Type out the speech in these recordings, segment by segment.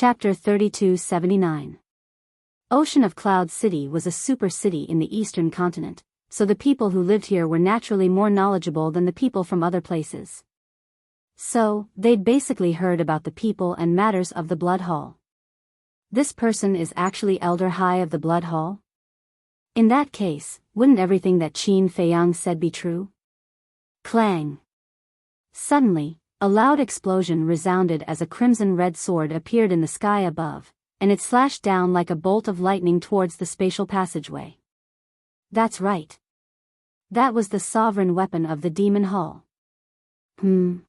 Chapter 3279. Ocean of Cloud City was a super city in the eastern continent, so the people who lived here were naturally more knowledgeable than the people from other places. So, they'd basically heard about the people and matters of the Blood Hall. This person is actually Elder High of the Blood Hall? In that case, wouldn't everything that Qin Feiyang said be true? Clang! Suddenly, a loud explosion resounded as a crimson-red sword appeared in the sky above, and it slashed down like a bolt of lightning towards the spatial passageway. That's right. That was the sovereign weapon of the Demon Hall. Qin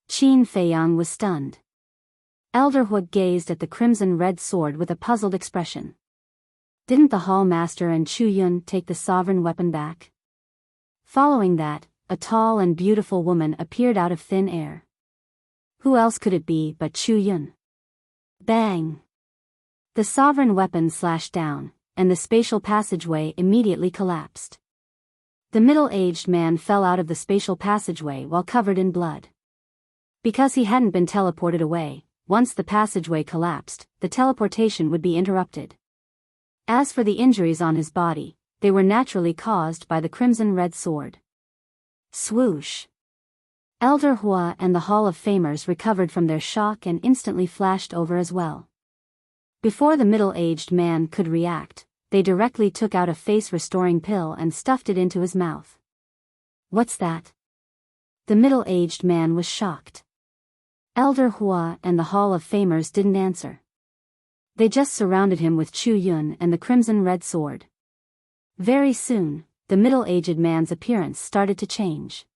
Feiyang was stunned. Elder Hu gazed at the crimson-red sword with a puzzled expression. Didn't the Hall Master and Chu Yun take the sovereign weapon back? Following that, a tall and beautiful woman appeared out of thin air. Who else could it be but Chu Yun? Bang! The sovereign weapon slashed down, and the spatial passageway immediately collapsed. The middle-aged man fell out of the spatial passageway while covered in blood. Because he hadn't been teleported away, once the passageway collapsed, the teleportation would be interrupted. As for the injuries on his body, they were naturally caused by the crimson-red sword. Swoosh! Elder Hua and the Hall of Famers recovered from their shock and instantly flashed over as well. Before the middle-aged man could react, they directly took out a face-restoring pill and stuffed it into his mouth. What's that? The middle-aged man was shocked. Elder Hua and the Hall of Famers didn't answer. They just surrounded him with Chu Yun and the crimson-red sword. Very soon, the middle-aged man's appearance started to change.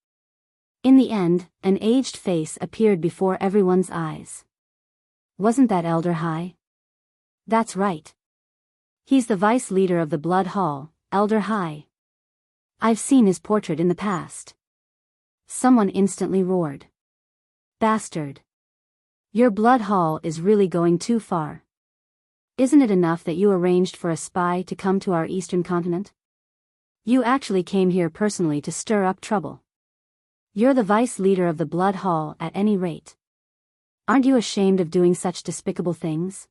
In the end, an aged face appeared before everyone's eyes. Wasn't that Elder High? That's right. He's the vice leader of the Blood Hall, Elder High. I've seen his portrait in the past. Someone instantly roared. Bastard! Your Blood Hall is really going too far. Isn't it enough that you arranged for a spy to come to our eastern continent? You actually came here personally to stir up trouble. You're the vice leader of the Blood Hall at any rate. Aren't you ashamed of doing such despicable things?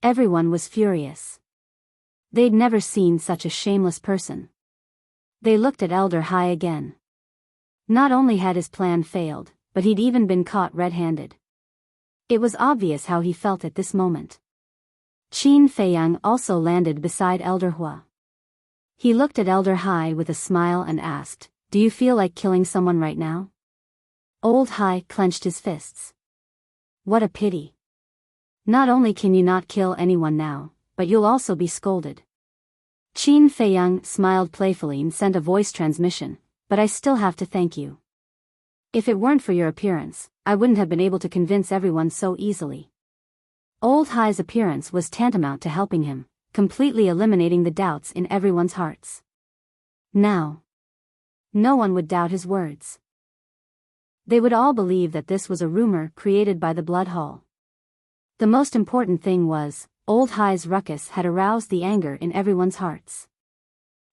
Everyone was furious. They'd never seen such a shameless person. They looked at Elder High again. Not only had his plan failed, but he'd even been caught red-handed. It was obvious how he felt at this moment. Qin Feiyang also landed beside Elder Hua. He looked at Elder High with a smile and asked, "Do you feel like killing someone right now?" Old High clenched his fists. What a pity. Not only can you not kill anyone now, but you'll also be scolded. Qin Feiyang smiled playfully and sent a voice transmission, "But I still have to thank you. If it weren't for your appearance, I wouldn't have been able to convince everyone so easily." Old High's appearance was tantamount to helping him, completely eliminating the doubts in everyone's hearts. Now, no one would doubt his words. They would all believe that this was a rumor created by the Blood Hall. The most important thing was, Old High's ruckus had aroused the anger in everyone's hearts.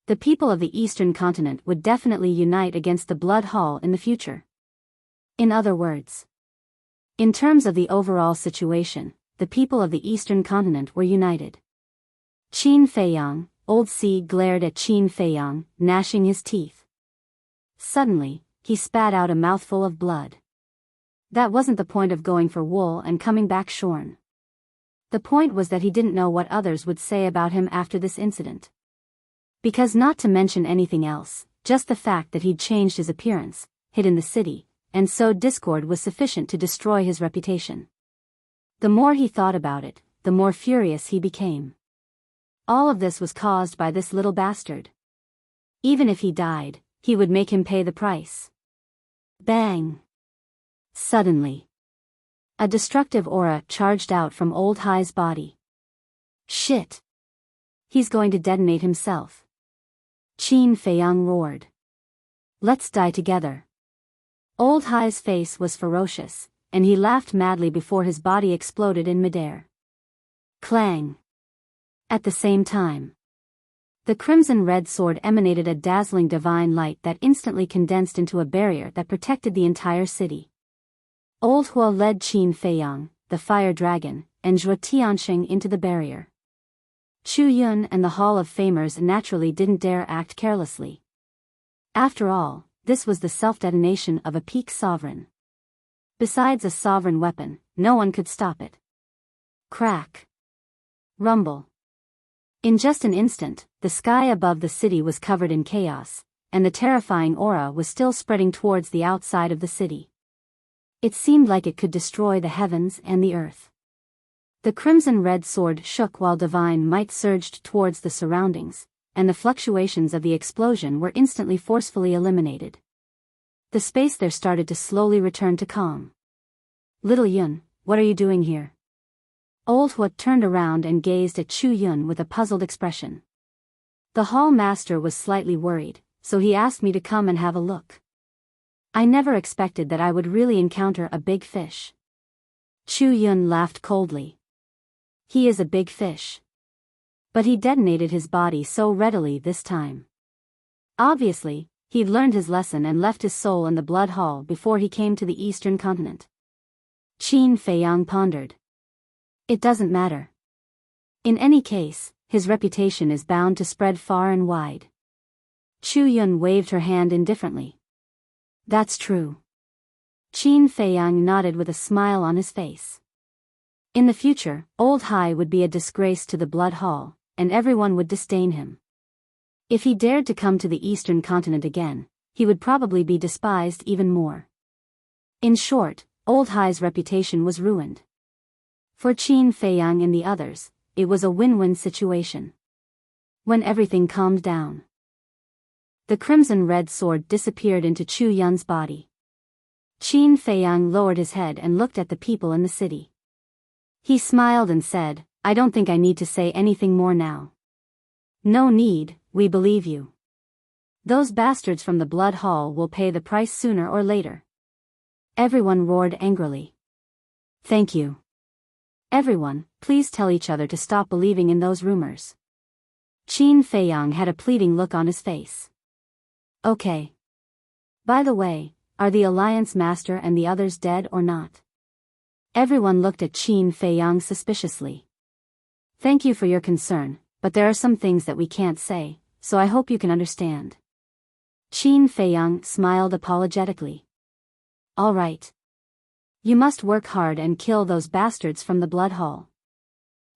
The people of the eastern continent would definitely unite against the Blood Hall in the future. In other words, in terms of the overall situation, the people of the eastern continent were united. Qin Feiyang, Old C glared at Qin Feiyang, gnashing his teeth. Suddenly, he spat out a mouthful of blood. That wasn't the point of going for wool and coming back shorn. The point was that he didn't know what others would say about him after this incident. Because not to mention anything else, just the fact that he'd changed his appearance, hid in the city, and sowed discord was sufficient to destroy his reputation. The more he thought about it, the more furious he became. All of this was caused by this little bastard. Even if he died, he would make him pay the price. Bang! Suddenly, a destructive aura charged out from Old High's body. Shit! He's going to detonate himself. Qin Feiyang roared. Let's die together. Old High's face was ferocious, and he laughed madly before his body exploded in midair. Clang! At the same time, the crimson-red sword emanated a dazzling divine light that instantly condensed into a barrier that protected the entire city. Old Hua led Qin Feiyang, the fire dragon, and Zhuo Tianxing into the barrier. Chu Yun and the Hall of Famers naturally didn't dare act carelessly. After all, this was the self-detonation of a peak sovereign. Besides a sovereign weapon, no one could stop it. Crack. Rumble. In just an instant, the sky above the city was covered in chaos, and the terrifying aura was still spreading towards the outside of the city. It seemed like it could destroy the heavens and the earth. The crimson-red sword shook while divine might surged towards the surroundings, and the fluctuations of the explosion were instantly forcefully eliminated. The space there started to slowly return to calm. Little Yun, what are you doing here? Old Hua turned around and gazed at Chu Yun with a puzzled expression. The hall master was slightly worried, so he asked me to come and have a look. I never expected that I would really encounter a big fish. Chu Yun laughed coldly. He is a big fish. But he detonated his body so readily this time. Obviously, he'd learned his lesson and left his soul in the blood hall before he came to the eastern continent. Qin Feiyang pondered. It doesn't matter. In any case, his reputation is bound to spread far and wide. Chu Yun waved her hand indifferently. That's true. Qin Feiyang nodded with a smile on his face. In the future, Old Hai would be a disgrace to the blood hall, and everyone would disdain him. If he dared to come to the eastern continent again, he would probably be despised even more. In short, Old Hai's reputation was ruined. For Qin Feiyang and the others, it was a win-win situation. When everything calmed down, the crimson-red sword disappeared into Chu Yun's body. Qin Feiyang lowered his head and looked at the people in the city. He smiled and said, I don't think I need to say anything more now. No need, we believe you. Those bastards from the blood hall will pay the price sooner or later. Everyone roared angrily. Thank you. Everyone, please tell each other to stop believing in those rumors. Qin Feiyang had a pleading look on his face. Okay. By the way, are the Alliance Master and the others dead or not? Everyone looked at Qin Feiyang suspiciously. Thank you for your concern, but there are some things that we can't say, so I hope you can understand. Qin Feiyang smiled apologetically. All right. You must work hard and kill those bastards from the blood hall.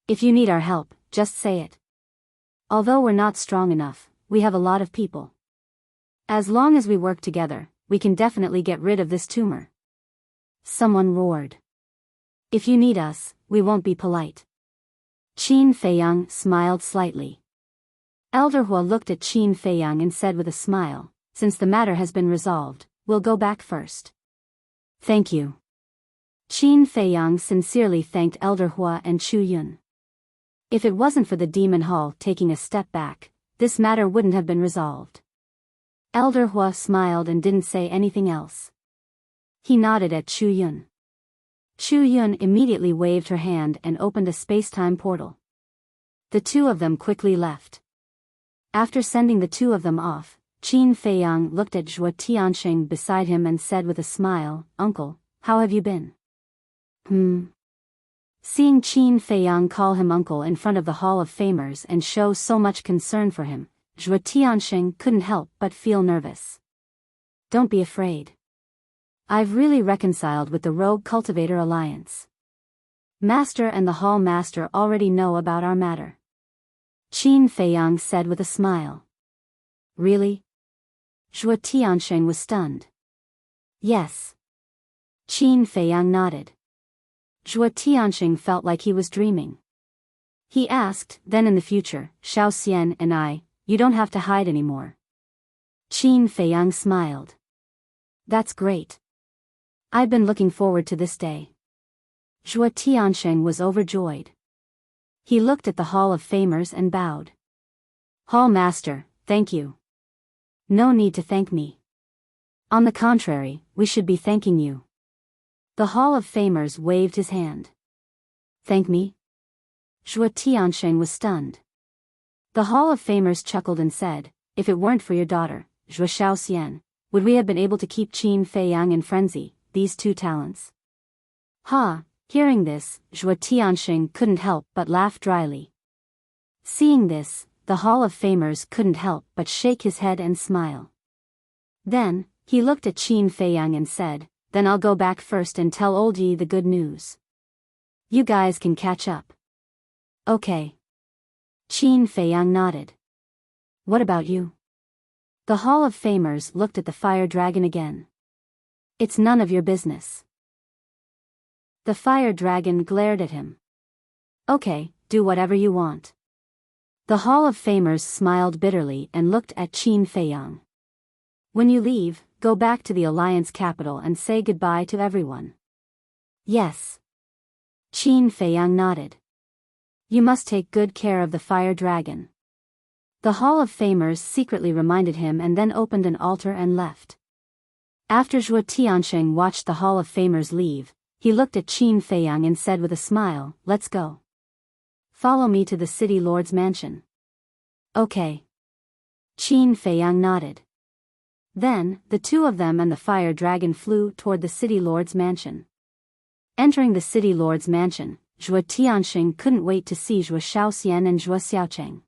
If you need our help, just say it. Although we're not strong enough, we have a lot of people. As long as we work together, we can definitely get rid of this tumor. Someone roared. If you need us, we won't be polite. Qin Feiyang smiled slightly. Elder Hua looked at Qin Feiyang and said with a smile, since the matter has been resolved, we'll go back first. Thank you. Qin Feiyang sincerely thanked Elder Hua and Chu Yun. If it wasn't for the Demon Hall taking a step back, this matter wouldn't have been resolved. Elder Hua smiled and didn't say anything else. He nodded at Chu Yun. Chu Yun immediately waved her hand and opened a space-time portal. The two of them quickly left. After sending the two of them off, Qin Feiyang looked at Zhuo Tianxing beside him and said with a smile, Uncle, how have you been? Seeing Qin Feiyang call him uncle in front of the Hall of Famers and show so much concern for him, Zhuo Tianxing couldn't help but feel nervous. Don't be afraid. I've really reconciled with the Rogue Cultivator Alliance. Master and the Hall Master already know about our matter. Qin Feiyang said with a smile. Really? Zhuo Tianxing was stunned. Yes. Qin Feiyang nodded. Zhuo Tianxing felt like he was dreaming. He asked, then in the future, Xiao Xian and I, you don't have to hide anymore. Qin Feiyang smiled. That's great. I've been looking forward to this day. Zhuo Tianxing was overjoyed. He looked at the Hall of Famers and bowed. Hall Master, thank you. No need to thank me. On the contrary, we should be thanking you. The Hall of Famers waved his hand. Thank me? Zhuo Tianxing was stunned. The Hall of Famers chuckled and said, if it weren't for your daughter, Zhuo Xiaoxian, would we have been able to keep Qin Feiyang in frenzy, these two talents? Ha, Hearing this, Zhuo Tianxing couldn't help but laugh dryly. Seeing this, the Hall of Famers couldn't help but shake his head and smile. Then, he looked at Qin Feiyang and said, "Then I'll go back first and tell old Yi the good news. You guys can catch up." "Okay." Qin Feiyang nodded. "What about you?" The Hall of Famers looked at the fire dragon again. "It's none of your business." The fire dragon glared at him. "Okay, do whatever you want." The Hall of Famers smiled bitterly and looked at Qin Feiyang. "When you leave, go back to the Alliance capital and say goodbye to everyone." "Yes." Qin Feiyang nodded. "You must take good care of the fire dragon." The Hall of Famers secretly reminded him and then opened an altar and left. After Zhuo Tianxing watched the Hall of Famers leave, he looked at Qin Feiyang and said with a smile, "Let's go. Follow me to the city lord's mansion." "Okay." Qin Feiyang nodded. Then, the two of them and the fire dragon flew toward the city lord's mansion. Entering the city lord's mansion, Zhuo Tianxing couldn't wait to see Zhuo Shaoxian and Zhuo Xiaocheng.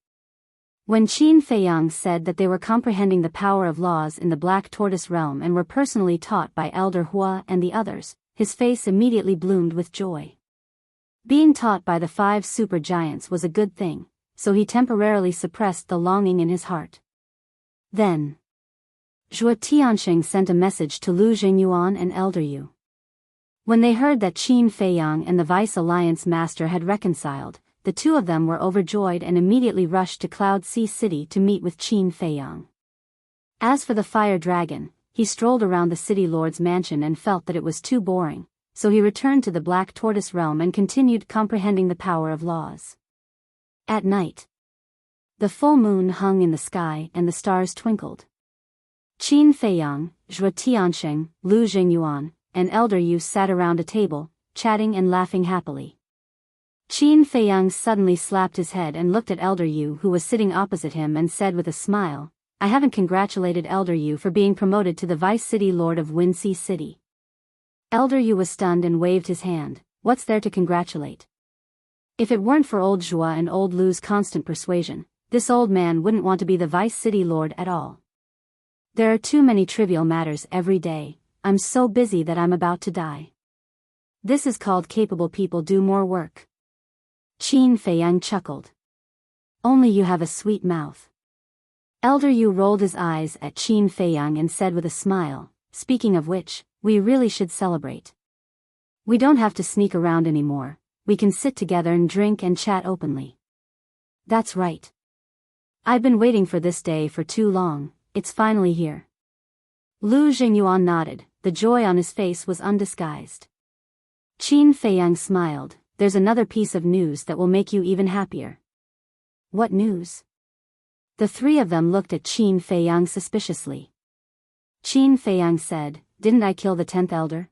When Qin Feiyang said that they were comprehending the power of laws in the Black Tortoise realm and were personally taught by Elder Hua and the others, his face immediately bloomed with joy. Being taught by the 5 super giants was a good thing, so he temporarily suppressed the longing in his heart. Then, Zhuo Tianxing sent a message to Lu Jingyuan and Elder Yu. When they heard that Qin Feiyang and the Vice Alliance Master had reconciled, the two of them were overjoyed and immediately rushed to Cloud Sea City to meet with Qin Feiyang. As for the fire dragon, he strolled around the city lord's mansion and felt that it was too boring, so he returned to the Black Tortoise realm and continued comprehending the power of laws. At night, the full moon hung in the sky and the stars twinkled. Qin Feiyang, Zhuo Tianxing, Lu Jingyuan, and Elder Yu sat around a table, chatting and laughing happily. Qin Feiyang suddenly slapped his head and looked at Elder Yu, who was sitting opposite him, and said with a smile, "I haven't congratulated Elder Yu for being promoted to the Vice City Lord of Windsea City." Elder Yu was stunned and waved his hand. "What's there to congratulate? If it weren't for old Zhua and old Lu's constant persuasion, this old man wouldn't want to be the Vice City Lord at all. There are too many trivial matters every day. I'm so busy that I'm about to die. This is called capable people do more work." Qin Feiyang chuckled. "Only you have a sweet mouth." Elder Yu rolled his eyes at Qin Feiyang and said with a smile, "Speaking of which, we really should celebrate. We don't have to sneak around anymore, we can sit together and drink and chat openly." "That's right. I've been waiting for this day for too long, it's finally here." Lu Jingyuan nodded, the joy on his face was undisguised. Qin Feiyang smiled, "There's another piece of news that will make you even happier." "What news?" The three of them looked at Qin Feiyang suspiciously. Qin Feiyang said, "Didn't I kill the 10th elder?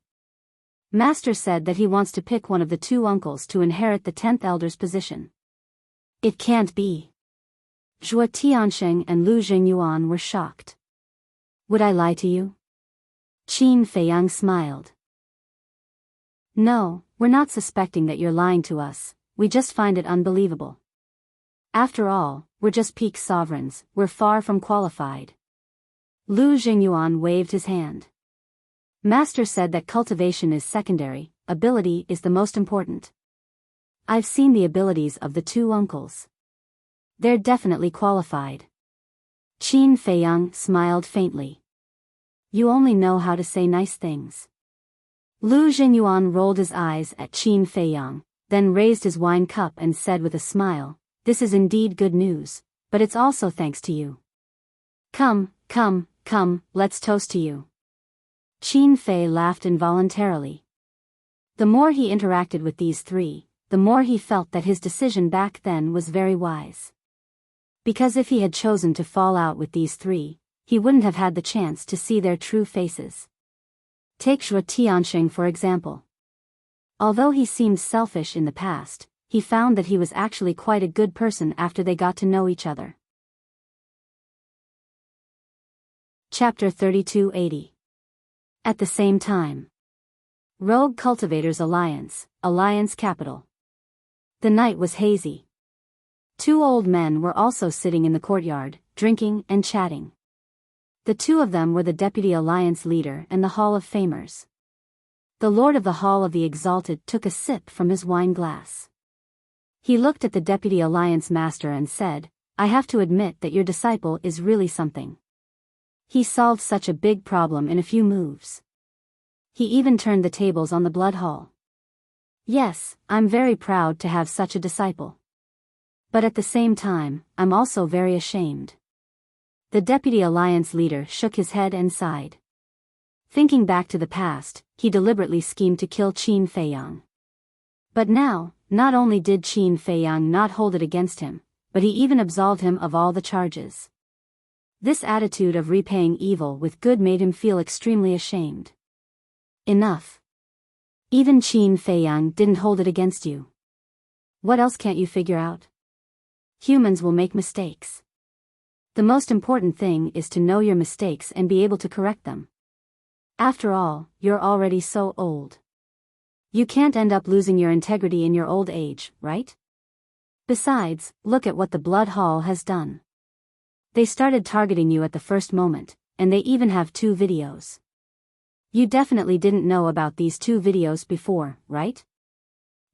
Master said that he wants to pick one of the 2 uncles to inherit the 10th elder's position." "It can't be." Zhuo Tianxing and Lu Jingyuan were shocked. "Would I lie to you?" Qin Feiyang smiled. "No, we're not suspecting that you're lying to us, we just find it unbelievable. After all, we're just peak sovereigns, we're far from qualified." Lu Jingyuan waved his hand. "Master said that cultivation is secondary, ability is the most important. I've seen the abilities of the 2 uncles. They're definitely qualified." Qin Feiyang smiled faintly. "You only know how to say nice things." Lu Jingyuan rolled his eyes at Qin Feiyang, then raised his wine cup and said with a smile, "This is indeed good news, but it's also thanks to you. Come, let's toast to you." Qin Fei laughed involuntarily. The more he interacted with these 3, the more he felt that his decision back then was very wise. Because if he had chosen to fall out with these 3, he wouldn't have had the chance to see their true faces. Take Zhuo Tianxing for example. Although he seemed selfish in the past, he found that he was actually quite a good person after they got to know each other. Chapter 3280. At the same time. Rogue Cultivators Alliance, Alliance Capital. The night was hazy. Two old men were also sitting in the courtyard, drinking and chatting. The two of them were the Deputy Alliance leader and the Hall of Famers. The Lord of the Hall of the Exalted took a sip from his wine glass. He looked at the Deputy Alliance Master and said, "I have to admit that your disciple is really something. He solved such a big problem in a few moves. He even turned the tables on the Blood Hall. Yes, I'm very proud to have such a disciple. But at the same time, I'm also very ashamed." The Deputy Alliance leader shook his head and sighed. Thinking back to the past, he deliberately schemed to kill Qin Feiyang. But now, not only did Qin Feiyang not hold it against him, but he even absolved him of all the charges. This attitude of repaying evil with good made him feel extremely ashamed. Enough. Even Qin Feiyang didn't hold it against you. What else can't you figure out? Humans will make mistakes. The most important thing is to know your mistakes and be able to correct them. After all, you're already so old. You can't end up losing your integrity in your old age, right? Besides, look at what the Blood Hall has done. They started targeting you at the first moment, and they even have 2 videos. You definitely didn't know about these 2 videos before, right?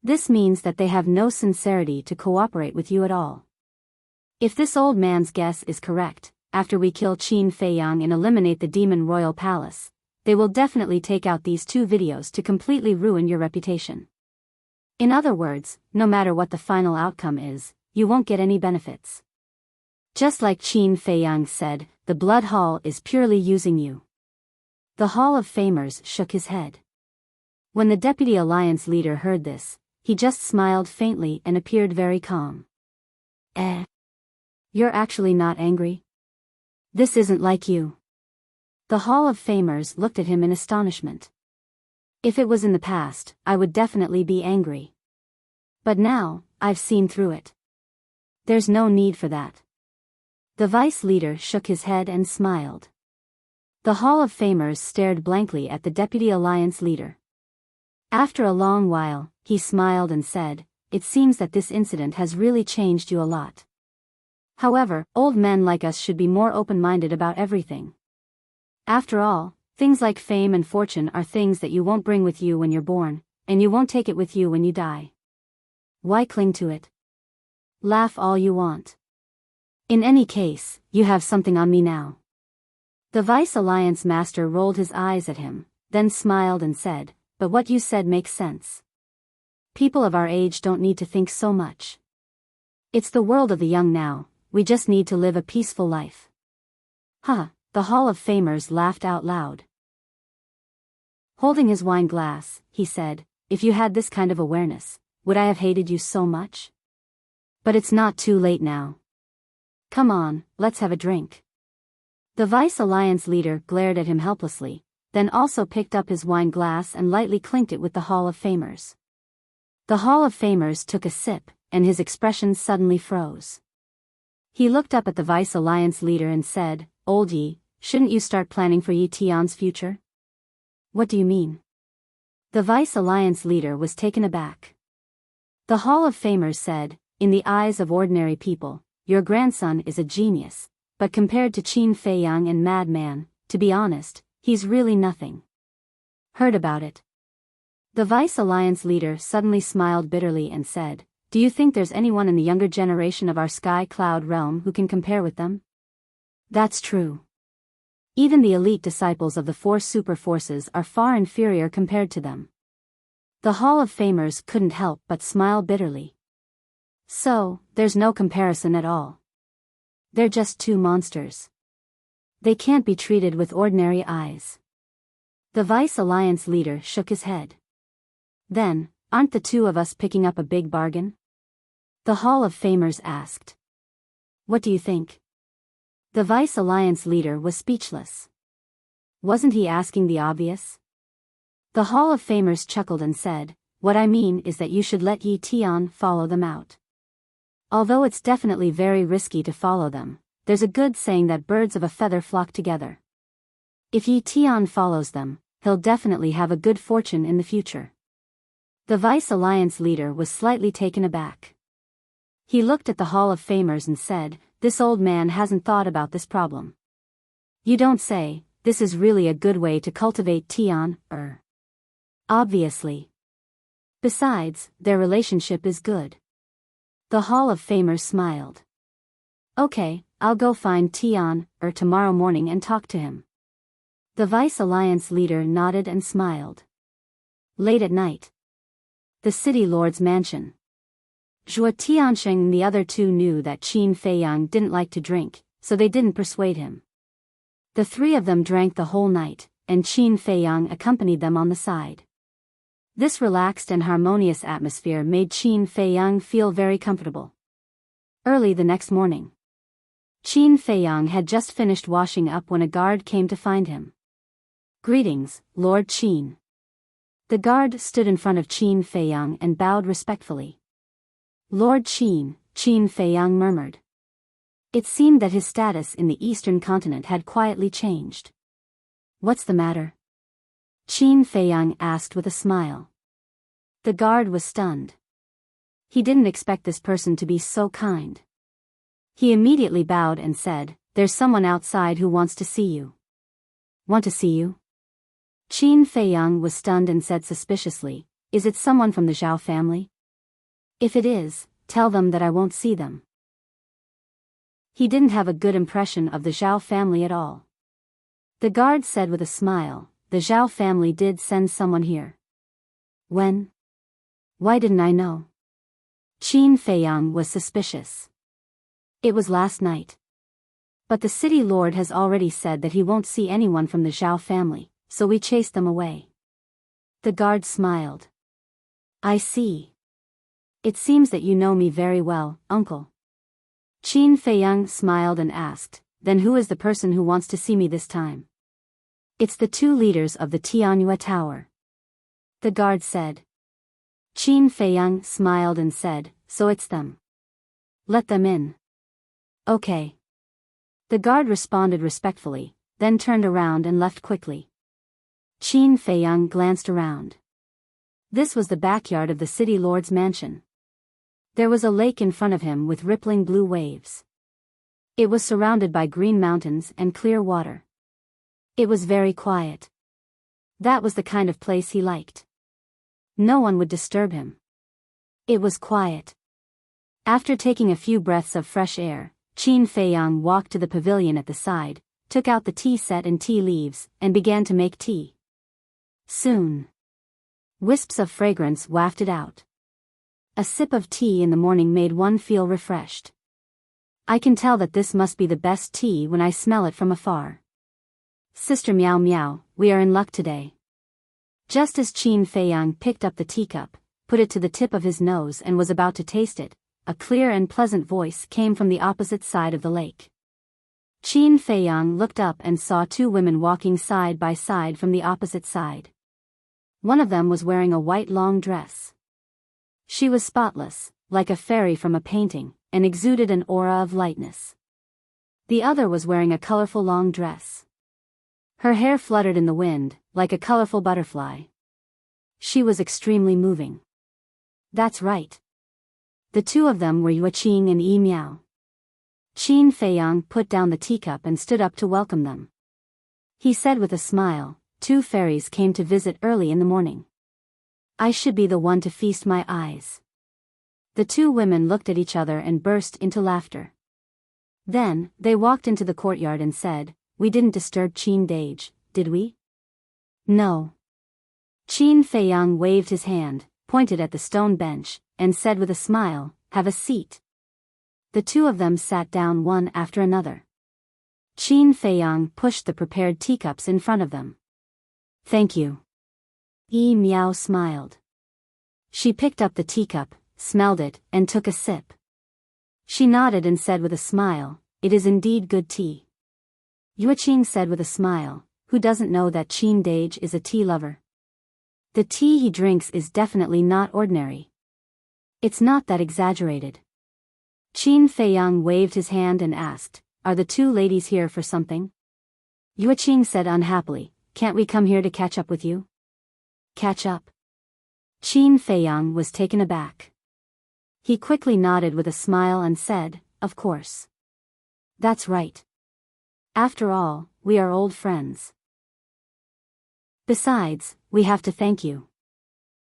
This means that they have no sincerity to cooperate with you at all. If this old man's guess is correct, after we kill Qin Feiyang and eliminate the Demon Royal Palace, they will definitely take out these 2 videos to completely ruin your reputation. In other words, no matter what the final outcome is, you won't get any benefits. Just like Qin Feiyang said, the Blood Hall is purely using you. The Hall of Famers shook his head. When the Deputy Alliance leader heard this, he just smiled faintly and appeared very calm. You're actually not angry? This isn't like you. The Hall of Famers looked at him in astonishment. If it was in the past, I would definitely be angry. But now, I've seen through it. There's no need for that. The vice leader shook his head and smiled. The Hall of Famers stared blankly at the Deputy Alliance leader. After a long while, he smiled and said, "It seems that this incident has really changed you a lot. However, old men like us should be more open-minded about everything. After all, things like fame and fortune are things that you won't bring with you when you're born, and you won't take it with you when you die. Why cling to it? Laugh all you want. In any case, you have something on me now." The Vice Alliance Master rolled his eyes at him, then smiled and said, "But what you said makes sense. People of our age don't need to think so much. It's the world of the young now, we just need to live a peaceful life." The Hall of Famers laughed out loud. Holding his wine glass, he said, "If you had this kind of awareness, would I have hated you so much? But it's not too late now. Come on, let's have a drink." The Vice Alliance leader glared at him helplessly, then also picked up his wine glass and lightly clinked it with the Hall of Famers. The Hall of Famers took a sip, and his expression suddenly froze. He looked up at the Vice Alliance leader and said, "Old Yi, shouldn't you start planning for Yi Tian's future?" "What do you mean?" The Vice Alliance leader was taken aback. The Hall of Famers said, "In the eyes of ordinary people, your grandson is a genius, but compared to Qin Feiyang and Madman, to be honest, he's really nothing. Heard about it?" The Vice Alliance leader suddenly smiled bitterly and said, "Do you think there's anyone in the younger generation of our Sky Cloud realm who can compare with them?" "That's true. Even the elite disciples of the 4 super forces are far inferior compared to them." The Hall of Famers couldn't help but smile bitterly. "So, there's no comparison at all. They're just 2 monsters. They can't be treated with ordinary eyes." The Vice Alliance leader shook his head. "Then, aren't the 2 of us picking up a big bargain?" The Hall of Famers asked. "What do you think?" The Vice Alliance leader was speechless. Wasn't he asking the obvious? The Hall of Famers chuckled and said, "What I mean is that you should let Yi Tian follow them out. Although it's definitely very risky to follow them, there's a good saying that birds of a feather flock together. If Yi Tian follows them, he'll definitely have a good fortune in the future. The Vice Alliance leader was slightly taken aback. He looked at the Hall of Famers and said, "This old man hasn't thought about this problem." "You don't say, this is really a good way to cultivate tea on, Obviously. Besides, their relationship is good." The Hall of Famers smiled. "Okay, I'll go find Tion, tomorrow morning and talk to him." The Vice Alliance leader nodded and smiled. Late at night. The city lord's mansion. Zhuo Tiansheng and the other two knew that Qin Feiyang didn't like to drink, so they didn't persuade him. The three of them drank the whole night, and Qin Feiyang accompanied them on the side. This relaxed and harmonious atmosphere made Qin Feiyang feel very comfortable. Early the next morning. Qin Feiyang had just finished washing up when a guard came to find him. "Greetings, Lord Qin." The guard stood in front of Qin Feiyang and bowed respectfully. "Lord Qin," Qin Feiyang murmured. It seemed that his status in the eastern continent had quietly changed. "What's the matter?" Qin Feiyang asked with a smile. The guard was stunned. He didn't expect this person to be so kind. He immediately bowed and said, "There's someone outside who wants to see you." "Want to see you?" Qin Feiyang was stunned and said suspiciously, "Is it someone from the Zhao family? If it is, tell them that I won't see them." He didn't have a good impression of the Zhao family at all. The guard said with a smile, "The Zhao family did send someone here." "When? Why didn't I know?" Qin Feiyang was suspicious. "It was last night. But the city lord has already said that he won't see anyone from the Zhao family, so we chased them away." The guard smiled. "I see. It seems that you know me very well, uncle." Qin Feiyang smiled and asked, "Then who is the person who wants to see me this time?" "It's the two leaders of the Tianyue Tower," the guard said. Qin Feiyang smiled and said, "So it's them. Let them in." "Okay." The guard responded respectfully, then turned around and left quickly. Qin Feiyang glanced around. This was the backyard of the city lord's mansion. There was a lake in front of him with rippling blue waves. It was surrounded by green mountains and clear water. It was very quiet. That was the kind of place he liked. No one would disturb him. It was quiet. After taking a few breaths of fresh air, Qin Feiyang walked to the pavilion at the side, took out the tea set and tea leaves, and began to make tea. Soon, wisps of fragrance wafted out. A sip of tea in the morning made one feel refreshed. "I can tell that this must be the best tea when I smell it from afar. Sister Meow Meow, we are in luck today." Just as Qin Feiyang picked up the teacup, put it to the tip of his nose and was about to taste it, a clear and pleasant voice came from the opposite side of the lake. Qin Feiyang looked up and saw two women walking side by side from the opposite side. One of them was wearing a white long dress. She was spotless, like a fairy from a painting, and exuded an aura of lightness. The other was wearing a colorful long dress. Her hair fluttered in the wind, like a colorful butterfly. She was extremely moving. That's right. The two of them were Yuqing and Yi Miao. Qin Feiyang put down the teacup and stood up to welcome them. He said with a smile, "Two fairies came to visit early in the morning. I should be the one to feast my eyes." The two women looked at each other and burst into laughter. Then, they walked into the courtyard and said, "We didn't disturb Qin Dage, did we?" "No." Qin Feiyang waved his hand, pointed at the stone bench, and said with a smile, "Have a seat." The two of them sat down one after another. Qin Feiyang pushed the prepared teacups in front of them. "Thank you." Yi Miao smiled. She picked up the teacup, smelled it, and took a sip. She nodded and said with a smile, "It is indeed good tea." Yuqing said with a smile, "Who doesn't know that Qin Dage is a tea lover? The tea he drinks is definitely not ordinary. It's not that exaggerated." Qin Feiyang waved his hand and asked, "Are the two ladies here for something?" Yuqing said unhappily, can't we come here to catch up with you? Catch up? Qin Feiyang was taken aback. He quickly nodded with a smile and said, of course. That's right. After all, we are old friends. Besides, we have to thank you.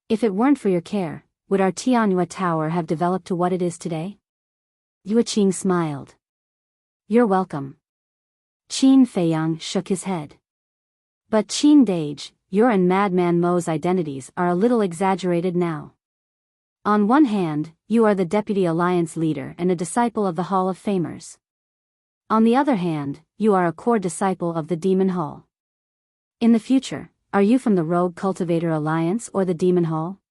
If it weren't for your care, would our Tianyue Tower have developed to what it is today? Yueqing smiled. You're welcome. Qin Feiyang shook his head. But Qin Dage, your and Madman Mo's identities are a little exaggerated now. On one hand, you are the Deputy Alliance leader and a disciple of the Hall of Famers. On the other hand, you are a core disciple of the Demon Hall. In the future, are you from the Rogue Cultivator Alliance or the Demon Hall?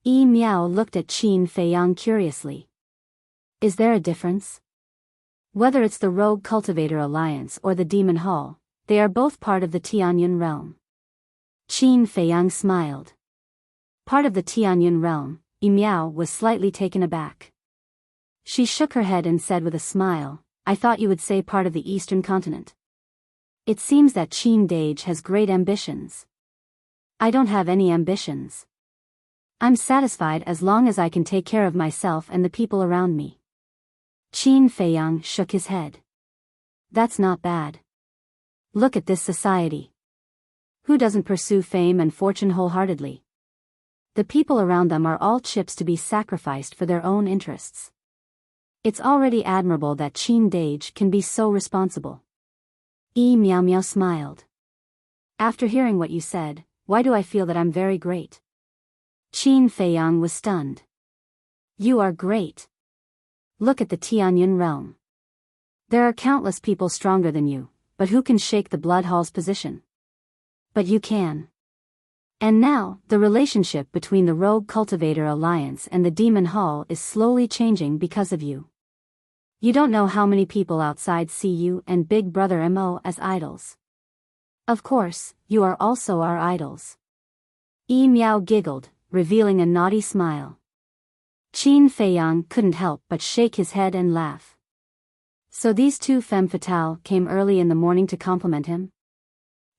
Yi Miao looked at Qin Feiyang curiously. Is there a difference? Whether it's the Rogue Cultivator Alliance or the Demon Hall, they are both part of the Tianyun realm. Qin Feiyang smiled. Part of the Tianyun realm, Yi Miao was slightly taken aback. She shook her head and said with a smile, I thought you would say part of the Eastern continent. It seems that Qin Dage has great ambitions. I don't have any ambitions. I'm satisfied as long as I can take care of myself and the people around me. Qin Feiyang shook his head. That's not bad. Look at this society. Who doesn't pursue fame and fortune wholeheartedly? The people around them are all chips to be sacrificed for their own interests. It's already admirable that Qin Dage can be so responsible. Yi Miao Miao smiled. After hearing what you said, why do I feel that I'm very great? Qin Feiyang was stunned. You are great. Look at the Tianyun realm. There are countless people stronger than you, but who can shake the Blood Hall's position? But you can. And now, the relationship between the Rogue Cultivator Alliance and the Demon Hall is slowly changing because of you. You don't know how many people outside see you and Big Brother Mo as idols. Of course, you are also our idols. Yi Miao giggled, revealing a naughty smile. Qin Feiyang couldn't help but shake his head and laugh. So these two femme fatales came early in the morning to compliment him?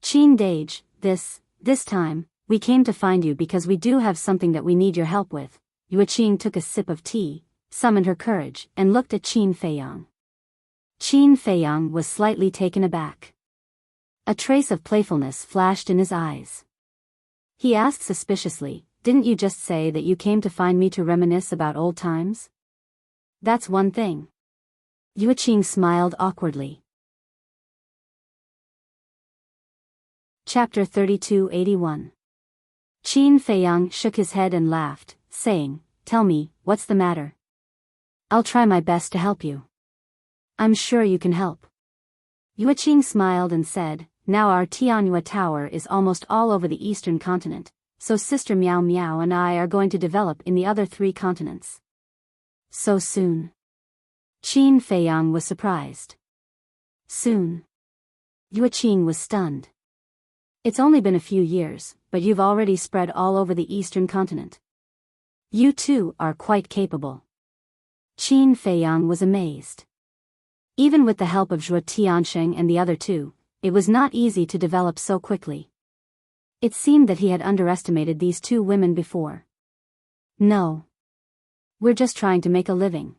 Qin Dage, this time, we came to find you because we do have something that we need your help with. Yueqing took a sip of tea, summoned her courage, and looked at Qin Feiyang. Qin Feiyang was slightly taken aback. A trace of playfulness flashed in his eyes. He asked suspiciously, didn't you just say that you came to find me to reminisce about old times? That's one thing. Yueqing smiled awkwardly. Chapter 3281. Qin Feiyang shook his head and laughed, saying, tell me, what's the matter? I'll try my best to help you. I'm sure you can help. Yueqing smiled and said, now our Tianyue Tower is almost all over the eastern continent, so Sister Miao Miao and I are going to develop in the other 3 continents. So soon? Qin Feiyang was surprised. Soon? Yueqing was stunned. It's only been a few years, but you've already spread all over the eastern continent. You too are quite capable. Qin Feiyang was amazed. Even with the help of Zhuo Tiansheng and the other 2, it was not easy to develop so quickly. It seemed that he had underestimated these 2 women before. No. We're just trying to make a living.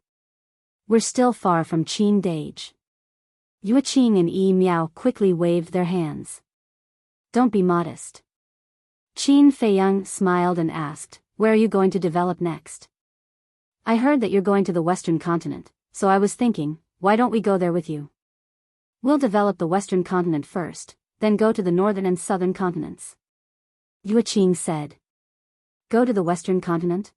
We're still far from Qin Dage. Yueqing and Yi Miao quickly waved their hands. Don't be modest. Qin Feiyang smiled and asked, where are you going to develop next? I heard that you're going to the western continent, so I was thinking, why don't we go there with you? We'll develop the western continent first, then go to the northern and southern continents. Yueqing said. Go to the western continent?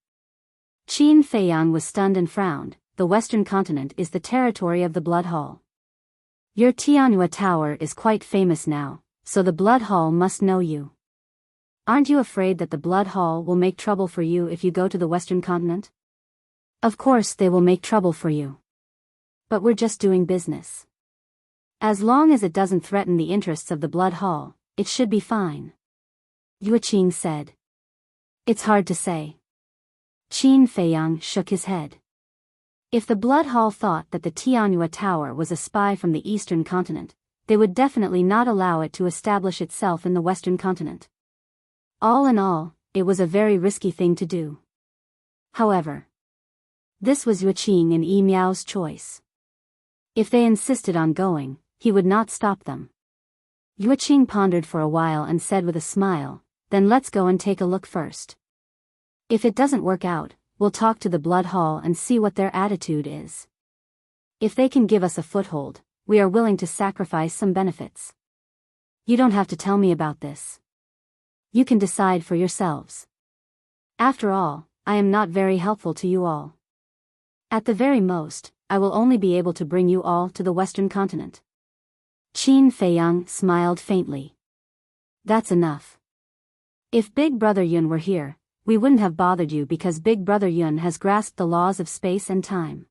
Qin Feiyang was stunned and frowned. The western continent is the territory of the Blood Hall. Your Tianyue Tower is quite famous now, so the Blood Hall must know you. Aren't you afraid that the Blood Hall will make trouble for you if you go to the western continent? Of course they will make trouble for you. But we're just doing business. As long as it doesn't threaten the interests of the Blood Hall, it should be fine. Yueqing said. It's hard to say. Qin Feiyang shook his head. If the Blood Hall thought that the Tianyue Tower was a spy from the eastern continent, they would definitely not allow it to establish itself in the Western continent. All in all, it was a very risky thing to do. However, this was Yuqing and Yi Miao's choice. If they insisted on going, he would not stop them. Yuqing pondered for a while and said with a smile, "Then let's go and take a look first. If it doesn't work out, we'll talk to the Blood Hall and see what their attitude is. If they can give us a foothold, we are willing to sacrifice some benefits. You don't have to tell me about this. You can decide for yourselves. After all, I am not very helpful to you all. At the very most, I will only be able to bring you all to the Western continent." Qin Feiyang smiled faintly. "That's enough. If Big Brother Yun were here, we wouldn't have bothered you because Big Brother Yun has grasped the laws of space and time.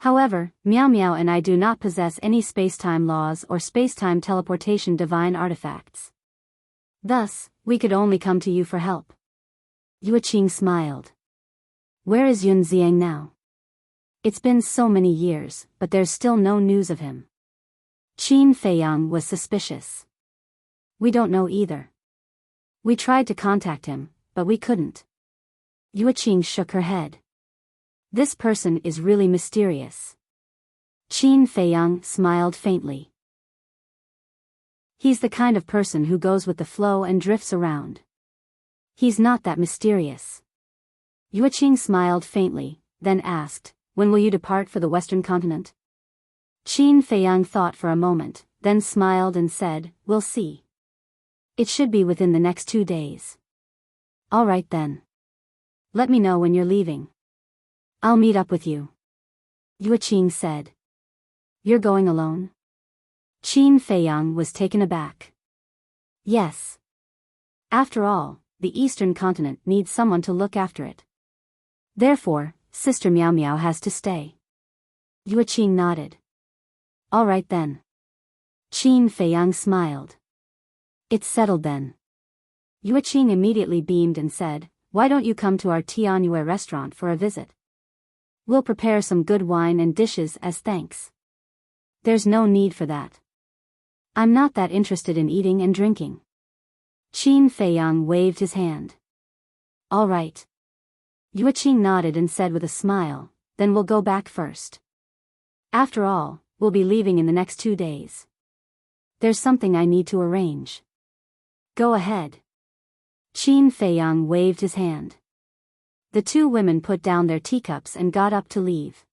However, Miao Miao and I do not possess any space-time laws or space-time teleportation divine artifacts. Thus, we could only come to you for help." Yuqing smiled. "Where is Yun Xiang now? It's been so many years, but there's still no news of him." Qin Feiyang was suspicious. "We don't know either. We tried to contact him, but we couldn't." Yuqing shook her head. "This person is really mysterious." Qin Feiyang smiled faintly. "He's the kind of person who goes with the flow and drifts around. He's not that mysterious." Yuqing smiled faintly, then asked, "When will you depart for the Western continent?" Qin Feiyang thought for a moment, then smiled and said, "We'll see. It should be within the next 2 days." "All right then. Let me know when you're leaving. I'll meet up with you," Yuqing said. "You're going alone?" Qin Feiyang was taken aback. "Yes. After all, the Eastern continent needs someone to look after it. Therefore, Sister Miao Miao has to stay." Yuqing nodded. "All right then." Qin Feiyang smiled. "It's settled then." Yuqing immediately beamed and said, "Why don't you come to our Tianyue restaurant for a visit? We'll prepare some good wine and dishes as thanks." "There's no need for that. I'm not that interested in eating and drinking." Qin Feiyang waved his hand. "All right." Yuqing nodded and said with a smile, "Then we'll go back first. After all, we'll be leaving in the next 2 days. There's something I need to arrange." "Go ahead." Qin Feiyang waved his hand. The two women put down their teacups and got up to leave.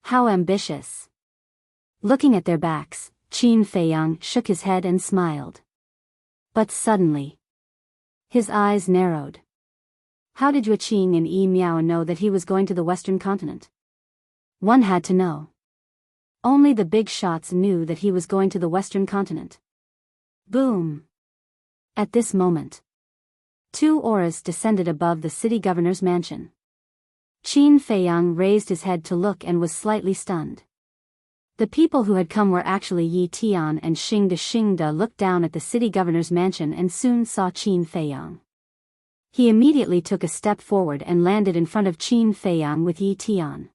How ambitious. Looking at their backs, Qin Feiyang shook his head and smiled. But suddenly, his eyes narrowed. How did Yuqing and Yi Miao know that he was going to the Western continent? One had to know. Only the big shots knew that he was going to the Western continent. Boom! At this moment, 2 auras descended above the city governor's mansion. Qin Feiyang raised his head to look and was slightly stunned. The people who had come were actually Yi Tian and Xingde. Xingde looked down at the city governor's mansion and soon saw Qin Feiyang. He immediately took a step forward and landed in front of Qin Feiyang with Yi Tian.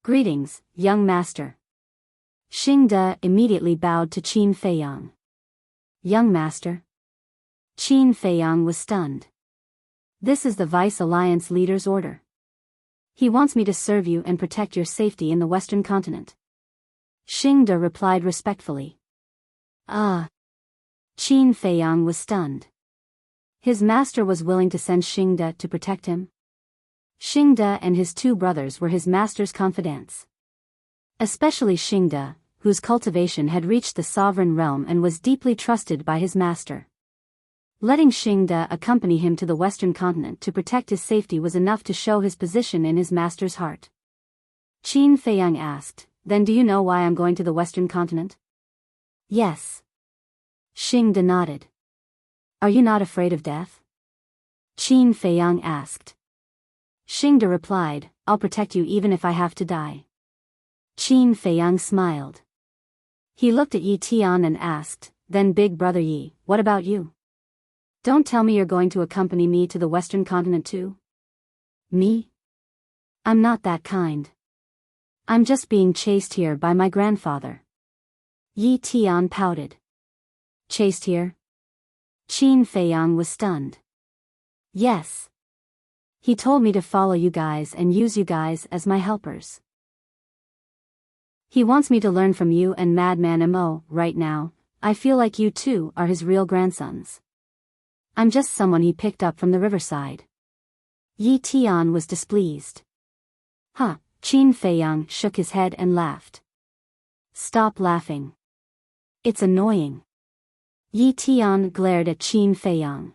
"Greetings, young master." Xingde immediately bowed to Qin Feiyang. "Young master?" Qin Feiyang was stunned. "This is the Vice Alliance leader's order. He wants me to serve you and protect your safety in the Western continent." Xingde replied respectfully. "Ah." Qin Feiyang was stunned. His master was willing to send Xingde to protect him? Xingde and his 2 brothers were his master's confidants. Especially Xingde, whose cultivation had reached the sovereign realm and was deeply trusted by his master. Letting Xingde accompany him to the Western continent to protect his safety was enough to show his position in his master's heart. Qin Feiyang asked, "Then do you know why I'm going to the Western continent?" "Yes." Xingde nodded. "Are you not afraid of death?" Qin Feiyang asked. Xingde replied, "I'll protect you even if I have to die." Qin Feiyang smiled. He looked at Yi Tian and asked, "Then Big Brother Yi, what about you? Don't tell me you're going to accompany me to the Western continent too?" "Me? I'm not that kind. I'm just being chased here by my grandfather." Yi Tian pouted. Chased here? Qin Feiyang was stunned. Yes. He told me to follow you guys and use you guys as my helpers. He wants me to learn from you and Madman Mo. Right now, I feel like you two are his real grandsons. I'm just someone he picked up from the riverside. Yi Tian was displeased. Huh, Qin Feiyang shook his head and laughed. Stop laughing. It's annoying. Yi Tian glared at Qin Feiyang.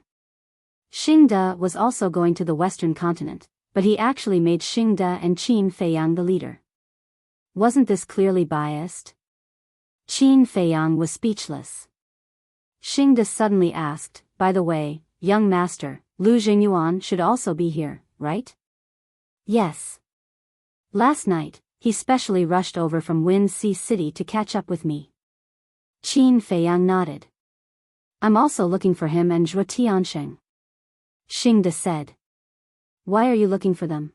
Xingde was also going to the western continent, but he actually made Xingde and Qin Feiyang the leader. Wasn't this clearly biased? Qin Feiyang was speechless. Xingde suddenly asked, by the way, young master, Lu Jingyuan should also be here, right? Yes. Last night, he specially rushed over from Wind Sea City to catch up with me. Qin Feiyang nodded. I'm also looking for him and Zhuo Tiansheng. Xingde said. Why are you looking for them?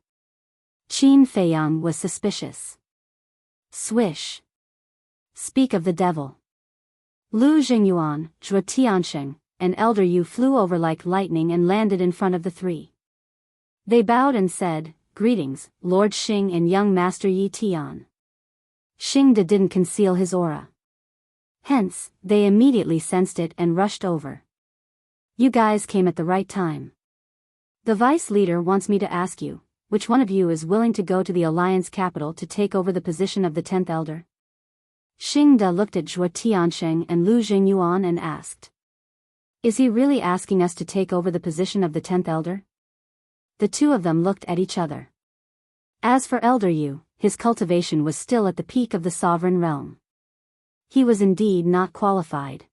Qin Feiyang was suspicious. Swish. Speak of the devil. Lu Jingyuan, Zhuo Tiansheng, and Elder Yu flew over like lightning and landed in front of the three. They bowed and said, Greetings, Lord Xing and young Master Yi Tian. Xingde didn't conceal his aura. Hence, they immediately sensed it and rushed over. You guys came at the right time. The vice leader wants me to ask you, which one of you is willing to go to the Alliance capital to take over the position of the 10th elder? Xingde looked at Zhuo Tiansheng and Lu Jingyuan and asked. Is he really asking us to take over the position of the 10th elder? The two of them looked at each other. As for Elder Yu, his cultivation was still at the peak of the sovereign realm. He was indeed not qualified.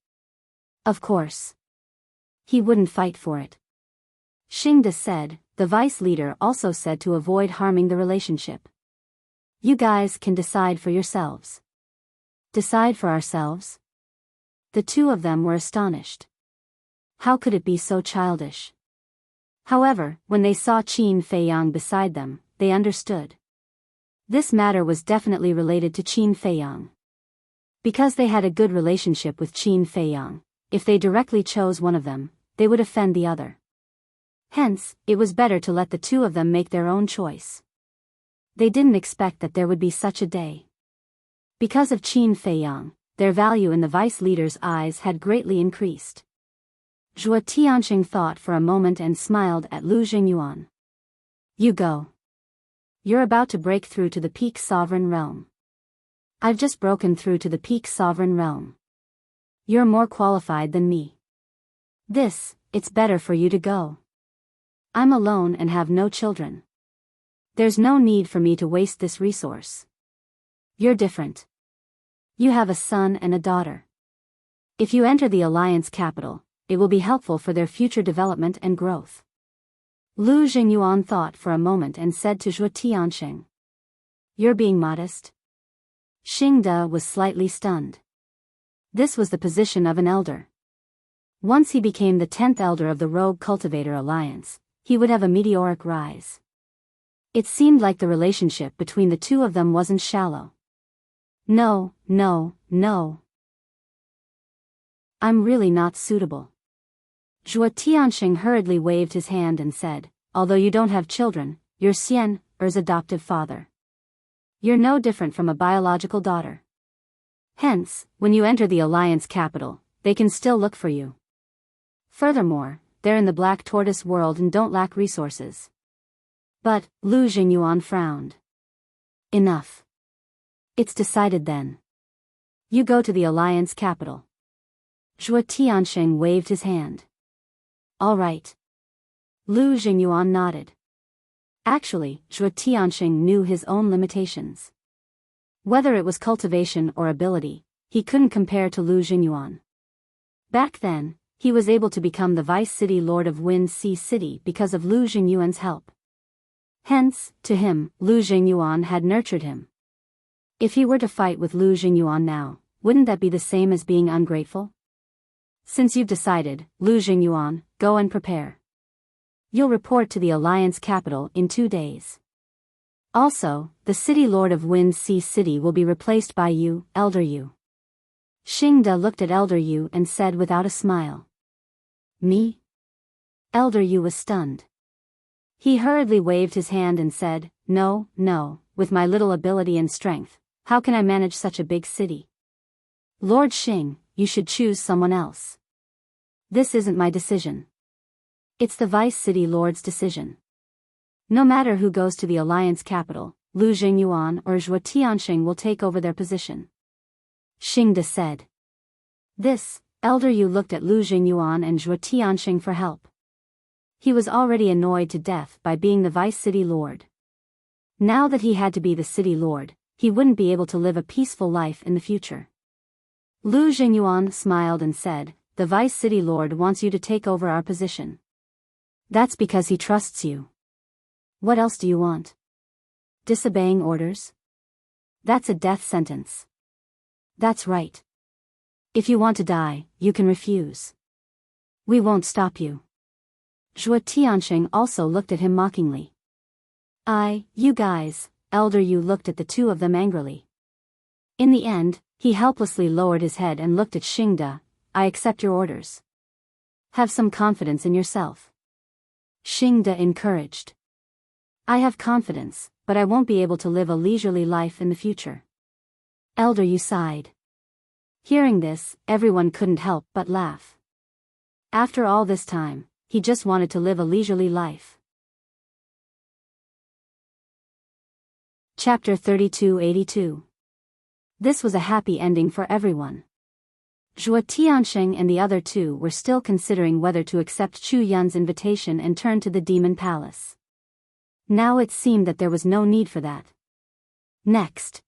Of course. He wouldn't fight for it. Xingde said, the vice leader also said to avoid harming the relationship. You guys can decide for yourselves. Decide for ourselves? The two of them were astonished. How could it be so childish? However, when they saw Qin Feiyang beside them, they understood. This matter was definitely related to Qin Feiyang. Because they had a good relationship with Qin Feiyang, if they directly chose one of them, they would offend the other. Hence, it was better to let the two of them make their own choice. They didn't expect that there would be such a day. Because of Qin Feiyang, their value in the vice leader's eyes had greatly increased. Zhuo Tiansheng thought for a moment and smiled at Lu Jingyuan. You go. You're about to break through to the peak sovereign realm. I've just broken through to the peak sovereign realm. You're more qualified than me. It's better for you to go. I'm alone and have no children. There's no need for me to waste this resource. You're different. You have a son and a daughter. If you enter the Alliance capital, it will be helpful for their future development and growth. Lu Jingyuan thought for a moment and said to Zhuo Tiansheng. You're being modest? Xingde was slightly stunned. This was the position of an elder. Once he became the 10th elder of the Rogue Cultivator Alliance, he would have a meteoric rise. It seemed like the relationship between the two of them wasn't shallow. No. I'm really not suitable. Zhuo Tiansheng hurriedly waved his hand and said, although you don't have children, you're Xian Er's adoptive father. You're no different from a biological daughter. Hence, when you enter the Alliance capital, they can still look for you. Furthermore, they're in the Black Tortoise world and don't lack resources. But, Lu Jingyuan frowned. Enough. It's decided then. You go to the Alliance capital. Zhuo Tiansheng waved his hand. All right. Lu Jingyuan nodded. Actually, Zhuo Tiansheng knew his own limitations. Whether it was cultivation or ability, he couldn't compare to Lu Jingyuan. Back then, he was able to become the Vice City Lord of Wind Sea City because of Lu Jingyuan's help. Hence, to him, Lu Jingyuan had nurtured him. If he were to fight with Lu Jingyuan now, wouldn't that be the same as being ungrateful? Since you've decided, Lu Jingyuan, go and prepare. You'll report to the Alliance capital in 2 days. Also, the City Lord of Wind Sea City will be replaced by you, Elder Yu. Xingda looked at Elder Yu and said without a smile. Me? Elder Yu was stunned. He hurriedly waved his hand and said, No, with my little ability and strength, how can I manage such a big city? Lord Xing, you should choose someone else. This isn't my decision. It's the Vice City Lord's decision. No matter who goes to the Alliance capital, Lu Jingyuan or Zhuo Tianxing will take over their position. Xingda said. This, Elder Yu looked at Lu Jingyuan and Zhuo Tianxing for help. He was already annoyed to death by being the Vice City Lord. Now that he had to be the City Lord, he wouldn't be able to live a peaceful life in the future. Lu Jingyuan smiled and said, The Vice City Lord wants you to take over our position. That's because he trusts you. What else do you want? Disobeying orders? That's a death sentence. That's right. If you want to die, you can refuse. We won't stop you. Zhuo Tianxing also looked at him mockingly. You guys, Elder Yu looked at the two of them angrily. In the end, he helplessly lowered his head and looked at Xingda. I accept your orders. Have some confidence in yourself. Xingda encouraged. I have confidence, but I won't be able to live a leisurely life in the future. Elder Yu sighed. Hearing this, everyone couldn't help but laugh. After all this time, he just wanted to live a leisurely life. Chapter 3282. This was a happy ending for everyone. Zhuo Tianxing and the other two were still considering whether to accept Chu Yun's invitation and turn to the Demon Palace. Now it seemed that there was no need for that. Next,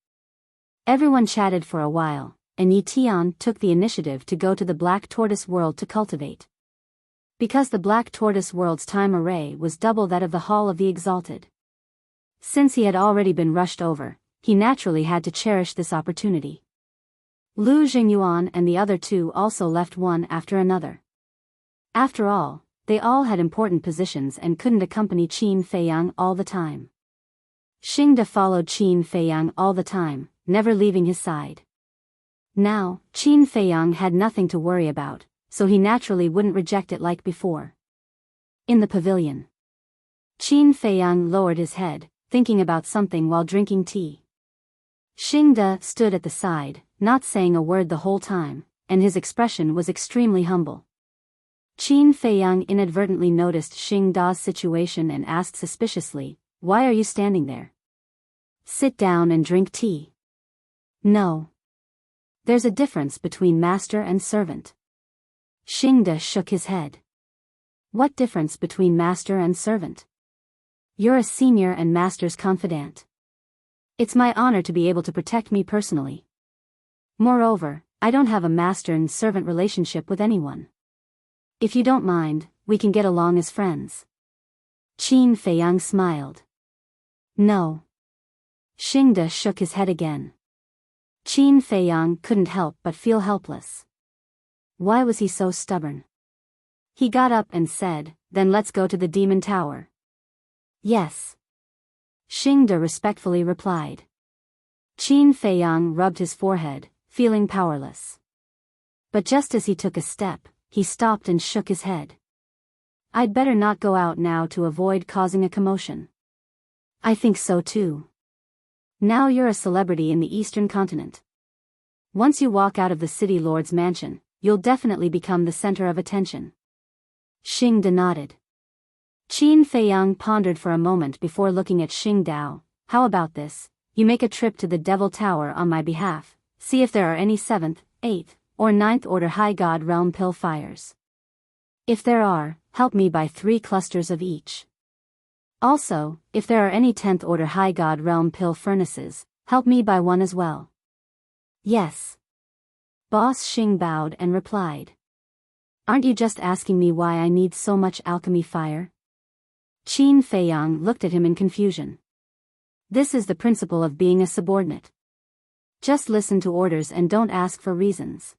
everyone chatted for a while, and Yi Tian took the initiative to go to the Black Tortoise world to cultivate. Because the Black Tortoise world's time array was double that of the Hall of the Exalted. Since he had already been rushed over, he naturally had to cherish this opportunity. Lu Jingyuan and the other two also left one after another. After all, they all had important positions and couldn't accompany Qin Feiyang all the time. Xingda followed Qin Feiyang all the time, never leaving his side. Now, Qin Feiyang had nothing to worry about, so he naturally wouldn't reject it like before. In the pavilion, Qin Feiyang lowered his head, thinking about something while drinking tea. Xingda stood at the side, not saying a word the whole time, and his expression was extremely humble. Qin Feiyang inadvertently noticed Xingda's situation and asked suspiciously, Why are you standing there? Sit down and drink tea. No. There's a difference between master and servant. Xingda shook his head. What difference between master and servant? You're a senior and master's confidant. It's my honor to be able to protect me personally. Moreover, I don't have a master and servant relationship with anyone. If you don't mind, we can get along as friends. Qin Feiyang smiled. No. Xingda shook his head again. Qin Feiyang couldn't help but feel helpless. Why was he so stubborn? He got up and said, Then let's go to the Demon Tower. Yes. Xingda respectfully replied. Qin Feiyang rubbed his forehead, feeling powerless. But just as he took a step, he stopped and shook his head. I'd better not go out now to avoid causing a commotion. I think so too. Now you're a celebrity in the Eastern continent. Once you walk out of the City Lord's mansion, you'll definitely become the center of attention. Xingda nodded. Qin Feiyang pondered for a moment before looking at Xingdao. How about this? You make a trip to the Devil Tower on my behalf, see if there are any 7th, 8th, or 9th order High God Realm pill fires. If there are, help me buy 3 clusters of each. Also, if there are any 10th order High God Realm pill furnaces, help me buy 1 as well. Yes. Boss Xing bowed and replied. Aren't you just asking me why I need so much alchemy fire? Qin Feiyang looked at him in confusion. This is the principle of being a subordinate. Just listen to orders and don't ask for reasons.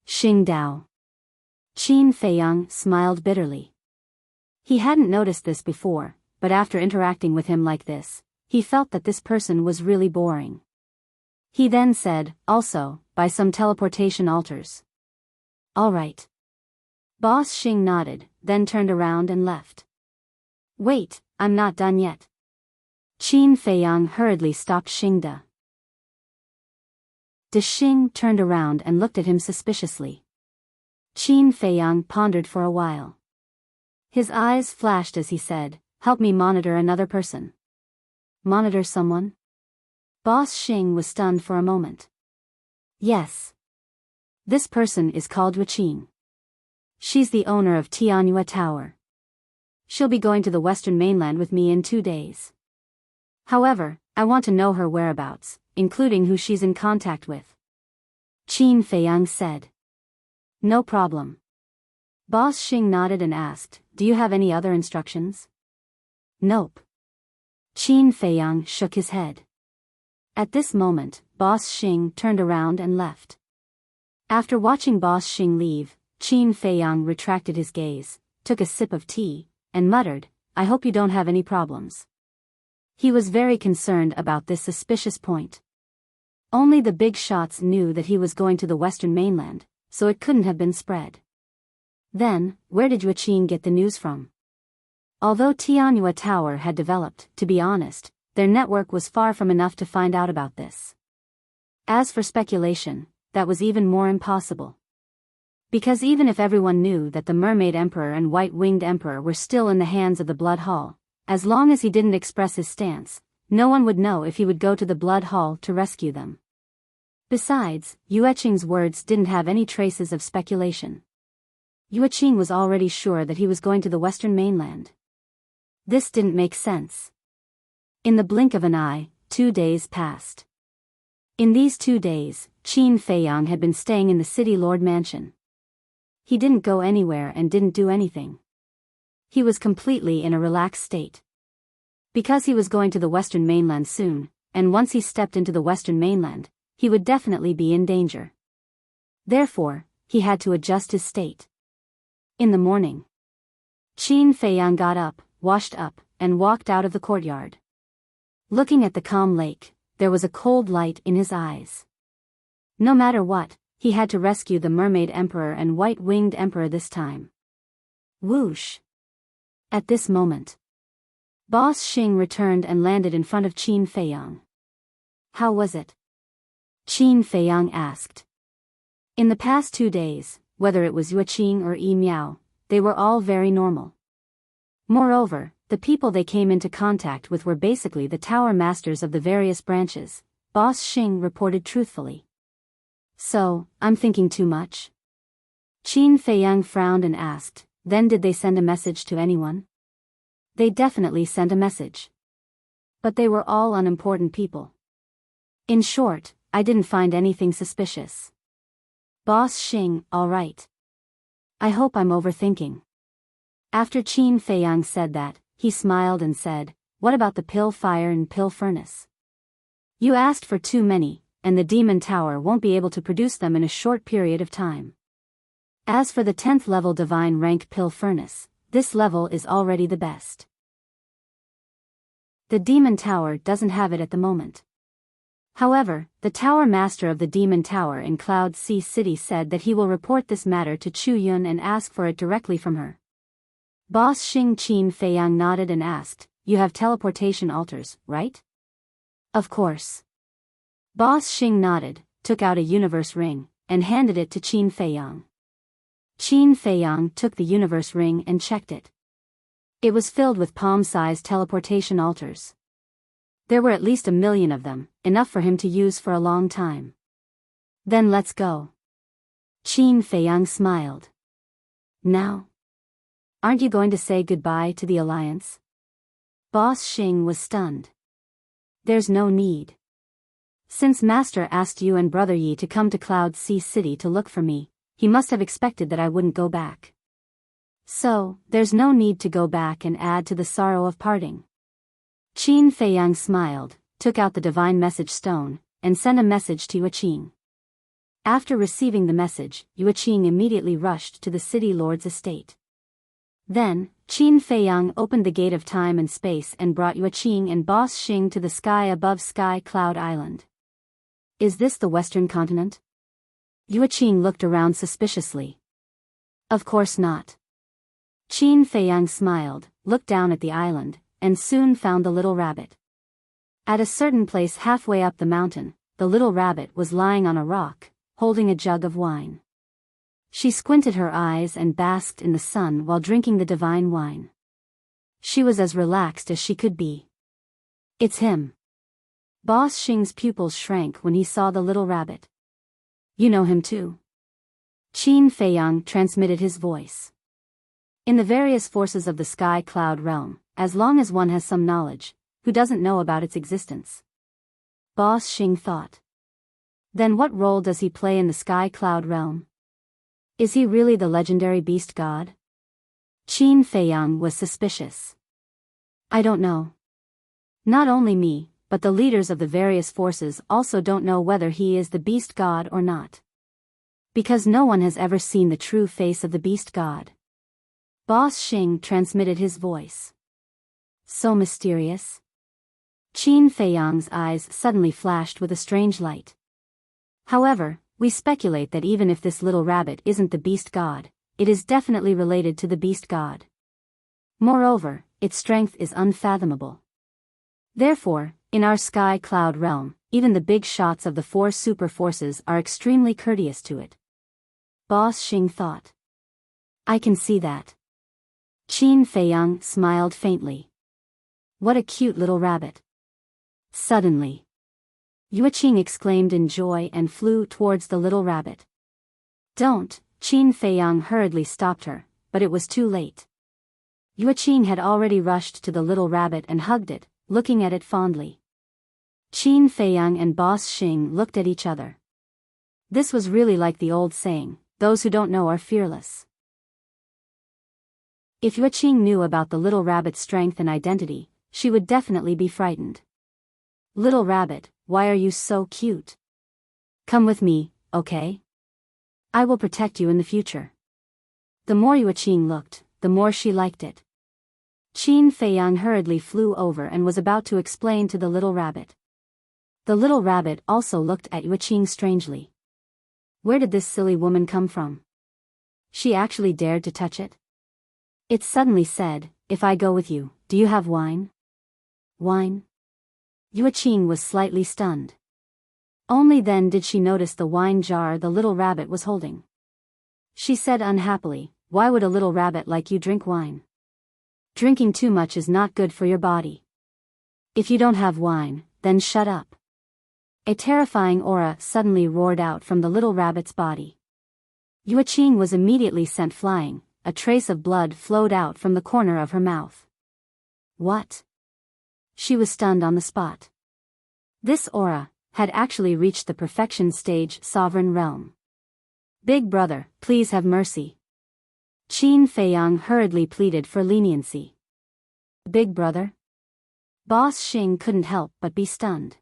Xingdao. Qin Feiyang smiled bitterly. He hadn't noticed this before, but after interacting with him like this, he felt that this person was really boring. He then said, Also, by some teleportation altars. All right. Boss Xing nodded, then turned around and left. Wait, I'm not done yet. Qin Feiyang hurriedly stopped Xingde. De Xing turned around and looked at him suspiciously. Qin Feiyang pondered for a while. His eyes flashed as he said, "Help me monitor another person." Monitor someone? Boss Xing was stunned for a moment. Yes. This person is called Wuqing. She's the owner of Tianyue Tower. She'll be going to the western mainland with me in 2 days. However, I want to know her whereabouts, including who she's in contact with. Qin Feiyang said. No problem. Boss Xing nodded and asked, "Do you have any other instructions?" Nope. Qin Feiyang shook his head. At this moment, Boss Xing turned around and left. After watching Boss Xing leave, Qin Feiyang retracted his gaze, took a sip of tea, and muttered, "I hope you don't have any problems." He was very concerned about this suspicious point. Only the big shots knew that he was going to the western mainland, so it couldn't have been spread. Then, where did Wuqing get the news from? Although Tianyue Tower had developed, to be honest, their network was far from enough to find out about this. As for speculation, that was even more impossible. Because even if everyone knew that the Mermaid Emperor and White-Winged Emperor were still in the hands of the Blood Hall, as long as he didn't express his stance, no one would know if he would go to the Blood Hall to rescue them. Besides, Yueqing's words didn't have any traces of speculation. Yueqing was already sure that he was going to the western mainland. This didn't make sense. In the blink of an eye, 2 days passed. In these 2 days, Qin Feiyang had been staying in the City Lord Mansion. He didn't go anywhere and didn't do anything. He was completely in a relaxed state. Because he was going to the western mainland soon, and once he stepped into the western mainland, he would definitely be in danger. Therefore, he had to adjust his state. In the morning, Qin Feiyang got up, washed up, and walked out of the courtyard. Looking at the calm lake, there was a cold light in his eyes. No matter what, he had to rescue the Mermaid Emperor and White-Winged Emperor this time. Whoosh! At this moment, Boss Xing returned and landed in front of Qin Feiyang. How was it? Qin Feiyang asked. In the past 2 days, whether it was Yueqing or Yi Miao, they were all very normal. Moreover, the people they came into contact with were basically the tower masters of the various branches, Boss Xing reported truthfully. So, I'm thinking too much? Qin Feiyang frowned and asked, then did they send a message to anyone? They definitely sent a message. But they were all unimportant people. In short, I didn't find anything suspicious. Boss Xing, all right. I hope I'm overthinking. After Qin Feiyang said that, he smiled and said, what about the pill fire and pill furnace? You asked for too many, and the Demon Tower won't be able to produce them in a short period of time. As for the 10th level divine rank pill furnace, this level is already the best. The Demon Tower doesn't have it at the moment. However, the Tower Master of the Demon Tower in Cloud Sea City said that he will report this matter to Chu Yun and ask for it directly from her. Boss Xing Qin Feiyang nodded and asked, you have teleportation altars, right? Of course. Boss Xing nodded, took out a universe ring, and handed it to Qin Feiyang. Qin Feiyang took the universe ring and checked it. It was filled with palm-sized teleportation altars. There were at least 1 million of them, enough for him to use for a long time. Then let's go. Qin Feiyang smiled. Now? Aren't you going to say goodbye to the alliance? Boss Xing was stunned. There's no need. Since Master asked you and Brother Yi to come to Cloud Sea City to look for me, he must have expected that I wouldn't go back. So, there's no need to go back and add to the sorrow of parting. Qin Feiyang smiled, took out the divine message stone, and sent a message to Yueqing. After receiving the message, Yueqing immediately rushed to the city lord's estate. Then, Qin Feiyang opened the gate of time and space and brought Yueqing and Boss Xing to the sky above Sky Cloud Island. Is this the Western continent? Yuqing looked around suspiciously. Of course not. Qin Feiyang smiled, looked down at the island, and soon found the little rabbit. At a certain place halfway up the mountain, the little rabbit was lying on a rock, holding a jug of wine. She squinted her eyes and basked in the sun while drinking the divine wine. She was as relaxed as she could be. It's him. Boss Xing's pupils shrank when he saw the little rabbit. You know him too? Qin Feiyang transmitted his voice. In the various forces of the sky cloud realm, as long as one has some knowledge, who doesn't know about its existence? Boss Xing thought. Then what role does he play in the sky cloud realm? Is he really the legendary beast god? Qin Feiyang was suspicious. I don't know. Not only me, but the leaders of the various forces also don't know whether he is the beast god or not. Because no one has ever seen the true face of the beast god. Boss Xing transmitted his voice. So mysterious. Qin Feiyang's eyes suddenly flashed with a strange light. However, we speculate that even if this little rabbit isn't the beast god, it is definitely related to the beast god. Moreover, its strength is unfathomable. Therefore, in our sky cloud realm, even the big shots of the four super forces are extremely courteous to it. Boss Xing thought. I can see that. Qin Feiyang smiled faintly. What a cute little rabbit. Suddenly, Yuqing exclaimed in joy and flew towards the little rabbit. Don't, Qin Feiyang hurriedly stopped her, but it was too late. Yuqing had already rushed to the little rabbit and hugged it, looking at it fondly. Qin Feiyang and Boss Xing looked at each other. This was really like the old saying, those who don't know are fearless. If Yuqing knew about the little rabbit's strength and identity, she would definitely be frightened. Little rabbit, why are you so cute? Come with me, okay? I will protect you in the future. The more Yuqing looked, the more she liked it. Qin Feiyang hurriedly flew over and was about to explain to the little rabbit. The little rabbit also looked at Yuqing strangely. Where did this silly woman come from? She actually dared to touch it? It suddenly said, if I go with you, do you have wine? Wine? Yuqing was slightly stunned. Only then did she notice the wine jar the little rabbit was holding. She said unhappily, why would a little rabbit like you drink wine? Drinking too much is not good for your body. If you don't have wine, then shut up. A terrifying aura suddenly roared out from the little rabbit's body. Yuqing was immediately sent flying, a trace of blood flowed out from the corner of her mouth. What? She was stunned on the spot. This aura had actually reached the perfection stage sovereign realm. Big brother, please have mercy. Qin Feiyang hurriedly pleaded for leniency. Big brother? Boss Xing couldn't help but be stunned.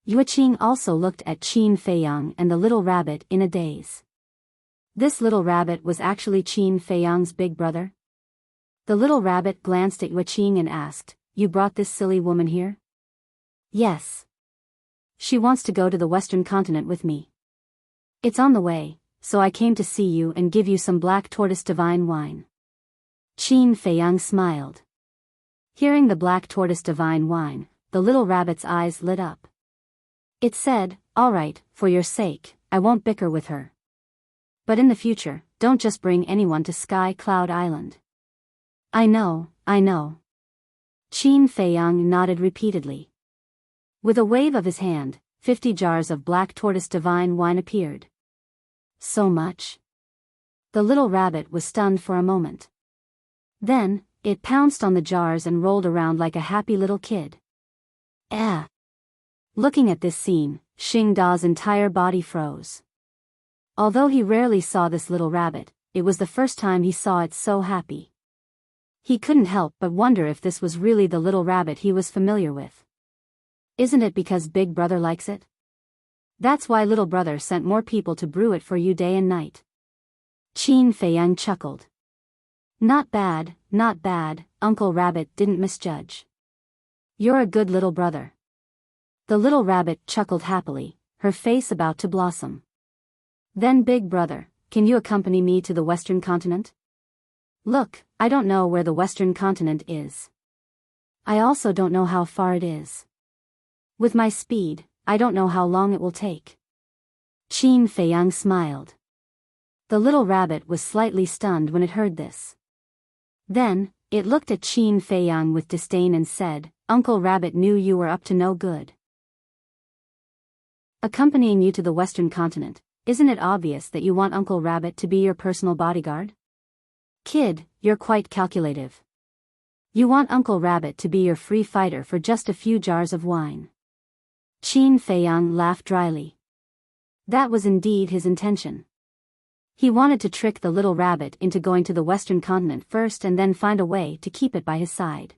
Yuqing also looked at Qin Feiyang and the little rabbit in a daze. This little rabbit was actually Qin Feiyang's big brother? The little rabbit glanced at Yuqing and asked, you brought this silly woman here? Yes. She wants to go to the Western continent with me. It's on the way, so I came to see you and give you some black tortoise divine wine. Qin Feiyang smiled. Hearing the black tortoise divine wine, the little rabbit's eyes lit up. It said, all right, for your sake, I won't bicker with her. But in the future, don't just bring anyone to Sky Cloud Island. I know. Qin Feiyang nodded repeatedly. With a wave of his hand, 50 jars of black tortoise divine wine appeared. So much? The little rabbit was stunned for a moment. Then, it pounced on the jars and rolled around like a happy little kid. Looking at this scene, Xing Da's entire body froze. Although he rarely saw this little rabbit, it was the first time he saw it so happy. He couldn't help but wonder if this was really the little rabbit he was familiar with. Isn't it because Big Brother likes it? That's why Little Brother sent more people to brew it for you day and night. Qin Feiyang chuckled. Not bad, Uncle Rabbit didn't misjudge. You're a good little brother. The little rabbit chuckled happily, her face about to blossom. Then Big Brother, can you accompany me to the Western continent? Look, I don't know where the Western continent is. I also don't know how far it is. With my speed, I don't know how long it will take. Qin Feiyang smiled. The little rabbit was slightly stunned when it heard this. Then, it looked at Qin Feiyang with disdain and said, Uncle Rabbit knew you were up to no good. Accompanying you to the Western continent, isn't it obvious that you want Uncle Rabbit to be your personal bodyguard? Kid, you're quite calculative. You want Uncle Rabbit to be your free fighter for just a few jars of wine. Qin Feiyang laughed dryly. That was indeed his intention. He wanted to trick the little rabbit into going to the Western continent first and then find a way to keep it by his side.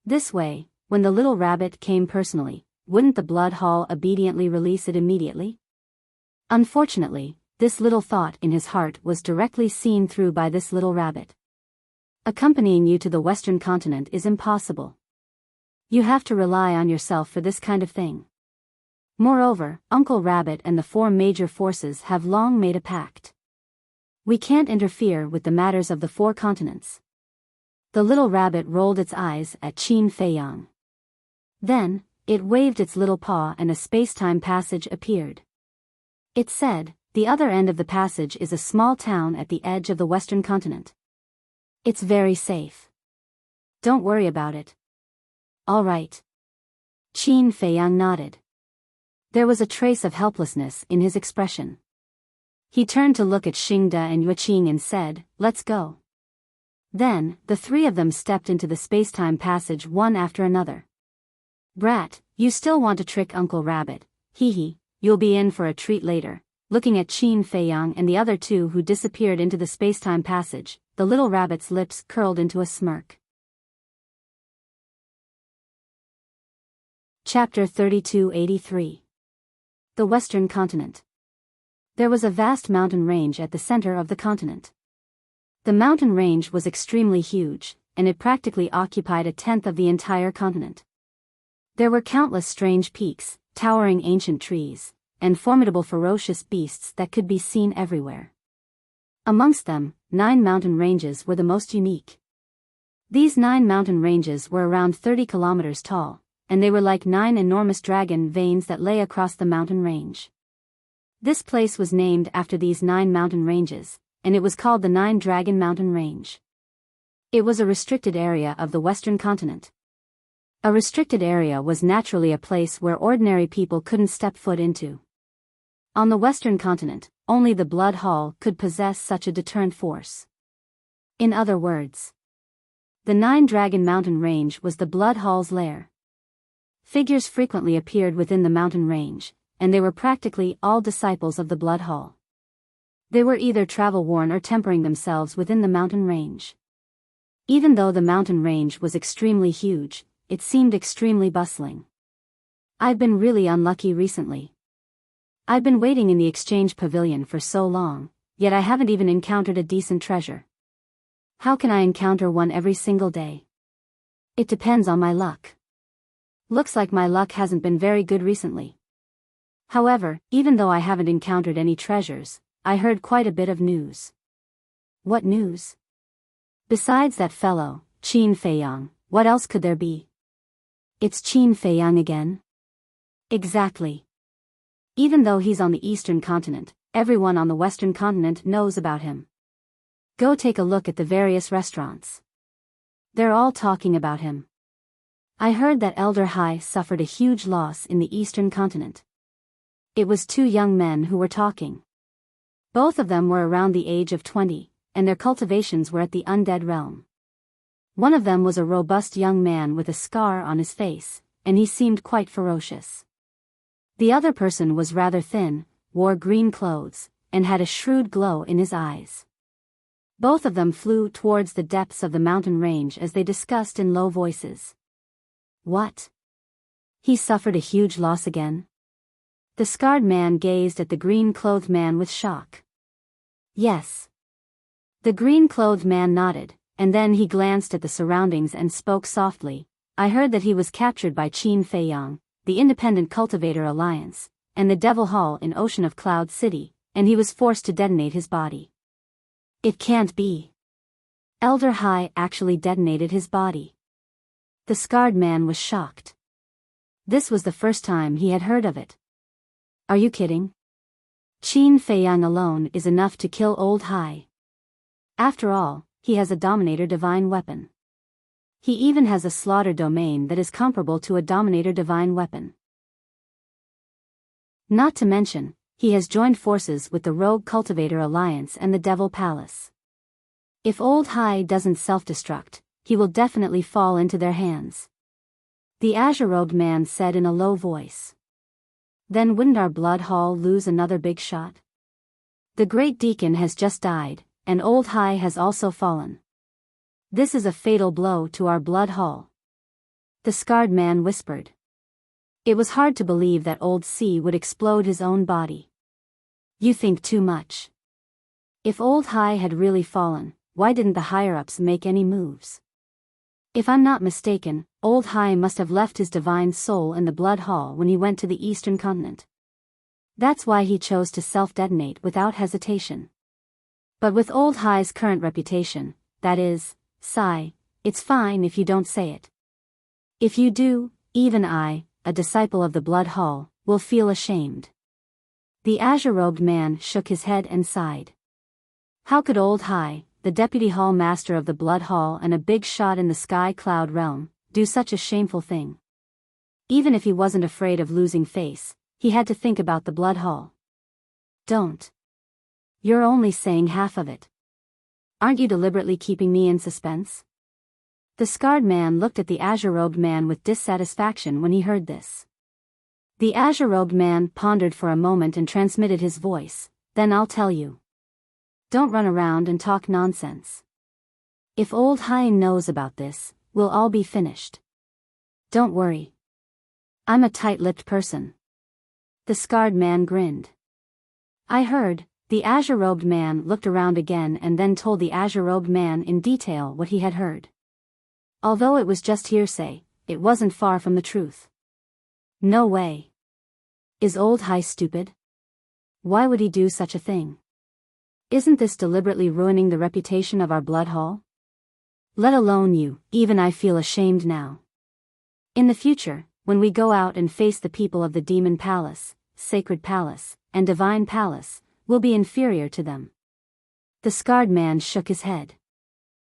This way, when the little rabbit came personally, wouldn't the blood hall obediently release it immediately? Unfortunately, this little thought in his heart was directly seen through by this little rabbit. Accompanying you to the Western continent is impossible. You have to rely on yourself for this kind of thing. Moreover, Uncle Rabbit and the four major forces have long made a pact. We can't interfere with the matters of the four continents. The little rabbit rolled its eyes at Qin Feiyang. Then, it waved its little paw and a space-time passage appeared. It said, the other end of the passage is a small town at the edge of the Western continent. It's very safe. Don't worry about it. All right. Qin Feiyang nodded. There was a trace of helplessness in his expression. He turned to look at Xingda and Yueqing and said, let's go. Then, the three of them stepped into the space-time passage one after another. Brat, you still want to trick Uncle Rabbit, hee, you'll be in for a treat later. Looking at Qin Feiyang and the other two who disappeared into the space-time passage, the little rabbit's lips curled into a smirk. Chapter 3283. The Western Continent. There was a vast mountain range at the center of the continent. The mountain range was extremely huge, and it practically occupied a tenth of the entire continent. There were countless strange peaks, towering ancient trees, and formidable ferocious beasts that could be seen everywhere. Amongst them, 9 mountain ranges were the most unique. These 9 mountain ranges were around 30 kilometers tall, and they were like 9 enormous dragon veins that lay across the mountain range. This place was named after these 9 mountain ranges, and it was called the 9 Dragon Mountain Range. It was a restricted area of the Western continent. A restricted area was naturally a place where ordinary people couldn't step foot into. On the Western continent, only the Blood Hall could possess such a deterrent force. In other words, the 9 Dragon Mountain Range was the Blood Hall's lair. Figures frequently appeared within the mountain range, and they were practically all disciples of the Blood Hall. They were either travel-worn or tempering themselves within the mountain range. Even though the mountain range was extremely huge, it seemed extremely bustling. I've been really unlucky recently. I've been waiting in the exchange pavilion for so long, yet I haven't even encountered a decent treasure. How can I encounter one every single day? It depends on my luck. Looks like my luck hasn't been very good recently. However, even though I haven't encountered any treasures, I heard quite a bit of news. What news? Besides that fellow, Qin Feiyang, what else could there be? It's Qin Feiyang again? Exactly. Even though he's on the Eastern continent, everyone on the Western continent knows about him. Go take a look at the various restaurants. They're all talking about him. I heard that Elder Hai suffered a huge loss in the Eastern continent. It was 2 young men who were talking. Both of them were around the age of 20, and their cultivations were at the undead realm. One of them was a robust young man with a scar on his face, and he seemed quite ferocious. The other person was rather thin, wore green clothes, and had a shrewd glow in his eyes. Both of them flew towards the depths of the mountain range as they discussed in low voices. What? He suffered a huge loss again? The scarred man gazed at the green-clothed man with shock. Yes. The green-clothed man nodded, and then he glanced at the surroundings and spoke softly. I heard that he was captured by Qin Feiyang, the Independent Cultivator Alliance, and the Devil Hall in Ocean of Cloud City, and he was forced to detonate his body. It can't be. Elder Hai actually detonated his body. The scarred man was shocked. This was the first time he had heard of it. Are you kidding? Qin Feiyang alone is enough to kill Old Hai. After all, he has a Dominator Divine weapon. He even has a slaughter domain that is comparable to a Dominator Divine weapon. Not to mention, he has joined forces with the Rogue Cultivator Alliance and the Devil Palace. If Old Hai doesn't self-destruct, he will definitely fall into their hands. The azure-robed man said in a low voice. Then wouldn't our blood hall lose another big shot? The great deacon has just died, and Old Hai has also fallen. This is a fatal blow to our blood hall. The scarred man whispered. It was hard to believe that Old C would explode his own body. You think too much. If Old Hai had really fallen, why didn't the higher-ups make any moves? If I'm not mistaken, Old Hai must have left his divine soul in the blood hall when he went to the eastern continent. That's why he chose to self-detonate without hesitation. But with Old Hai's current reputation, that is, Sai, it's fine if you don't say it. If you do, even I, a disciple of the blood hall, will feel ashamed. The azure-robed man shook his head and sighed. How could Old Hai, the deputy hall master of the blood hall and a big shot in the sky cloud realm, do such a shameful thing? Even if he wasn't afraid of losing face, he had to think about the blood hall. Don't. You're only saying half of it. Aren't you deliberately keeping me in suspense? The scarred man looked at the azure-robed man with dissatisfaction when he heard this. The azure-robed man pondered for a moment and transmitted his voice. Then I'll tell you. Don't run around and talk nonsense. If Old Hai knows about this, we'll all be finished. Don't worry. I'm a tight-lipped person. The scarred man grinned. I heard. The azure-robed man looked around again and then told the azure-robed man in detail what he had heard. Although it was just hearsay, it wasn't far from the truth. No way. Is Old Hai stupid? Why would he do such a thing? Isn't this deliberately ruining the reputation of our blood hall? Let alone you, even I feel ashamed now. In the future, when we go out and face the people of the Demon Palace, Sacred Palace, and Divine Palace, we'll be inferior to them. The scarred man shook his head.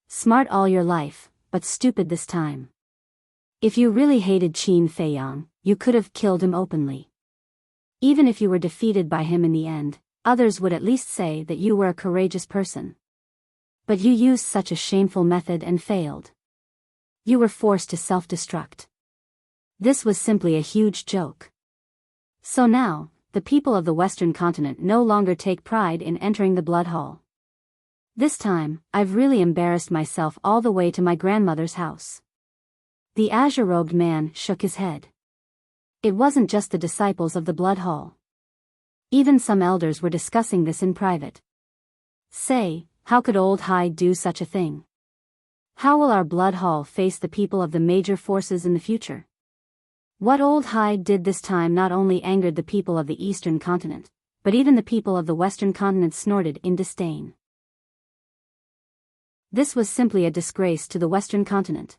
Smart all your life, but stupid this time. If you really hated Qin Feiyang, you could have killed him openly. Even if you were defeated by him in the end, others would at least say that you were a courageous person. But you used such a shameful method and failed. You were forced to self-destruct. This was simply a huge joke. So now, the people of the Western continent no longer take pride in entering the blood hall. This time, I've really embarrassed myself all the way to my grandmother's house. The azure-robed man shook his head. It wasn't just the disciples of the blood hall. Even some elders were discussing this in private. Say, how could Old Hai do such a thing? How will our blood hall face the people of the major forces in the future? What Old Hai did this time not only angered the people of the eastern continent, but even the people of the western continent snorted in disdain. This was simply a disgrace to the western continent.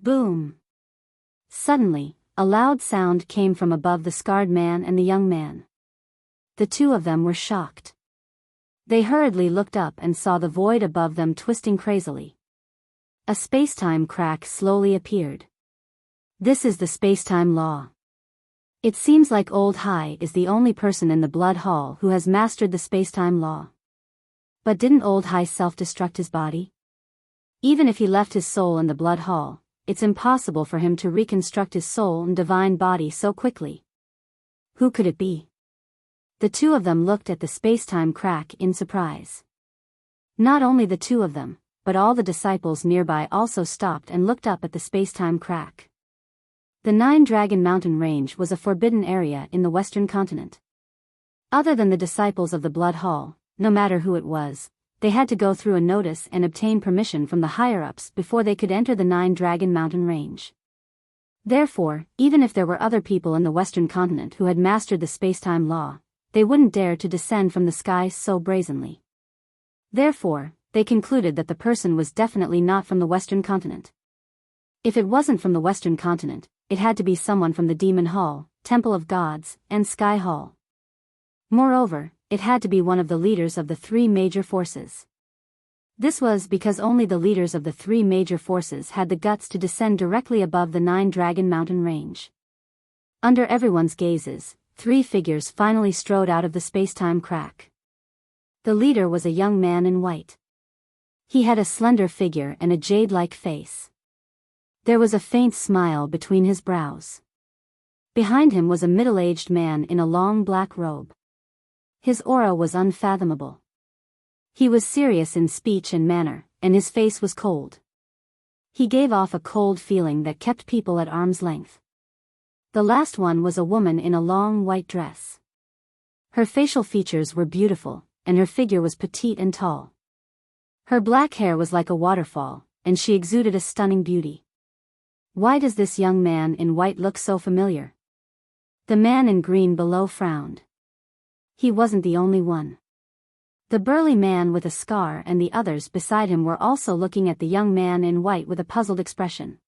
Boom! Suddenly, a loud sound came from above the scarred man and the young man. The two of them were shocked. They hurriedly looked up and saw the void above them twisting crazily. A space-time crack slowly appeared. This is the space-time law. It seems like Old Hai is the only person in the blood hall who has mastered the space-time law. But didn't Old Hai self-destruct his body? Even if he left his soul in the blood hall, it's impossible for him to reconstruct his soul and divine body so quickly. Who could it be? The two of them looked at the space-time crack in surprise. Not only the two of them, but all the disciples nearby also stopped and looked up at the space-time crack. The Nine-Dragon Mountain Range was a forbidden area in the western continent. Other than the disciples of the blood hall, no matter who it was, they had to go through a notice and obtain permission from the higher-ups before they could enter the Nine-Dragon Mountain Range. Therefore, even if there were other people in the western continent who had mastered the space-time law, they wouldn't dare to descend from the sky so brazenly. Therefore, they concluded that the person was definitely not from the Western continent. If it wasn't from the Western continent, it had to be someone from the Demon Hall, Temple of Gods, and Sky Hall. Moreover, it had to be one of the leaders of the three major forces. This was because only the leaders of the three major forces had the guts to descend directly above the Nine-Dragon Mountain range. Under everyone's gazes, three figures finally strode out of the space-time crack. The leader was a young man in white. He had a slender figure and a jade-like face. There was a faint smile between his brows. Behind him was a middle-aged man in a long black robe. His aura was unfathomable. He was serious in speech and manner, and his face was cold. He gave off a cold feeling that kept people at arm's length. The last one was a woman in a long white dress. Her facial features were beautiful, and her figure was petite and tall. Her black hair was like a waterfall, and she exuded a stunning beauty. Why does this young man in white look so familiar? The man in green below frowned. He wasn't the only one. The burly man with a scar and the others beside him were also looking at the young man in white with a puzzled expression.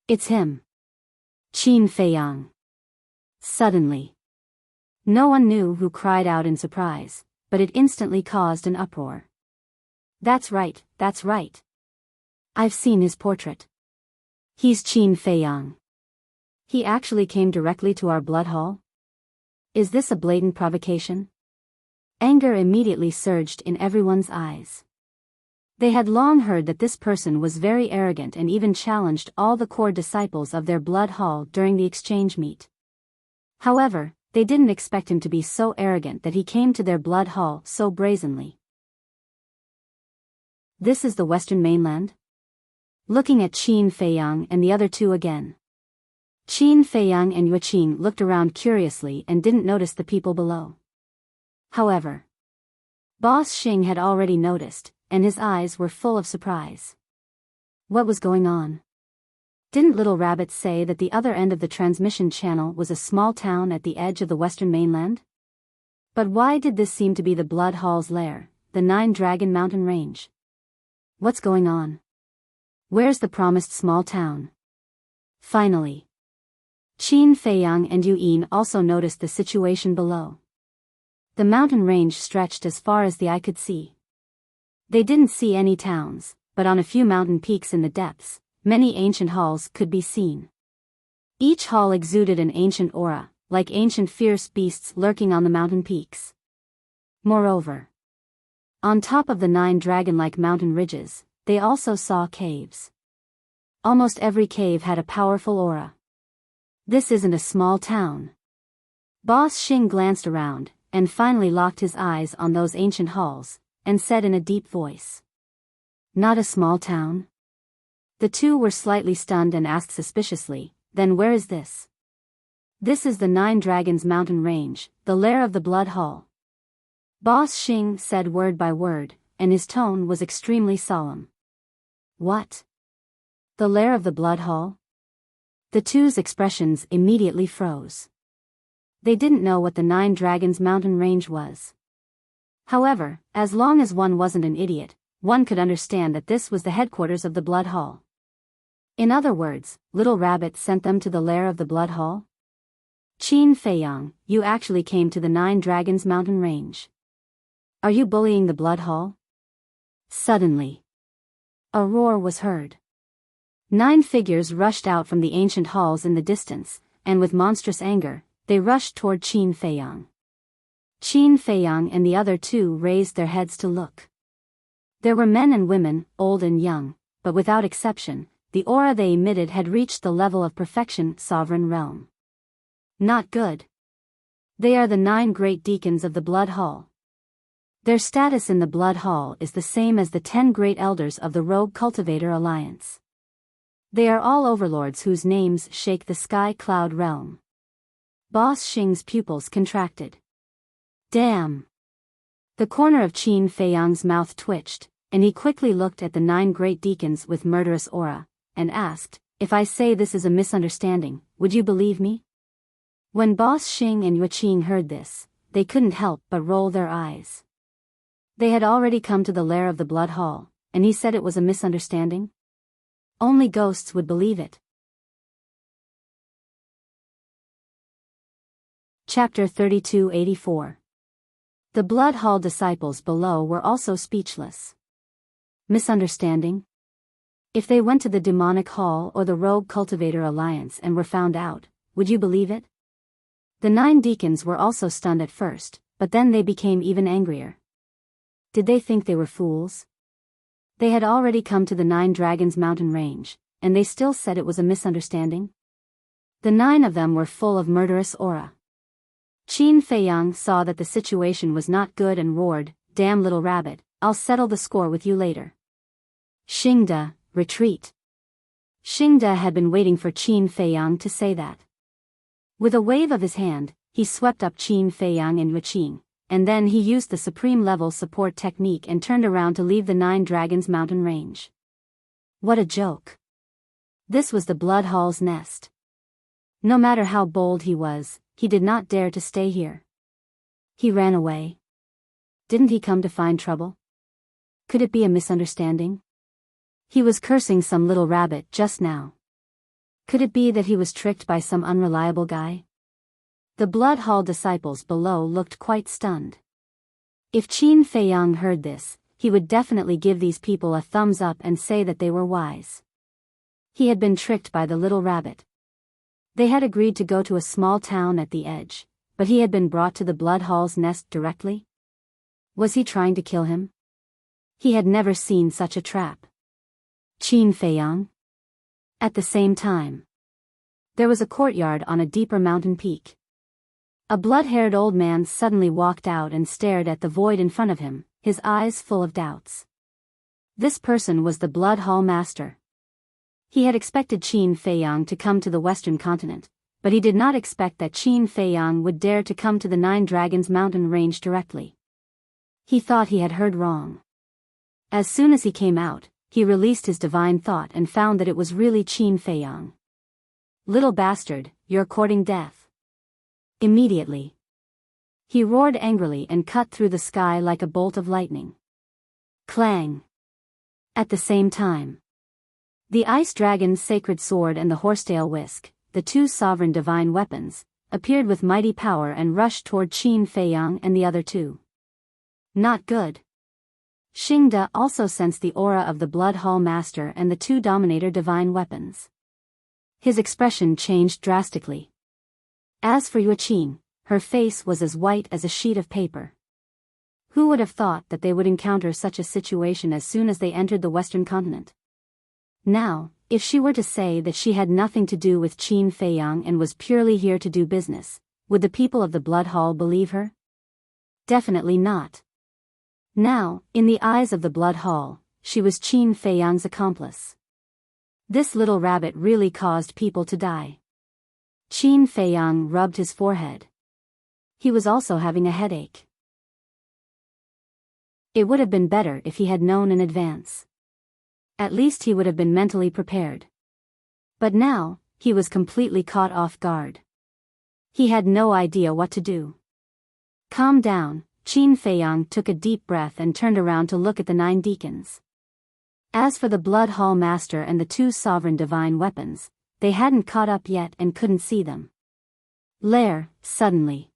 It's him. Qin Feiyang. Suddenly. No one knew who cried out in surprise, but it instantly caused an uproar. That's right, that's right. I've seen his portrait. He's Qin Feiyang. He actually came directly to our blood hall? Is this a blatant provocation? Anger immediately surged in everyone's eyes. They had long heard that this person was very arrogant and even challenged all the core disciples of their blood hall during the exchange meet. However, they didn't expect him to be so arrogant that he came to their blood hall so brazenly. This is the Western mainland? Looking at Qin Feiyang and the other two again. Qin Feiyang and Yuqing looked around curiously and didn't notice the people below. However, Boss Xing had already noticed, and his eyes were full of surprise. What was going on? Didn't Little Rabbit say that the other end of the transmission channel was a small town at the edge of the Western mainland? But why did this seem to be the Blood Hall's lair, the Nine-Dragon Mountain range? What's going on? Where's the promised small town? Finally, Qin Feiyang and Yuyin also noticed the situation below. The mountain range stretched as far as the eye could see. They didn't see any towns, but on a few mountain peaks in the depths, many ancient halls could be seen. Each hall exuded an ancient aura, like ancient fierce beasts lurking on the mountain peaks. Moreover, on top of the 9 dragon-like mountain ridges, they also saw caves. Almost every cave had a powerful aura. This isn't a small town. Boss Xing glanced around, and finally locked his eyes on those ancient halls, and said in a deep voice. Not a small town? The two were slightly stunned and asked suspiciously, then where is this? This is the 9 Dragons Mountain Range, the lair of the Blood Hall. Boss Xing said word by word, and his tone was extremely solemn. What? The lair of the Blood Hall? The two's expressions immediately froze. They didn't know what the 9 Dragons Mountain Range was. However, as long as one wasn't an idiot, one could understand that this was the headquarters of the Blood Hall. In other words, Little Rabbit sent them to the lair of the Blood Hall? Qin Feiyang, you actually came to the 9 Dragons Mountain Range. Are you bullying the Blood Hall? Suddenly, a roar was heard. 9 figures rushed out from the ancient halls in the distance, and with monstrous anger, they rushed toward Qin Feiyang. Qin Feiyang and the other two raised their heads to look. There were men and women, old and young, but without exception, the aura they emitted had reached the level of perfection, sovereign realm. Not good. They are the 9 great deacons of the Blood Hall. Their status in the Blood Hall is the same as the 10 great elders of the Rogue Cultivator Alliance. They are all overlords whose names shake the sky cloud realm. Boss Xing's pupils contracted. Damn! The corner of Qin Feiyang's mouth twitched, and he quickly looked at the 9 great deacons with murderous aura, and asked, if I say this is a misunderstanding, would you believe me? When Boss Xing and Yuqing heard this, they couldn't help but roll their eyes. They had already come to the lair of the Blood Hall, and he said it was a misunderstanding? Only ghosts would believe it. Chapter 3284. The Blood Hall disciples below were also speechless. Misunderstanding? If they went to the Demonic Hall or the Rogue Cultivator Alliance and were found out, would you believe it? The 9 deacons were also stunned at first, but then they became even angrier. Did they think they were fools? They had already come to the 9 Dragons mountain range, and they still said it was a misunderstanding? The 9 of them were full of murderous aura. Qin Feiyang saw that the situation was not good and roared, "Damn little rabbit, I'll settle the score with you later." Xingde, retreat. Xingde had been waiting for Qin Feiyang to say that. With a wave of his hand, he swept up Qin Feiyang and Wuqing, and then he used the supreme level support technique and turned around to leave the 9 Dragons mountain range. What a joke. This was the Blood Hall's nest. No matter how bold he was, he did not dare to stay here. He ran away. Didn't he come to find trouble? Could it be a misunderstanding? He was cursing some little rabbit just now. Could it be that he was tricked by some unreliable guy? The Blood Hall disciples below looked quite stunned. If Qin Feiyang heard this, he would definitely give these people a thumbs up and say that they were wise. He had been tricked by the little rabbit. They had agreed to go to a small town at the edge, but he had been brought to the Blood Hall's nest directly? Was he trying to kill him? He had never seen such a trap. Qin Feiyang? At the same time, there was a courtyard on a deeper mountain peak. A blood-haired old man suddenly walked out and stared at the void in front of him, his eyes full of doubts. This person was the Blood Hall master. He had expected Qin Feiyang to come to the western continent, but he did not expect that Qin Feiyang would dare to come to the 9 Dragons mountain range directly. He thought he had heard wrong. As soon as he came out, he released his divine thought and found that it was really Qin Feiyang. "Little bastard, you're courting death." Immediately, he roared angrily and cut through the sky like a bolt of lightning. Clang! At the same time, the Ice Dragon's sacred sword and the horsetail whisk, the 2 sovereign divine weapons, appeared with mighty power and rushed toward Qin Feiyang and the other 2. Not good. Xingde also sensed the aura of the Blood Hall master and the 2 Dominator divine weapons. His expression changed drastically. As for Wuqing, her face was as white as a sheet of paper. Who would have thought that they would encounter such a situation as soon as they entered the western continent? Now, if she were to say that she had nothing to do with Qin Feiyang and was purely here to do business, would the people of the Blood Hall believe her? Definitely not. Now, in the eyes of the Blood Hall, she was Qin Feiyang's accomplice. This little rabbit really caused people to die. Qin Feiyang rubbed his forehead. He was also having a headache. It would have been better if he had known in advance. At least he would have been mentally prepared. But now, he was completely caught off guard. He had no idea what to do. Calm down. Qin Feiyang took a deep breath and turned around to look at the 9 deacons. As for the Blood Hall master and the 2 sovereign divine weapons, they hadn't caught up yet and couldn't see them. Suddenly,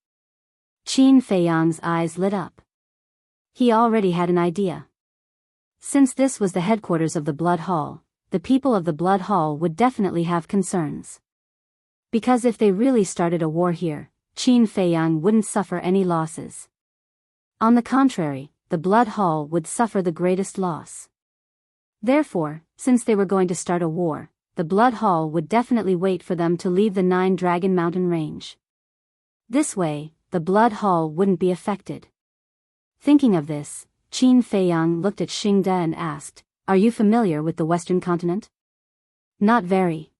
Qin Feiyang's eyes lit up. He already had an idea. Since this was the headquarters of the Blood Hall, the people of the Blood Hall would definitely have concerns. Because if they really started a war here, Qin Feiyang wouldn't suffer any losses. On the contrary, the Blood Hall would suffer the greatest loss. Therefore, since they were going to start a war, the Blood Hall would definitely wait for them to leave the 9 Dragon mountain range. This way, the Blood Hall wouldn't be affected. Thinking of this, Qin Feiyang looked at Xingde and asked, "Are you familiar with the western continent?" "Not very.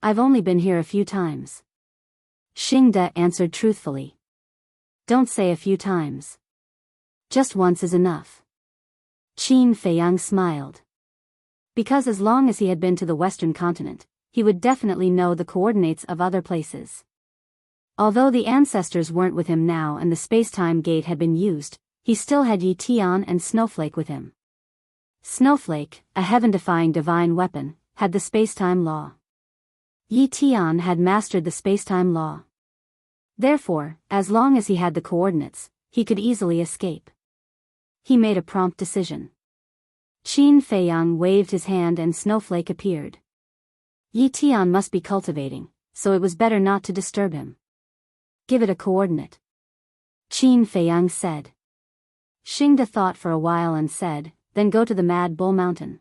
I've only been here a few times." Xingde answered truthfully. "Don't say a few times. Just once is enough." Qin Feiyang smiled. Because as long as he had been to the western continent, he would definitely know the coordinates of other places. Although the ancestors weren't with him now and the space-time gate had been used, he still had Yi Tian and Snowflake with him. Snowflake, a heaven-defying divine weapon, had the space-time law. Yi Tian had mastered the space-time law. Therefore, as long as he had the coordinates, he could easily escape. He made a prompt decision. Qin Feiyang waved his hand and Snowflake appeared. Yi Tian must be cultivating, so it was better not to disturb him. Give it a coordinate. Qin Feiyang said. Xingda thought for a while and said, then go to the Mad Bull Mountain.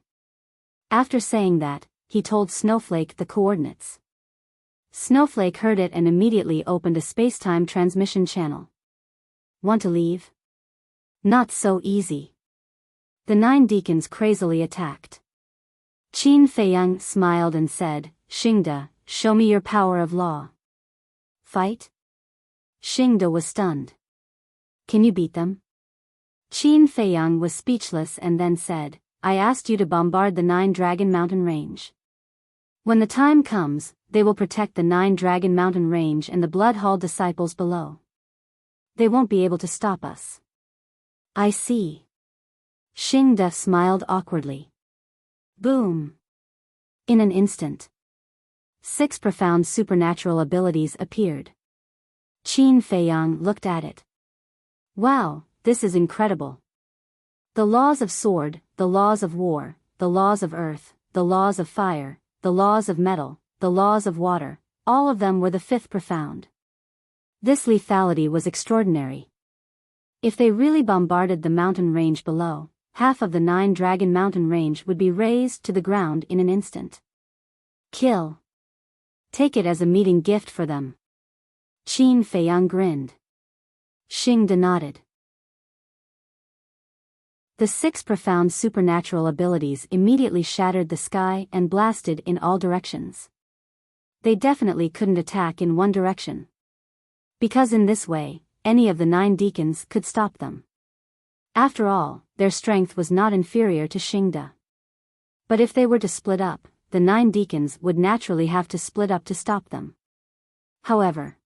After saying that, he told Snowflake the coordinates. Snowflake heard it and immediately opened a space-time transmission channel. Want to leave? Not so easy. The 9 deacons crazily attacked. Qin Feiyang smiled and said, Xingda, show me your power of law. Fight? Xingda was stunned. Can you beat them? Qin Feiyang was speechless and then said, I asked you to bombard the 9 Dragon Mountain Range. When the time comes, they will protect the 9 Dragon Mountain Range and the Blood Hall disciples below. They won't be able to stop us. I see. Xingda smiled awkwardly. Boom. In an instant, 6 profound supernatural abilities appeared. Qin Feiyang looked at it. Wow, this is incredible. The laws of sword, the laws of war, the laws of earth, the laws of fire, the laws of metal, the laws of water, all of them were the 5th profound. This lethality was extraordinary. If they really bombarded the mountain range below, half of the 9 Dragon Mountain Range would be razed to the ground in an instant. Kill. Take it as a meeting gift for them. Qin Feiyang grinned. Xingda nodded. The 6 profound supernatural abilities immediately shattered the sky and blasted in all directions. They definitely couldn't attack in one direction. Because in this way, any of the 9 deacons could stop them. After all, their strength was not inferior to Xingda. But if they were to split up, the 9 deacons would naturally have to split up to stop them. However,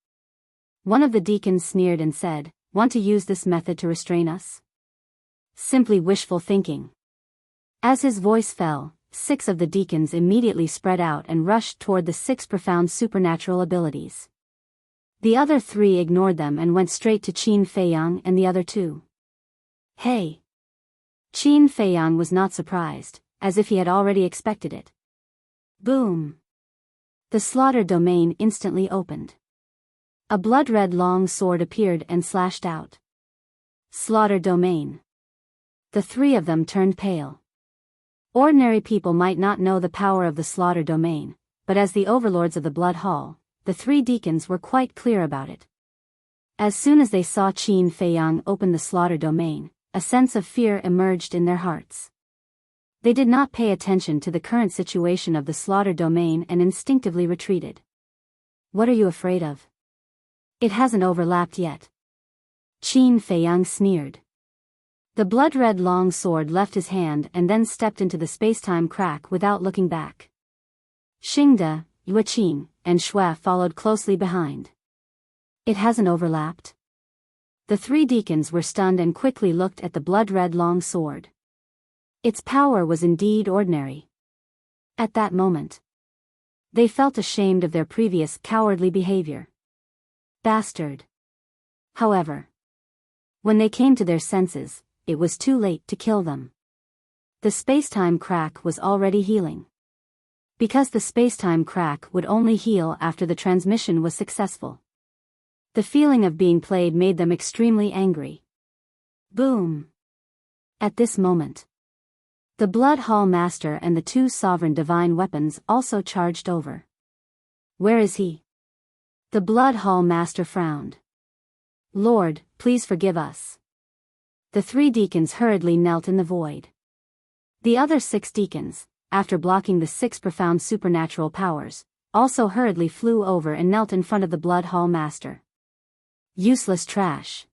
one of the deacons sneered and said, Want to use this method to restrain us? Simply wishful thinking. As his voice fell, 6 of the deacons immediately spread out and rushed toward the 6 profound supernatural abilities. The other 3 ignored them and went straight to Qin Feiyang and the other 2. Hey! Qin Feiyang was not surprised, as if he had already expected it. Boom! The slaughter domain instantly opened. A blood-red long sword appeared and slashed out. Slaughter domain. The 3 of them turned pale. Ordinary people might not know the power of the slaughter domain, but as the overlords of the Blood Hall, the 3 deacons were quite clear about it. As soon as they saw Qin Feiyang open the slaughter domain, a sense of fear emerged in their hearts. They did not pay attention to the current situation of the slaughter domain and instinctively retreated. What are you afraid of? It hasn't overlapped yet. Qin Feiyang sneered. The blood-red long sword left his hand and then stepped into the space-time crack without looking back. Xingda, Yuqin, and Shui followed closely behind. It hasn't overlapped. The 3 deacons were stunned and quickly looked at the blood-red long sword. Its power was indeed ordinary. At that moment, they felt ashamed of their previous cowardly behavior. Bastard. However, when they came to their senses, it was too late to kill them. The space-time crack was already healing. Because the space-time crack would only heal after the transmission was successful. The feeling of being played made them extremely angry. Boom! At this moment, the Blood Hall Master and the 2 sovereign divine weapons also charged over. Where is he? The Blood Hall Master frowned. Lord, please forgive us. The 3 deacons hurriedly knelt in the void. The other 6 deacons, after blocking the 6 profound supernatural powers, also hurriedly flew over and knelt in front of the Blood Hall Master. Useless trash.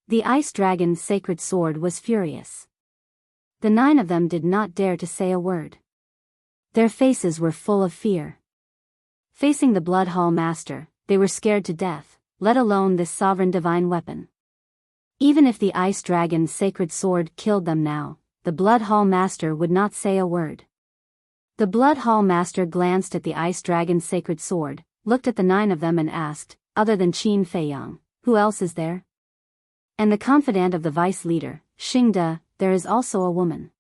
The Ice Dragon's sacred sword was furious. The 9 of them did not dare to say a word. Their faces were full of fear. Facing the Blood Hall Master, they were scared to death, let alone this sovereign divine weapon. Even if the ice dragon's sacred sword killed them now, the Blood Hall Master would not say a word. The Blood Hall Master glanced at the ice dragon's sacred sword, looked at the 9 of them and asked, other than Qin Feiyang, who else is there? And the confidant of the vice leader, Xingde, there is also a woman.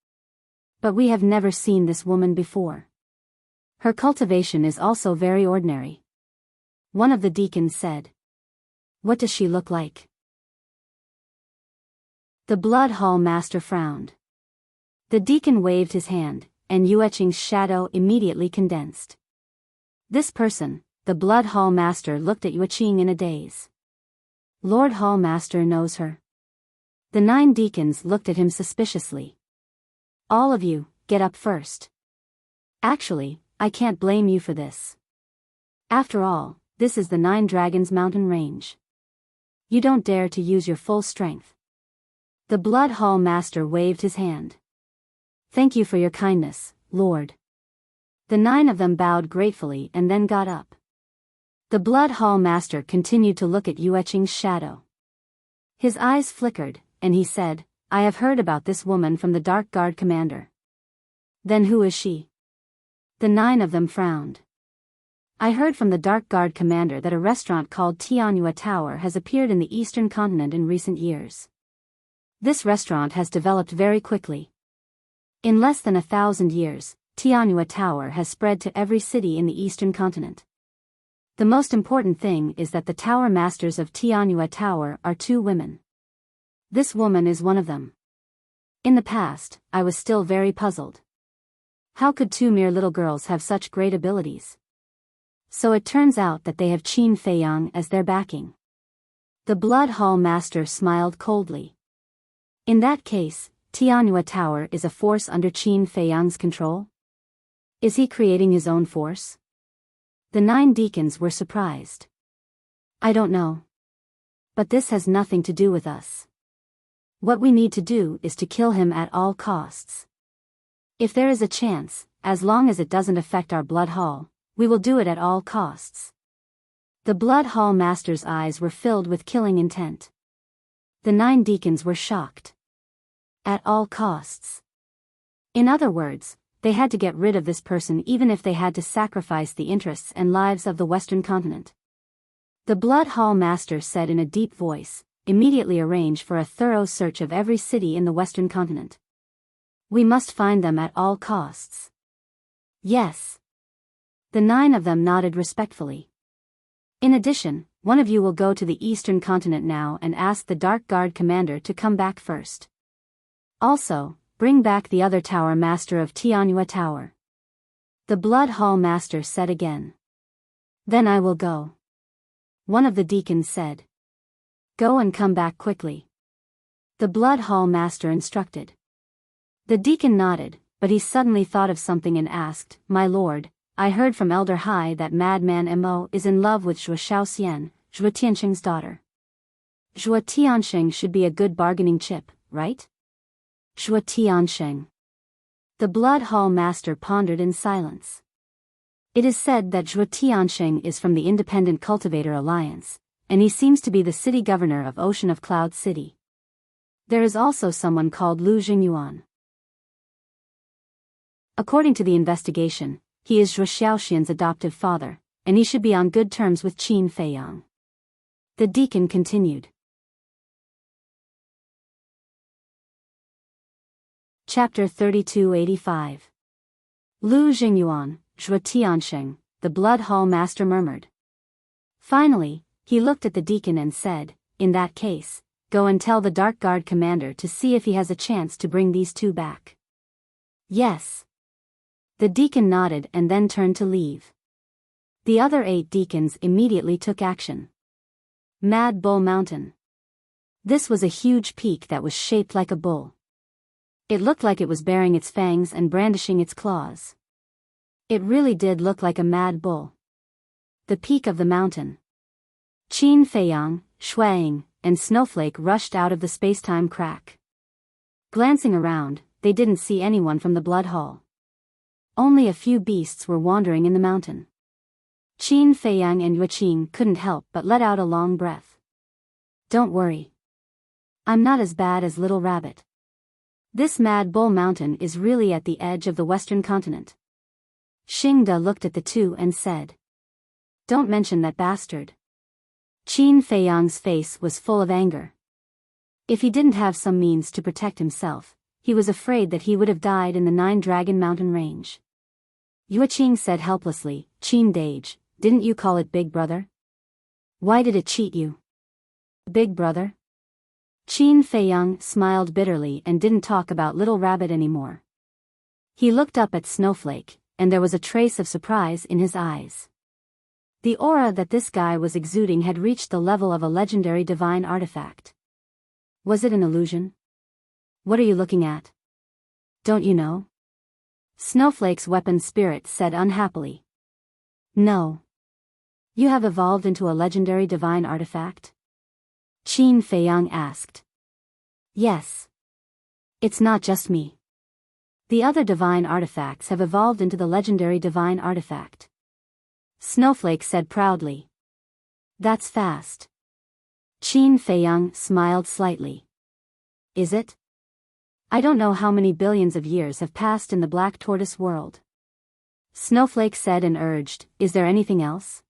But we have never seen this woman before. Her cultivation is also very ordinary. One of the deacons said. What does she look like? The Blood Hall Master frowned. The deacon waved his hand, and Yueqing's shadow immediately condensed. This person, the Blood Hall Master, looked at Yueqing in a daze. Lord Hall Master knows her. The 9 deacons looked at him suspiciously. All of you, get up first. Actually, I can't blame you for this. After all, this is the 9 Dragons mountain range. You don't dare to use your full strength. The Blood Hall Master waved his hand. Thank you for your kindness, Lord. The 9 of them bowed gratefully and then got up. The Blood Hall Master continued to look at Yueqing's shadow. His eyes flickered, and he said, I have heard about this woman from the Dark Guard commander. Then who is she? The 9 of them frowned. I heard from the Dark Guard commander that a restaurant called Tianyue Tower has appeared in the eastern continent in recent years. This restaurant has developed very quickly. In less than 1,000 years, Tianyue Tower has spread to every city in the eastern continent. The most important thing is that the tower masters of Tianyue Tower are 2 women. This woman is one of them. In the past, I was still very puzzled. How could 2 mere little girls have such great abilities? So it turns out that they have Qin Feiyang as their backing. The Blood Hall Master smiled coldly. In that case, Tianyue Tower is a force under Qin Feiyang's control? Is he creating his own force? The 9 deacons were surprised. I don't know. But this has nothing to do with us. What we need to do is to kill him at all costs. If there is a chance, as long as it doesn't affect our Blood Hall, we will do it at all costs. The Blood Hall Master's eyes were filled with killing intent. The 9 deacons were shocked. At all costs. In other words, they had to get rid of this person even if they had to sacrifice the interests and lives of the Western continent. The Blood Hall Master said in a deep voice, immediately arrange for a thorough search of every city in the Western continent. We must find them at all costs. Yes. The 9 of them nodded respectfully. In addition, one of you will go to the Eastern continent now and ask the Dark Guard commander to come back first. Also, bring back the other tower master of Tianyue Tower. The Blood Hall Master said again. Then I will go. One of the deacons said. Go and come back quickly. The Blood Hall Master instructed. The deacon nodded, but he suddenly thought of something and asked, My lord, I heard from Elder Hai that Madman Mo is in love with Zhuo Shaoxian, Zhuo Tianxing's daughter. Zhuo Tianxing should be a good bargaining chip, right? Zhuo Tianxing. The Blood Hall Master pondered in silence. It is said that Zhuo Tianxing is from the Independent Cultivator Alliance, and he seems to be the city governor of Ocean of Cloud City. There is also someone called Lu Jingyuan. According to the investigation, he is Zhuo Xiaoxian's adoptive father, and he should be on good terms with Qin Feiyang. The deacon continued. Chapter 3285. Lu Jingyuan, Zhuo Tianxing, the Blood Hall Master murmured. Finally, he looked at the deacon and said, In that case, go and tell the Dark Guard commander to see if he has a chance to bring these 2 back. Yes. The deacon nodded and then turned to leave. The other 8 deacons immediately took action. Mad Bull Mountain. This was a huge peak that was shaped like a bull. It looked like it was baring its fangs and brandishing its claws. It really did look like a mad bull. The peak of the mountain. Qin Feiyang, Shuang, and Snowflake rushed out of the space-time crack. Glancing around, they didn't see anyone from the Blood Hall. Only a few beasts were wandering in the mountain. Qin Feiyang and Yuqing couldn't help but let out a long breath. Don't worry. I'm not as bad as Little Rabbit. This Mad Bull Mountain is really at the edge of the western continent. Xingde looked at the two and said. Don't mention that bastard. Qin Feiyang's face was full of anger. If he didn't have some means to protect himself, he was afraid that he would have died in the Nine-Dragon Mountain range. Yuqing said helplessly, Qin Dage, didn't you call it Big Brother? Why did it cheat you? Big Brother? Qin Feiyang smiled bitterly and didn't talk about Little Rabbit anymore. He looked up at Snowflake, and there was a trace of surprise in his eyes. The aura that this guy was exuding had reached the level of a legendary divine artifact. Was it an illusion? What are you looking at? Don't you know? Snowflake's weapon spirit said unhappily. No. You have evolved into a legendary divine artifact? Qin Feiyang asked. Yes. It's not just me. The other divine artifacts have evolved into the legendary divine artifact. Snowflake said proudly. That's fast. Qin Feiyang smiled slightly. Is it? I don't know how many billions of years have passed in the Black Tortoise world. Snowflake said and urged, is there anything else?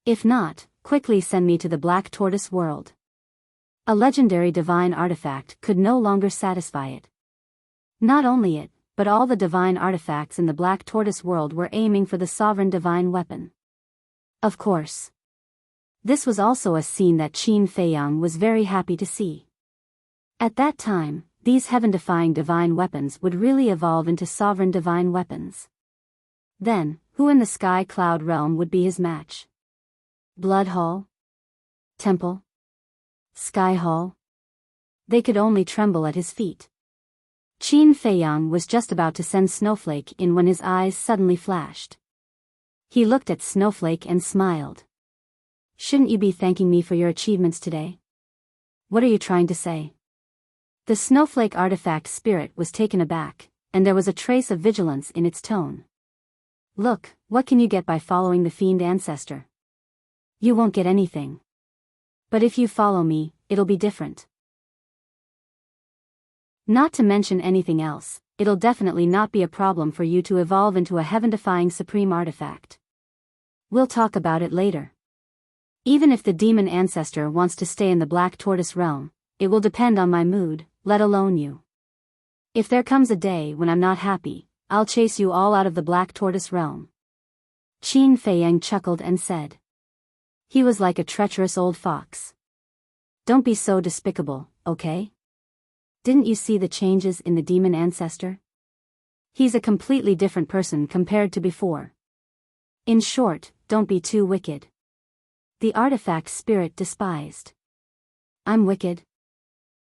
If not, quickly send me to the Black Tortoise world. A legendary divine artifact could no longer satisfy it. Not only it, but all the divine artifacts in the Black Tortoise world were aiming for the sovereign divine weapon. Of course. This was also a scene that Qin Feiyang was very happy to see. At that time, these heaven-defying divine weapons would really evolve into sovereign divine weapons. Then, who in the Sky Cloud realm would be his match? Blood Hall? Temple? Sky Hall? They could only tremble at his feet. Qin Feiyang was just about to send Snowflake in when his eyes suddenly flashed. He looked at Snowflake and smiled. Shouldn't you be thanking me for your achievements today? What are you trying to say? The Snowflake artifact spirit was taken aback, and there was a trace of vigilance in its tone. Look, what can you get by following the fiend ancestor? You won't get anything. But if you follow me, it'll be different. Not to mention anything else, it'll definitely not be a problem for you to evolve into a heaven-defying supreme artifact. We'll talk about it later. Even if the demon ancestor wants to stay in the Black Tortoise realm, it will depend on my mood, let alone you. If there comes a day when I'm not happy, I'll chase you all out of the Black Tortoise realm. Qin Feiyang chuckled and said. He was like a treacherous old fox. Don't be so despicable, okay? Didn't you see the changes in the demon ancestor? He's a completely different person compared to before. In short, don't be too wicked. The artifact spirit despised. I'm wicked?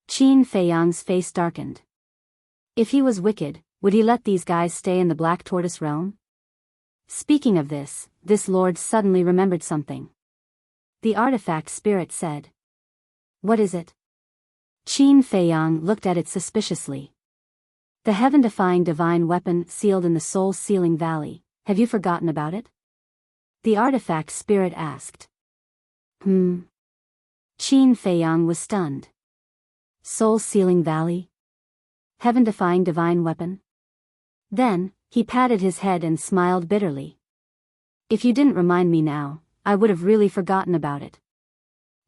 Qin Feiyang's face darkened. If he was wicked, would he let these guys stay in the Black Tortoise realm? Speaking of this lord suddenly remembered something. The artifact spirit said. What is it? Qin Feiyang looked at it suspiciously. The heaven-defying divine weapon sealed in the soul-sealing valley, have you forgotten about it? The artifact spirit asked. Qin Feiyang was stunned. Soul-sealing valley? Heaven-defying divine weapon? Then, he patted his head and smiled bitterly. If you didn't remind me now, I would have really forgotten about it.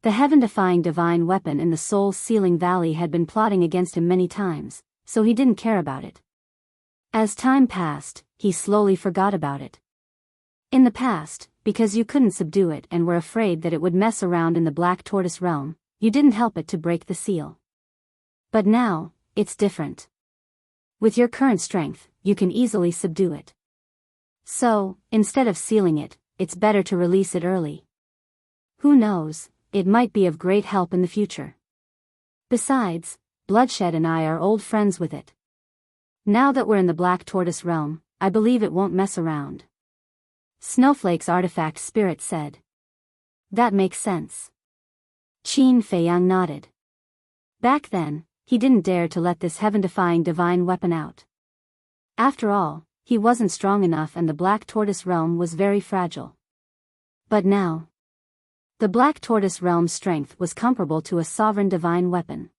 The heaven-defying divine weapon in the soul-sealing valley had been plotting against him many times, so he didn't care about it. As time passed, he slowly forgot about it. In the past, because you couldn't subdue it and were afraid that it would mess around in the Black Tortoise realm, you didn't help it to break the seal. But now, it's different. With your current strength, you can easily subdue it. So, instead of sealing it, it's better to release it early. Who knows, it might be of great help in the future. Besides, Bloodshed and I are old friends with it. Now that we're in the Black Tortoise realm, I believe it won't mess around. Snowflake's artifact spirit said. That makes sense. Qin Feiyang nodded. Back then, he didn't dare to let this heaven-defying divine weapon out. After all, he wasn't strong enough and the Black Tortoise realm was very fragile. But now, the Black Tortoise realm's strength was comparable to a sovereign divine weapon.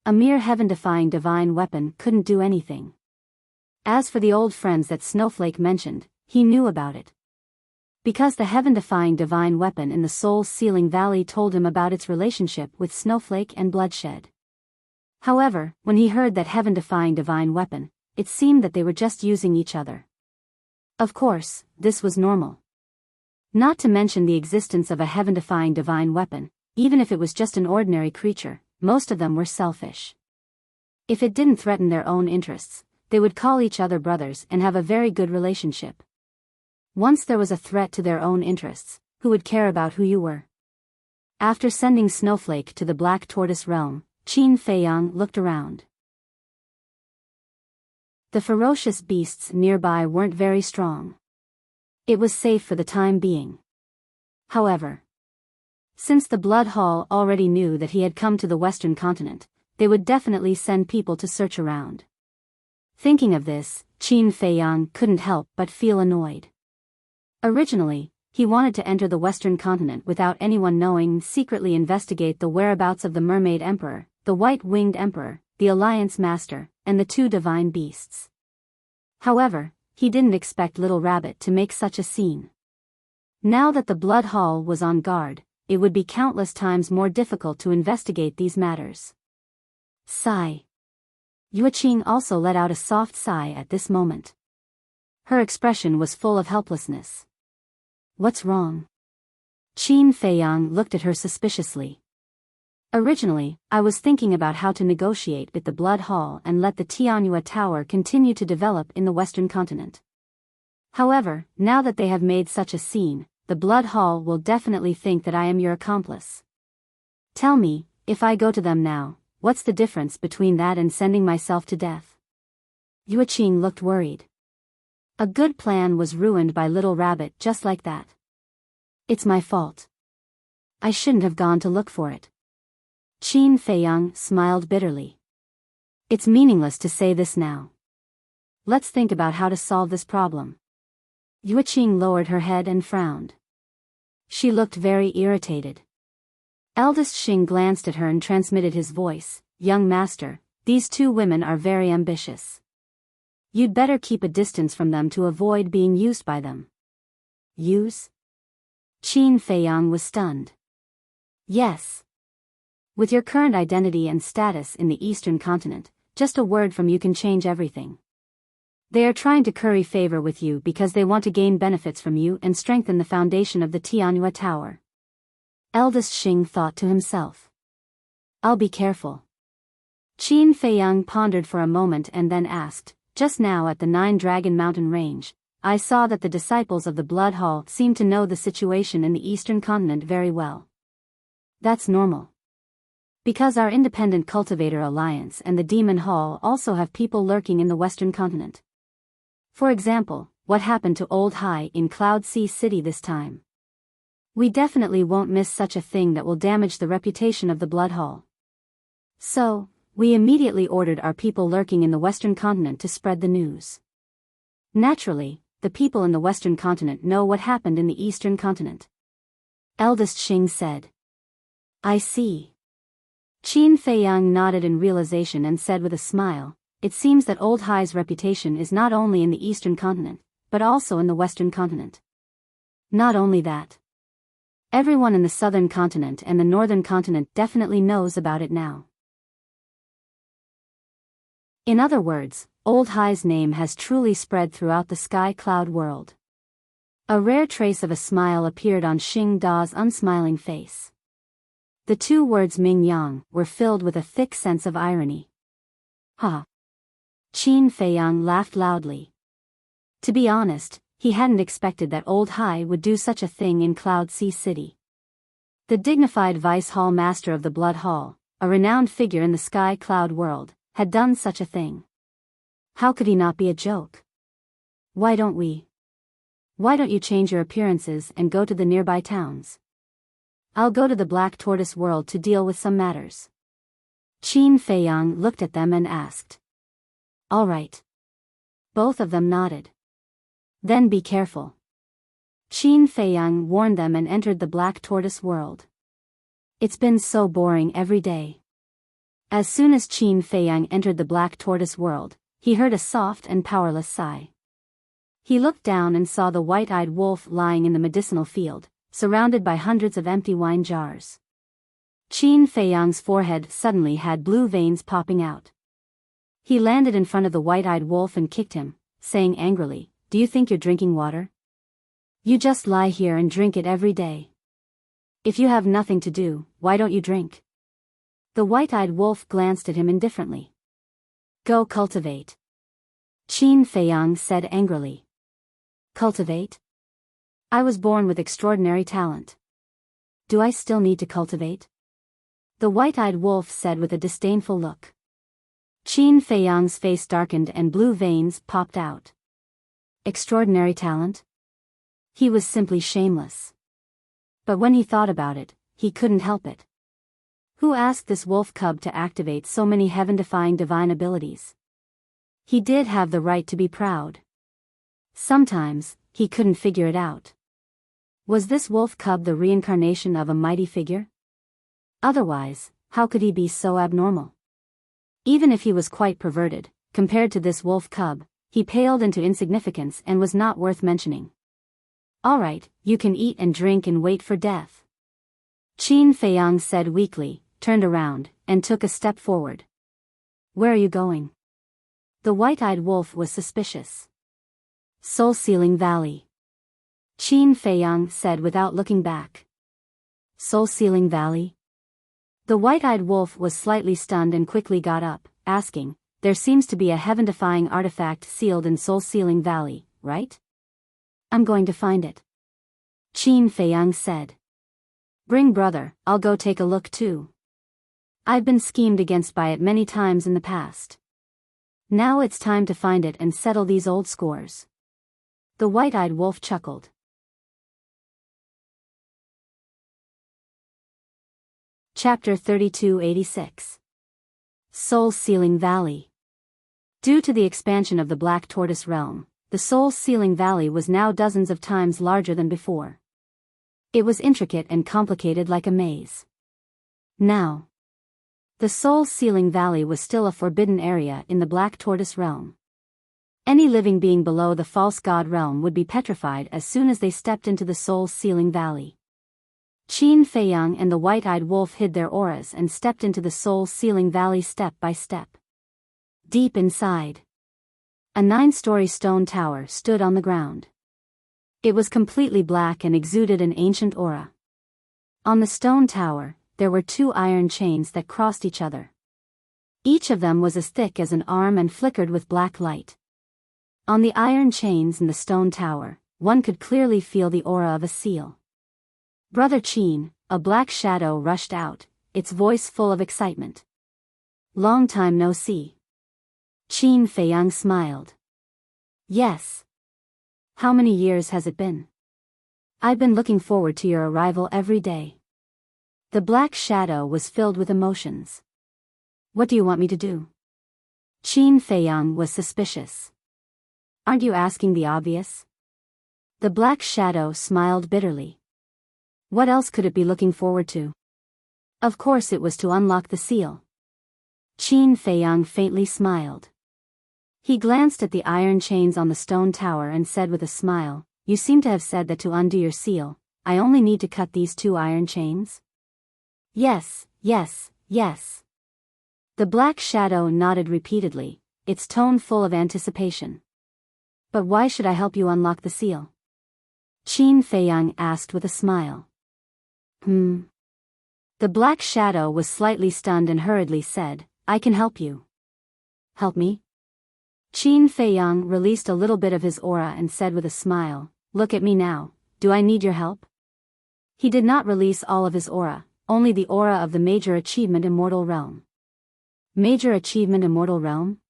A mere heaven-defying divine weapon couldn't do anything. As for the old friends that Snowflake mentioned, he knew about it. Because the heaven-defying divine weapon in the Soul-Sealing Valley told him about its relationship with Snowflake and bloodshed. However, when he heard that heaven-defying divine weapon, it seemed that they were just using each other. Of course, this was normal. Not to mention the existence of a heaven-defying divine weapon, even if it was just an ordinary creature, most of them were selfish. If it didn't threaten their own interests, they would call each other brothers and have a very good relationship. Once there was a threat to their own interests, who would care about who you were? After sending Snowflake to the Black Tortoise realm, Qin Feiyang looked around. The ferocious beasts nearby weren't very strong. It was safe for the time being. However, since the Blood Hall already knew that he had come to the Western continent, they would definitely send people to search around. Thinking of this, Qin Feiyang couldn't help but feel annoyed. Originally, he wanted to enter the Western continent without anyone knowing and secretly investigate the whereabouts of the Mermaid Emperor, the White-Winged Emperor, the Alliance Master, and the two divine beasts. However, he didn't expect Little Rabbit to make such a scene. Now that the Blood Hall was on guard, it would be countless times more difficult to investigate these matters. Sigh. Yueqing also let out a soft sigh at this moment. Her expression was full of helplessness. What's wrong? Qin Feiyang looked at her suspiciously. Originally, I was thinking about how to negotiate with the Blood Hall and let the Tianyua Tower continue to develop in the Western continent. However, now that they have made such a scene, the Blood Hall will definitely think that I am your accomplice. Tell me, if I go to them now, what's the difference between that and sending myself to death? Yueqing looked worried. A good plan was ruined by Little Rabbit just like that. It's my fault. I shouldn't have gone to look for it. Qin Feiyang smiled bitterly. It's meaningless to say this now. Let's think about how to solve this problem. Yueqing lowered her head and frowned. She looked very irritated. Eldest Xing glanced at her and transmitted his voice, "Young master, these two women are very ambitious. You'd better keep a distance from them to avoid being used by them." Use? Qin Feiyang was stunned. Yes. With your current identity and status in the Eastern continent, just a word from you can change everything. They are trying to curry favor with you because they want to gain benefits from you and strengthen the foundation of the Tianyua Tower. Eldest Xing thought to himself. I'll be careful. Qin Feiyang pondered for a moment and then asked, just now at the Nine Dragon Mountain Range, I saw that the disciples of the Blood Hall seemed to know the situation in the Eastern continent very well. That's normal. Because our independent cultivator alliance and the Demon Hall also have people lurking in the Western continent. For example, what happened to Old Hai in Cloud Sea City this time? We definitely won't miss such a thing that will damage the reputation of the Blood Hall. So, we immediately ordered our people lurking in the Western continent to spread the news. Naturally, the people in the Western continent know what happened in the Eastern continent. Eldest Xing said. I see. Qin Feiyang nodded in realization and said with a smile, it seems that Old Hai's reputation is not only in the Eastern continent, but also in the Western continent. Not only that. Everyone in the Southern continent and the Northern continent definitely knows about it now. In other words, Old Hai's name has truly spread throughout the sky cloud world. A rare trace of a smile appeared on Xing Da's unsmiling face. The two words Ming Yang were filled with a thick sense of irony. Ha! Qin Feiyang laughed loudly. To be honest, he hadn't expected that Old Hai would do such a thing in Cloud Sea City. The dignified Vice Hall Master of the Blood Hall, a renowned figure in the sky cloud world, had done such a thing. How could he not be a joke? Why don't you change your appearances and go to the nearby towns? I'll go to the Black Tortoise world to deal with some matters. Qin Feiyang looked at them and asked. All right. Both of them nodded. Then be careful. Qin Feiyang warned them and entered the Black Tortoise world. It's been so boring every day. As soon as Qin Feiyang entered the Black Tortoise world, he heard a soft and powerless sigh. He looked down and saw the white-eyed wolf lying in the medicinal field, surrounded by hundreds of empty wine jars. Qin Feiyang's forehead suddenly had blue veins popping out. He landed in front of the white-eyed wolf and kicked him, saying angrily, "Do you think you're drinking water? You just lie here and drink it every day. If you have nothing to do, why don't you drink?" The white-eyed wolf glanced at him indifferently. "Go cultivate," Qin Feiyang said angrily. "Cultivate? I was born with extraordinary talent. Do I still need to cultivate?" The white-eyed wolf said with a disdainful look. Qin Feiyang's face darkened and blue veins popped out. Extraordinary talent? He was simply shameless. But when he thought about it, he couldn't help it. Who asked this wolf cub to activate so many heaven-defying divine abilities? He did have the right to be proud. Sometimes, he couldn't figure it out. Was this wolf cub the reincarnation of a mighty figure? Otherwise, how could he be so abnormal? Even if he was quite perverted, compared to this wolf cub, he paled into insignificance and was not worth mentioning. "All right, you can eat and drink and wait for death," Qin Feiyang said weakly, turned around, and took a step forward. "Where are you going?" The white-eyed wolf was suspicious. "Soul-Sealing Valley," Qin Feiyang said without looking back. "Soul-Sealing Valley?" The white-eyed wolf was slightly stunned and quickly got up, asking, "There seems to be a heaven-defying artifact sealed in Soul-Sealing Valley, right?" "I'm going to find it," Qin Feiyang said. "Bring brother, I'll go take a look too. I've been schemed against by it many times in the past. Now it's time to find it and settle these old scores." The white-eyed wolf chuckled. Chapter 3286. Soul-Sealing Valley. Due to the expansion of the Black Tortoise realm, the Soul-Sealing Valley was now dozens of times larger than before. It was intricate and complicated like a maze. Now, the Soul-Sealing Valley was still a forbidden area in the Black Tortoise realm. Any living being below the false god realm would be petrified as soon as they stepped into the Soul-Sealing Valley. Qin Feiyang and the white-eyed wolf hid their auras and stepped into the Soul-Sealing Valley step by step. Deep inside, a 9-story stone tower stood on the ground. It was completely black and exuded an ancient aura. On the stone tower, there were 2 iron chains that crossed each other. Each of them was as thick as an arm and flickered with black light. On the iron chains in the stone tower, one could clearly feel the aura of a seal. "Brother Qin," a black shadow rushed out, its voice full of excitement. "Long time no see." Qin Feiyang smiled. "Yes. How many years has it been? I've been looking forward to your arrival every day." The black shadow was filled with emotions. "What do you want me to do?" Qin Feiyang was suspicious. "Aren't you asking the obvious?" The black shadow smiled bitterly. What else could it be looking forward to? Of course it was to unlock the seal. Qin Feiyang faintly smiled. He glanced at the iron chains on the stone tower and said with a smile, "You seem to have said that to undo your seal, I only need to cut these 2 iron chains?" "Yes, yes, yes." The black shadow nodded repeatedly, its tone full of anticipation. "But why should I help you unlock the seal?" Qin Feiyang asked with a smile. The black shadow was slightly stunned and hurriedly said, "I can help you." "Help me?" Qin Feiyang released a little bit of his aura and said with a smile, "Look at me now, do I need your help?" He did not release all of his aura, only the aura of the Major Achievement Immortal Realm. Major Achievement Immortal Realm?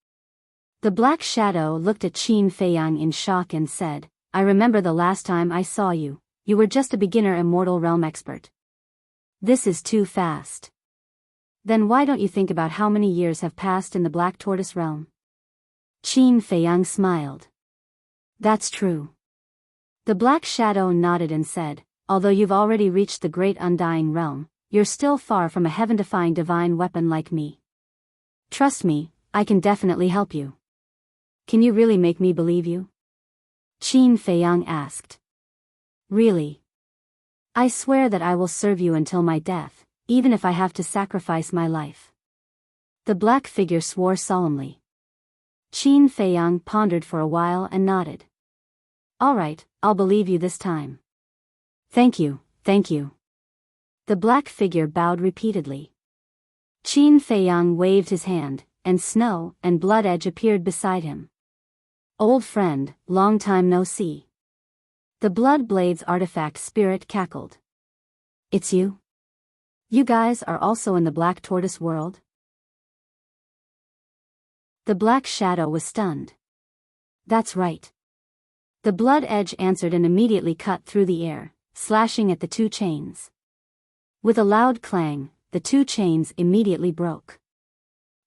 The black shadow looked at Qin Feiyang in shock and said, "I remember the last time I saw you, you were just a beginner Immortal Realm expert. This is too fast. Then why don't you think about how many years have passed in the Black Tortoise realm?" Qin Feiyang smiled. "That's true. The black shadow nodded and said, although you've already reached the great undying realm, you're still far from a heaven-defying divine weapon like me. Trust me, I can definitely help you. Can you really make me believe you? Qin Feiyang asked. Really? I swear that I will serve you until my death, even if I have to sacrifice my life. The black figure swore solemnly. Qin Feiyang pondered for a while and nodded. All right, I'll believe you this time. Thank you, thank you. The black figure bowed repeatedly. Qin Feiyang waved his hand, and Snow and Blood Edge appeared beside him. Old friend, long time no see. The Blood Blade's artifact spirit cackled. It's you? You guys are also in the Black Tortoise world? The Black Shadow was stunned. That's right. The Blood Edge answered and immediately cut through the air, slashing at the two chains. With a loud clang, the two chains immediately broke.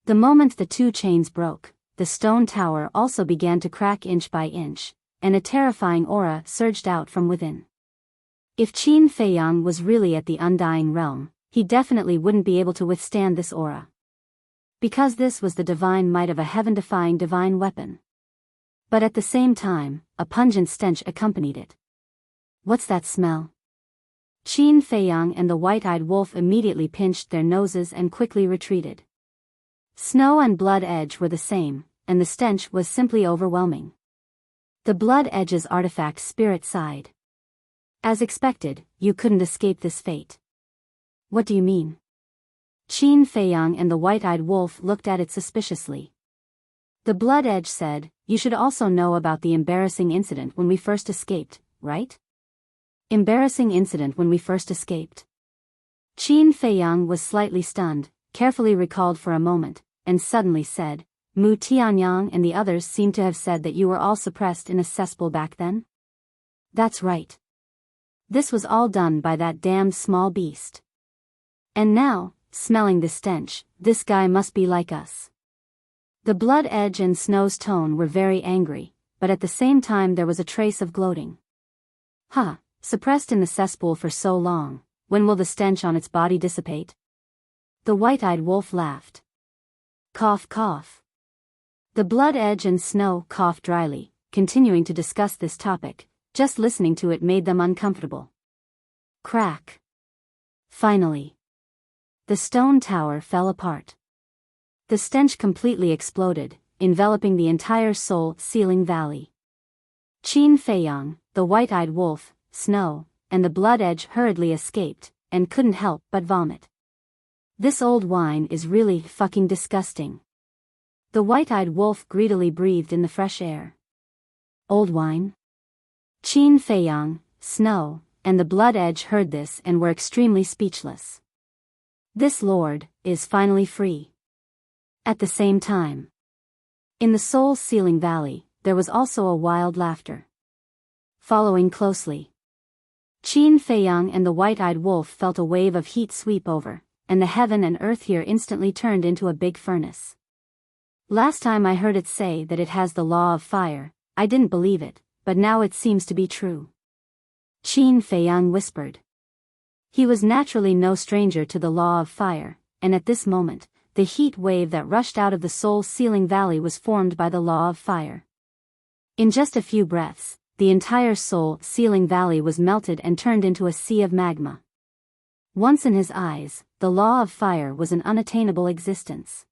The moment the two chains broke, the stone tower also began to crack inch by inch, and a terrifying aura surged out from within. If Qin Feiyang was really at the undying realm, he definitely wouldn't be able to withstand this aura. Because this was the divine might of a heaven-defying divine weapon. But at the same time, a pungent stench accompanied it. What's that smell? Qin Feiyang and the white-eyed wolf immediately pinched their noses and quickly retreated. Snow and Blood Edge were the same, and the stench was simply overwhelming. The Blood Edge's artifact spirit sighed. As expected, you couldn't escape this fate. What do you mean? Qin Feiyang and the white-eyed wolf looked at it suspiciously. The Blood Edge said, you should also know about the embarrassing incident when we first escaped, right? Embarrassing incident when we first escaped. Qin Feiyang was slightly stunned, carefully recalled for a moment, and suddenly said, Mu Tianyang and the others seem to have said that you were all suppressed in a cesspool back then? That's right. This was all done by that damned small beast. And now, smelling the stench, this guy must be like us. The Blood Edge and Snow's tone were very angry, but at the same time there was a trace of gloating. Huh, suppressed in the cesspool for so long, when will the stench on its body dissipate? The white-eyed wolf laughed. Cough cough. The Blood Edge and Snow coughed dryly, continuing to discuss this topic. Just listening to it made them uncomfortable. Crack. Finally. The stone tower fell apart. The stench completely exploded, enveloping the entire soul-sealing valley. Qin Feiyang, the white-eyed wolf, Snow, and the Blood Edge hurriedly escaped, and couldn't help but vomit. This old wine is really fucking disgusting. The white-eyed wolf greedily breathed in the fresh air. Old wine? Qin Feiyang, Snow, and the Blood Edge heard this and were extremely speechless. This lord is finally free. At the same time, in the soul-sealing valley, there was also a wild laughter. Following closely, Qin Feiyang and the white-eyed wolf felt a wave of heat sweep over, and the heaven and earth here instantly turned into a big furnace. Last time I heard it say that it has the law of fire, I didn't believe it, but now it seems to be true. Qin Feiyang whispered. He was naturally no stranger to the law of fire, and at this moment, the heat wave that rushed out of the soul-sealing valley was formed by the law of fire. In just a few breaths, the entire soul-sealing valley was melted and turned into a sea of magma. Once in his eyes, the law of fire was an unattainable existence.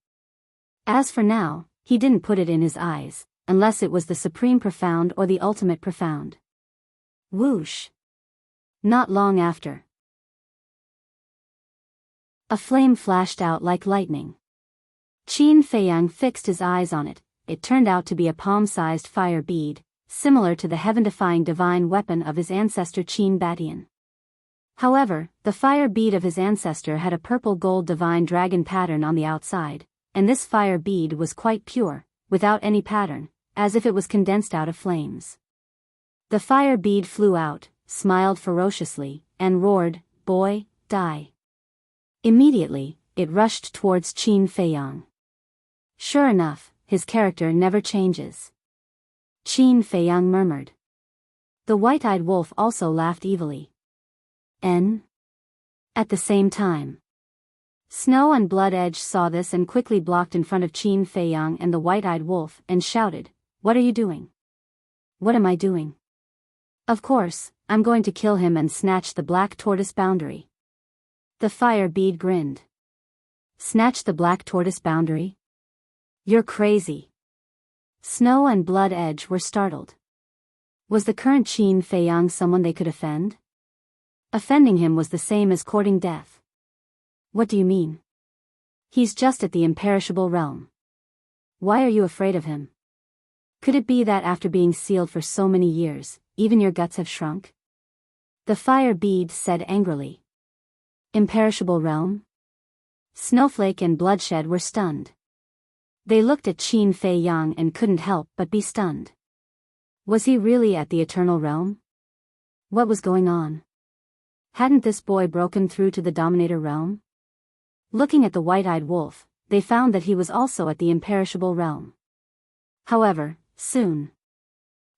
As for now, he didn't put it in his eyes, unless it was the supreme profound or the ultimate profound. Whoosh! Not long after, a flame flashed out like lightning. Qin Feiyang fixed his eyes on it. It turned out to be a palm-sized fire bead, similar to the heaven-defying divine weapon of his ancestor Qin Batian. However, the fire bead of his ancestor had a purple-gold divine dragon pattern on the outside, and this fire bead was quite pure, without any pattern, as if it was condensed out of flames. The fire bead flew out, smiled ferociously, and roared, "Boy, die." Immediately, it rushed towards Qin Feiyang. Sure enough, his character never changes. Qin Feiyang murmured. The white-eyed wolf also laughed evilly. N. At the same time. Snow and Blood Edge saw this and quickly blocked in front of Qin Feiyang and the white-eyed wolf and shouted, "What are you doing?" "What am I doing? Of course, I'm going to kill him and snatch the black tortoise boundary." The fire bead grinned. "Snatch the black tortoise boundary? You're crazy." Snow and Blood Edge were startled. Was the current Qin Feiyang someone they could offend? Offending him was the same as courting death. "What do you mean? He's just at the imperishable realm. Why are you afraid of him? Could it be that after being sealed for so many years, even your guts have shrunk?" The fire bead said angrily. "Imperishable realm?" Snowflake and Bloodshed were stunned. They looked at Qin Feiyang and couldn't help but be stunned. Was he really at the eternal realm? What was going on? Hadn't this boy broken through to the Dominator realm? Looking at the white-eyed wolf, they found that he was also at the imperishable realm. However, soon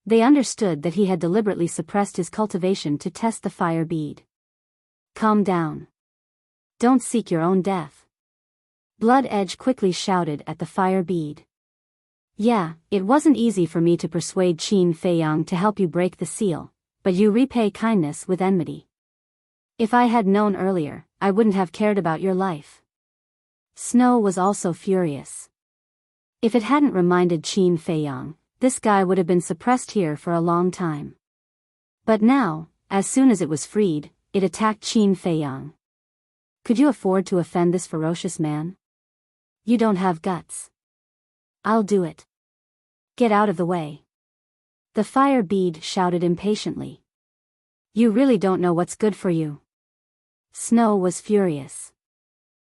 they understood that he had deliberately suppressed his cultivation to test the fire bead. "Calm down. Don't seek your own death." Blood Edge quickly shouted at the fire bead. "Yeah, it wasn't easy for me to persuade Qin Feiyang to help you break the seal, but you repay kindness with enmity. If I had known earlier, I wouldn't have cared about your life." Snow was also furious. If it hadn't reminded Qin Feiyang, this guy would have been suppressed here for a long time. But now, as soon as it was freed, it attacked Qin Feiyang. Could you afford to offend this ferocious man? You don't have guts. I'll do it. Get out of the way. The fire bead shouted impatiently. You really don't know what's good for you. Snow was furious.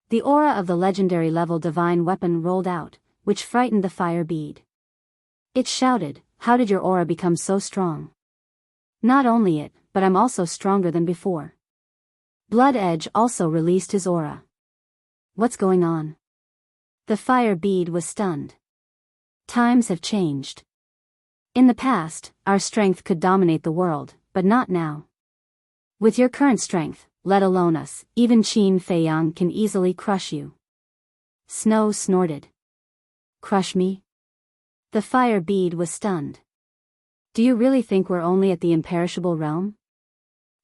The aura of the legendary level divine weapon rolled out, which frightened the fire bead. It shouted, "How did your aura become so strong?" "Not only it, but I'm also stronger than before." Blood Edge also released his aura. What's going on? The fire bead was stunned. Times have changed. In the past, our strength could dominate the world, but not now. With your current strength, let alone us, even Qin Feiyang can easily crush you. Snow snorted. Crush me? The fire bead was stunned. Do you really think we're only at the imperishable realm?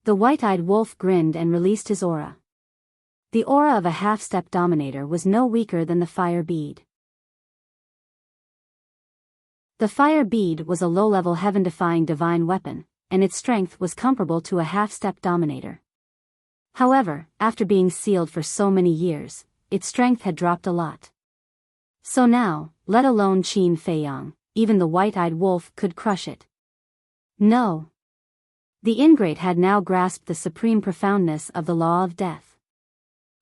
The white-eyed wolf grinned and released his aura. The aura of a half-step dominator was no weaker than the fire bead. The fire bead was a low-level heaven-defying divine weapon, and its strength was comparable to a half-step dominator. However, after being sealed for so many years, its strength had dropped a lot. So now, let alone Qin Feiyang, even the white-eyed wolf could crush it. No. The ingrate had now grasped the supreme profoundness of the law of death.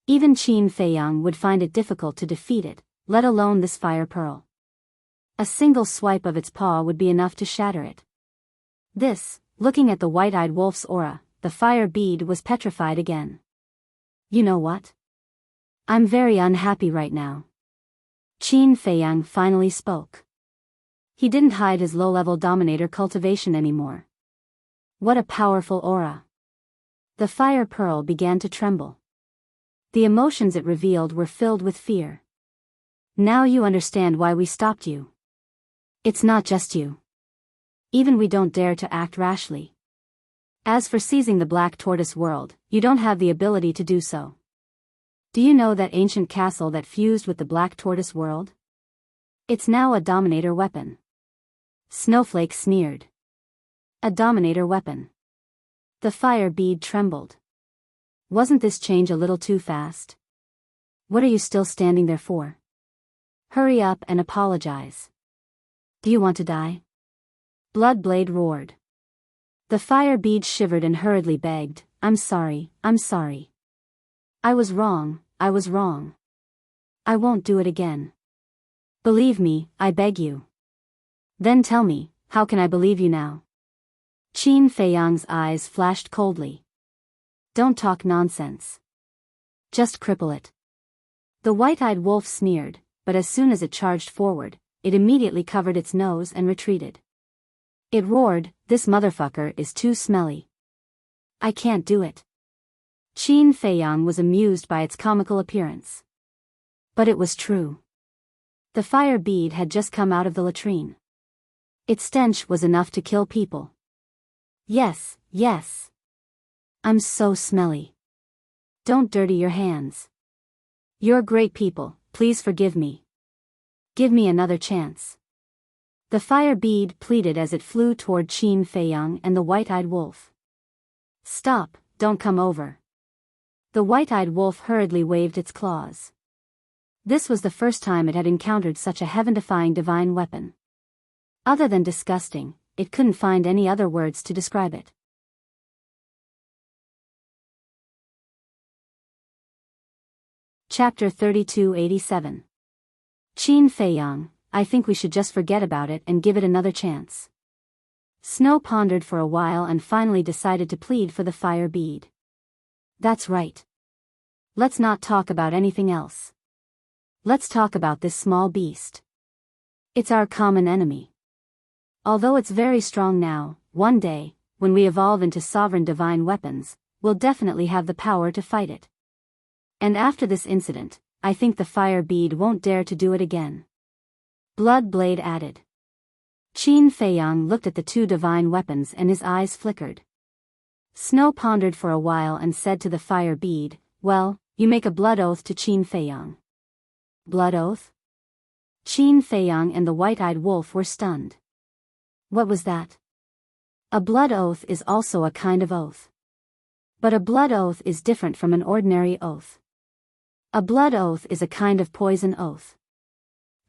Even Qin Feiyang would find it difficult to defeat it, let alone this fire pearl. A single swipe of its paw would be enough to shatter it. This, looking at the white-eyed wolf's aura, the fire bead was petrified again. You know what? I'm very unhappy right now. Qin Feiyang finally spoke. He didn't hide his low-level dominator cultivation anymore. What a powerful aura. The fire pearl began to tremble. The emotions it revealed were filled with fear. Now you understand why we stopped you. It's not just you. Even we don't dare to act rashly. As for seizing the Black Tortoise world, you don't have the ability to do so. Do you know that ancient castle that fused with the Black Tortoise world? It's now a dominator weapon. Snowflake sneered. A dominator weapon. The fire bead trembled. Wasn't this change a little too fast? What are you still standing there for? Hurry up and apologize. Do you want to die? Bloodblade roared. The fire bead shivered and hurriedly begged, I'm sorry, I'm sorry. I was wrong, I was wrong. I won't do it again. Believe me, I beg you. Then tell me, how can I believe you now? Qin Feiyang's eyes flashed coldly. Don't talk nonsense. Just cripple it. The white-eyed wolf sneered, but as soon as it charged forward, it immediately covered its nose and retreated. It roared, "This motherfucker is too smelly. I can't do it." Qin Feiyang was amused by its comical appearance. But it was true. The fire bead had just come out of the latrine. Its stench was enough to kill people. Yes, yes. I'm so smelly. Don't dirty your hands. You're great people, please forgive me. Give me another chance. The fire bead pleaded as it flew toward Qin Feiyang and the white-eyed wolf. Stop, don't come over. The white-eyed wolf hurriedly waved its claws. This was the first time it had encountered such a heaven-defying divine weapon. Other than disgusting, it couldn't find any other words to describe it. Chapter 3287. Qin Feiyang, I think we should just forget about it and give it another chance. Snow pondered for a while and finally decided to plead for the fire bead. That's right. Let's not talk about anything else. Let's talk about this small beast. It's our common enemy. Although it's very strong now, one day, when we evolve into sovereign divine weapons, we'll definitely have the power to fight it. And after this incident, I think the fire bead won't dare to do it again. Blood Blade added. Qin Feiyang looked at the two divine weapons and his eyes flickered. Snow pondered for a while and said to the fire bead, well, you make a blood oath to Qin Feiyang. Blood oath? Qin Feiyang and the white-eyed wolf were stunned. What was that? A blood oath is also a kind of oath. But a blood oath is different from an ordinary oath. A blood oath is a kind of poison oath.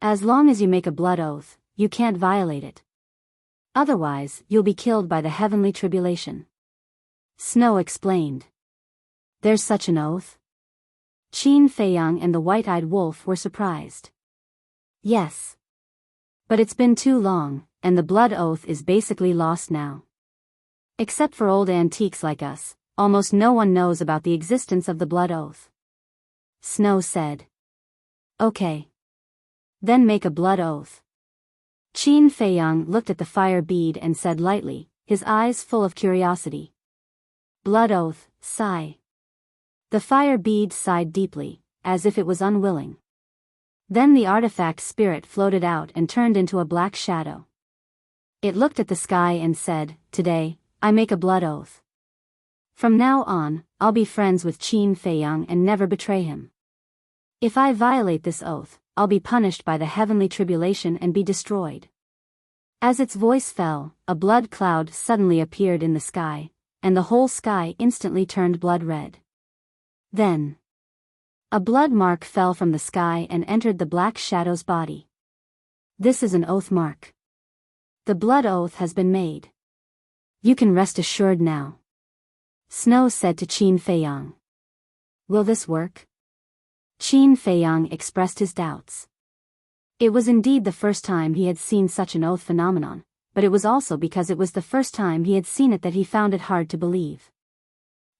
As long as you make a blood oath, you can't violate it. Otherwise, you'll be killed by the heavenly tribulation. Snow explained. There's such an oath? Qin Feiyang and the white-eyed wolf were surprised. Yes. But it's been too long, and the blood oath is basically lost now. Except for old antiques like us, almost no one knows about the existence of the blood oath. Snow said. Okay. Then make a blood oath. Qin Feiyang looked at the fire bead and said lightly, his eyes full of curiosity. Blood oath, sigh. The fire bead sighed deeply, as if it was unwilling. Then the artifact spirit floated out and turned into a black shadow. It looked at the sky and said, today, I make a blood oath. From now on, I'll be friends with Qin Feiyang and never betray him. If I violate this oath, I'll be punished by the heavenly tribulation and be destroyed. As its voice fell, a blood cloud suddenly appeared in the sky, and the whole sky instantly turned blood red. Then, a blood mark fell from the sky and entered the black shadow's body. This is an oath mark. The blood oath has been made. You can rest assured now. Snow said to Qin Feiyang. Will this work? Qin Feiyang expressed his doubts. It was indeed the first time he had seen such an oath phenomenon, but it was also because it was the first time he had seen it that he found it hard to believe.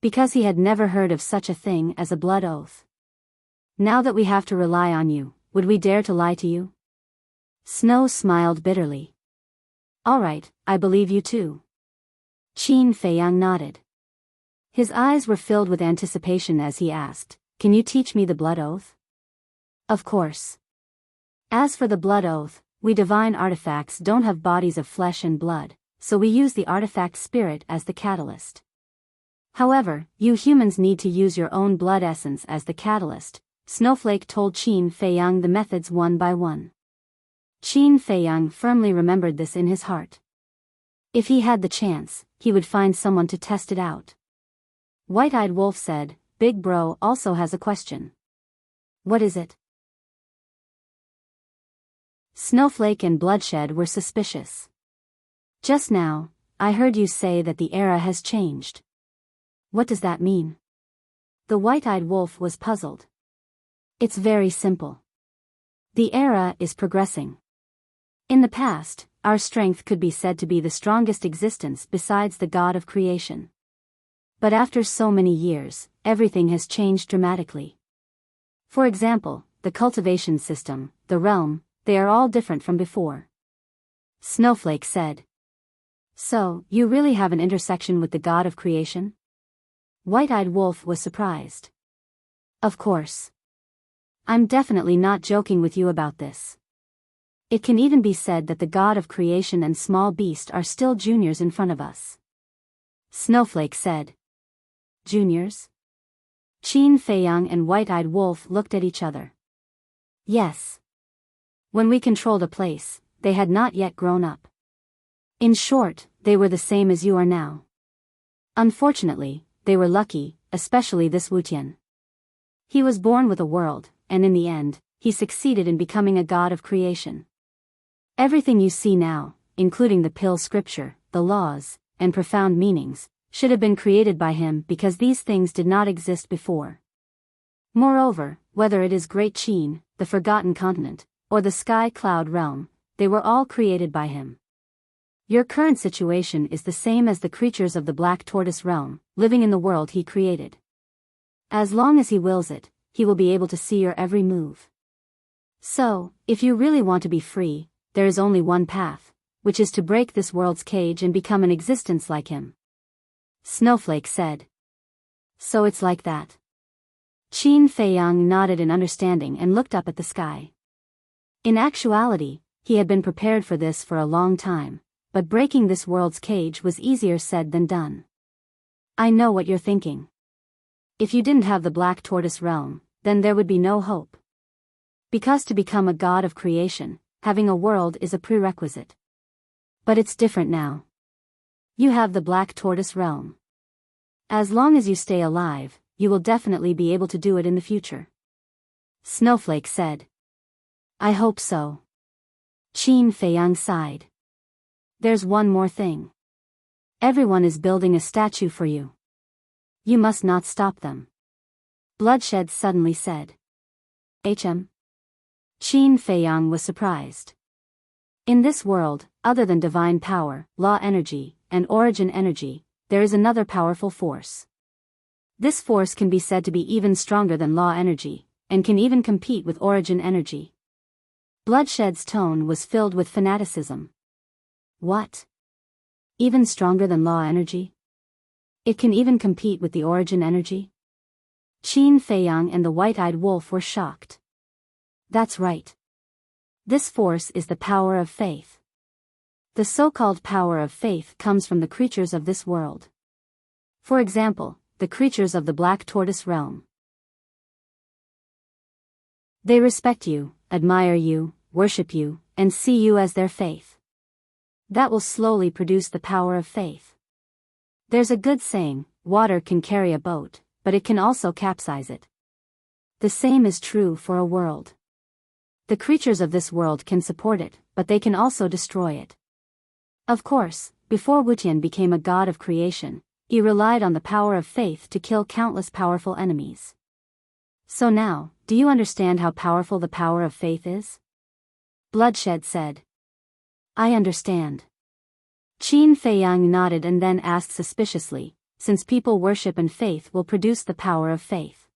Because he had never heard of such a thing as a blood oath. Now that we have to rely on you, would we dare to lie to you? Snow smiled bitterly. All right, I believe you too. Qin Feiyang nodded. His eyes were filled with anticipation as he asked, can you teach me the blood oath? Of course. As for the blood oath, we divine artifacts don't have bodies of flesh and blood, so we use the artifact spirit as the catalyst. However, you humans need to use your own blood essence as the catalyst, Snowflake told Qin Feiyang the methods one by one. Qin Feiyang firmly remembered this in his heart. If he had the chance, he would find someone to test it out. White-eyed wolf said, Big Bro also has a question. What is it? Snowflake and Bloodshed were suspicious. Just now, I heard you say that the era has changed. What does that mean? The white-eyed wolf was puzzled. It's very simple. The era is progressing. In the past, our strength could be said to be the strongest existence besides the God of creation. But after so many years, everything has changed dramatically. For example, the cultivation system, the realm, they are all different from before. Snowflake said. So, you really have an intersection with the god of creation? White-eyed Wolf was surprised. Of course. I'm definitely not joking with you about this. It can even be said that the god of creation and small beast are still juniors in front of us. Snowflake said. Juniors? Qin Feiyang and White-eyed Wolf looked at each other. Yes. When we controlled a place, they had not yet grown up. In short, they were the same as you are now. Unfortunately, they were lucky, especially this Wutian. He was born with a world, and in the end, he succeeded in becoming a god of creation. Everything you see now, including the pill scripture, the laws, and profound meanings, should have been created by him because these things did not exist before. Moreover, whether it is Great Qin, the Forgotten Continent, or the Sky Cloud Realm, they were all created by him. Your current situation is the same as the creatures of the Black Tortoise Realm, living in the world he created. As long as he wills it, he will be able to see your every move. So, if you really want to be free, there is only one path, which is to break this world's cage and become an existence like him. Snowflake said. So it's like that. Qin Feiyang nodded in understanding and looked up at the sky. In actuality, he had been prepared for this for a long time, but breaking this world's cage was easier said than done. I know what you're thinking. If you didn't have the Black Tortoise Realm, then there would be no hope. Because to become a god of creation, having a world is a prerequisite. But it's different now. You have the Black Tortoise Realm. As long as you stay alive, you will definitely be able to do it in the future. Snowflake said. I hope so. Qin Feiyang sighed. There's one more thing. Everyone is building a statue for you. You must not stop them. Bloodshed suddenly said. Qin Feiyang was surprised. In this world, other than divine power, law energy, and origin energy, there is another powerful force. This force can be said to be even stronger than law energy, and can even compete with origin energy. Bloodshed's tone was filled with fanaticism. What? Even stronger than law energy? It can even compete with the origin energy? Qin Feiyang and the White-eyed Wolf were shocked. That's right. This force is the power of faith. The so-called power of faith comes from the creatures of this world. For example, the creatures of the Black Tortoise Realm. They respect you, admire you, worship you, and see you as their faith. That will slowly produce the power of faith. There's a good saying, water can carry a boat, but it can also capsize it. The same is true for a world. The creatures of this world can support it, but they can also destroy it. Of course, before Wutian became a god of creation, he relied on the power of faith to kill countless powerful enemies. So now, do you understand how powerful the power of faith is? Bloodshed said. I understand. Qin Feiyang nodded and then asked suspiciously, since people worship and faith will produce the power of faith.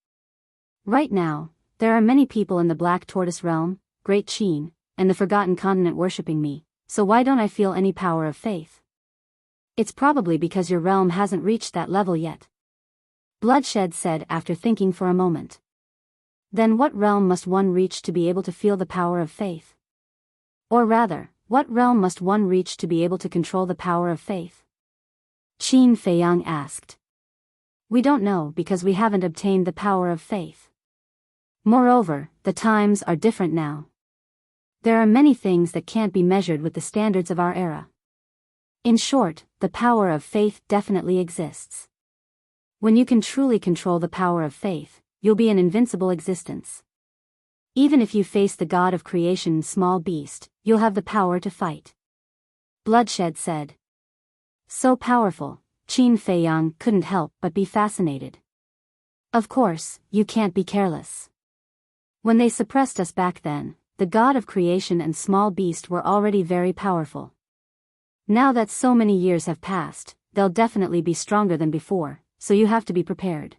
Right now, there are many people in the Black Tortoise Realm, Great Qin, and the Forgotten Continent worshipping me, so why don't I feel any power of faith? It's probably because your realm hasn't reached that level yet. Bloodshed said after thinking for a moment. Then what realm must one reach to be able to feel the power of faith? Or rather, what realm must one reach to be able to control the power of faith? Qin Feiyang asked. We don't know because we haven't obtained the power of faith. Moreover, the times are different now. There are many things that can't be measured with the standards of our era. In short, the power of faith definitely exists. When you can truly control the power of faith, you'll be an invincible existence. Even if you face the god of creation small beast, you'll have the power to fight. Bloodshed said. So powerful, Qin Feiyang couldn't help but be fascinated. Of course, you can't be careless. When they suppressed us back then, the god of creation and small beast were already very powerful. Now that so many years have passed, they'll definitely be stronger than before, so you have to be prepared.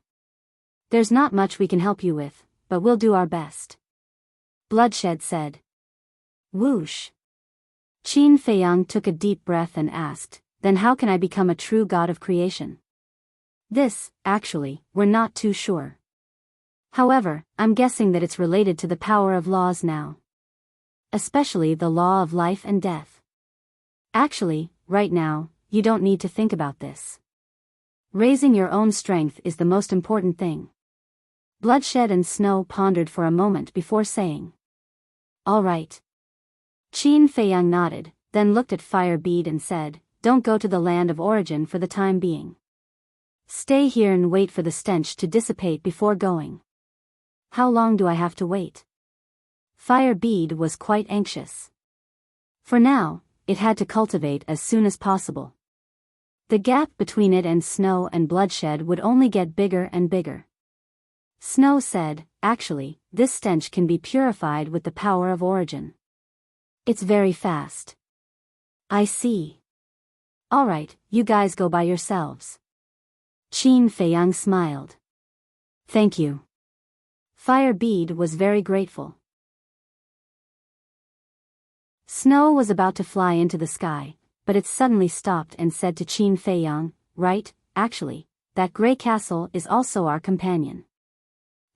There's not much we can help you with, but we'll do our best. Bloodshed said. Whoosh. Qin Feiyang took a deep breath and asked, then how can I become a true god of creation? This, actually, we're not too sure. However, I'm guessing that it's related to the power of laws now. Especially the law of life and death. Actually, right now, you don't need to think about this. Raising your own strength is the most important thing. Bloodshed and Snow pondered for a moment before saying, "All right." Qin Feiyang nodded, then looked at Fire Bead and said, "Don't go to the land of origin for the time being. Stay here and wait for the stench to dissipate before going." "How long do I have to wait?" Fire Bead was quite anxious. For now, it had to cultivate as soon as possible. The gap between it and Snow and Bloodshed would only get bigger and bigger. Snow said, "Actually, this stench can be purified with the power of origin. It's very fast." "I see. All right, you guys go by yourselves." Qin Feiyang smiled. "Thank you." Fire Bead was very grateful. Snow was about to fly into the sky, but it suddenly stopped and said to Qin Feiyang, "Right, actually, that gray castle is also our companion."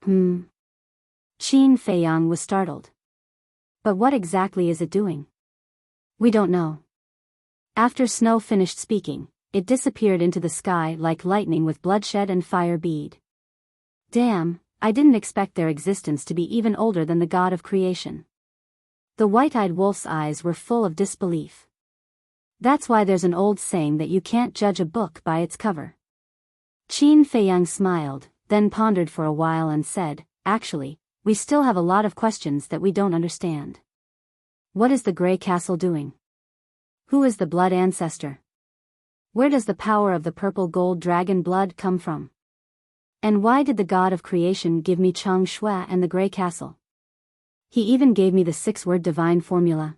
Qin Feiyang was startled. "But what exactly is it doing?" "We don't know." After Snow finished speaking, it disappeared into the sky like lightning with Bloodshed and Fire Bead. Damn, I didn't expect their existence to be even older than the god of creation. The white-eyed wolf's eyes were full of disbelief. That's why there's an old saying that you can't judge a book by its cover. Qin Feiyang smiled, then pondered for a while and said, "Actually, we still have a lot of questions that we don't understand. What is the Grey Castle doing? Who is the Blood Ancestor? Where does the power of the purple gold dragon blood come from? And why did the god of creation give me Chang Shui and the Grey Castle? He even gave me the 6-word divine formula.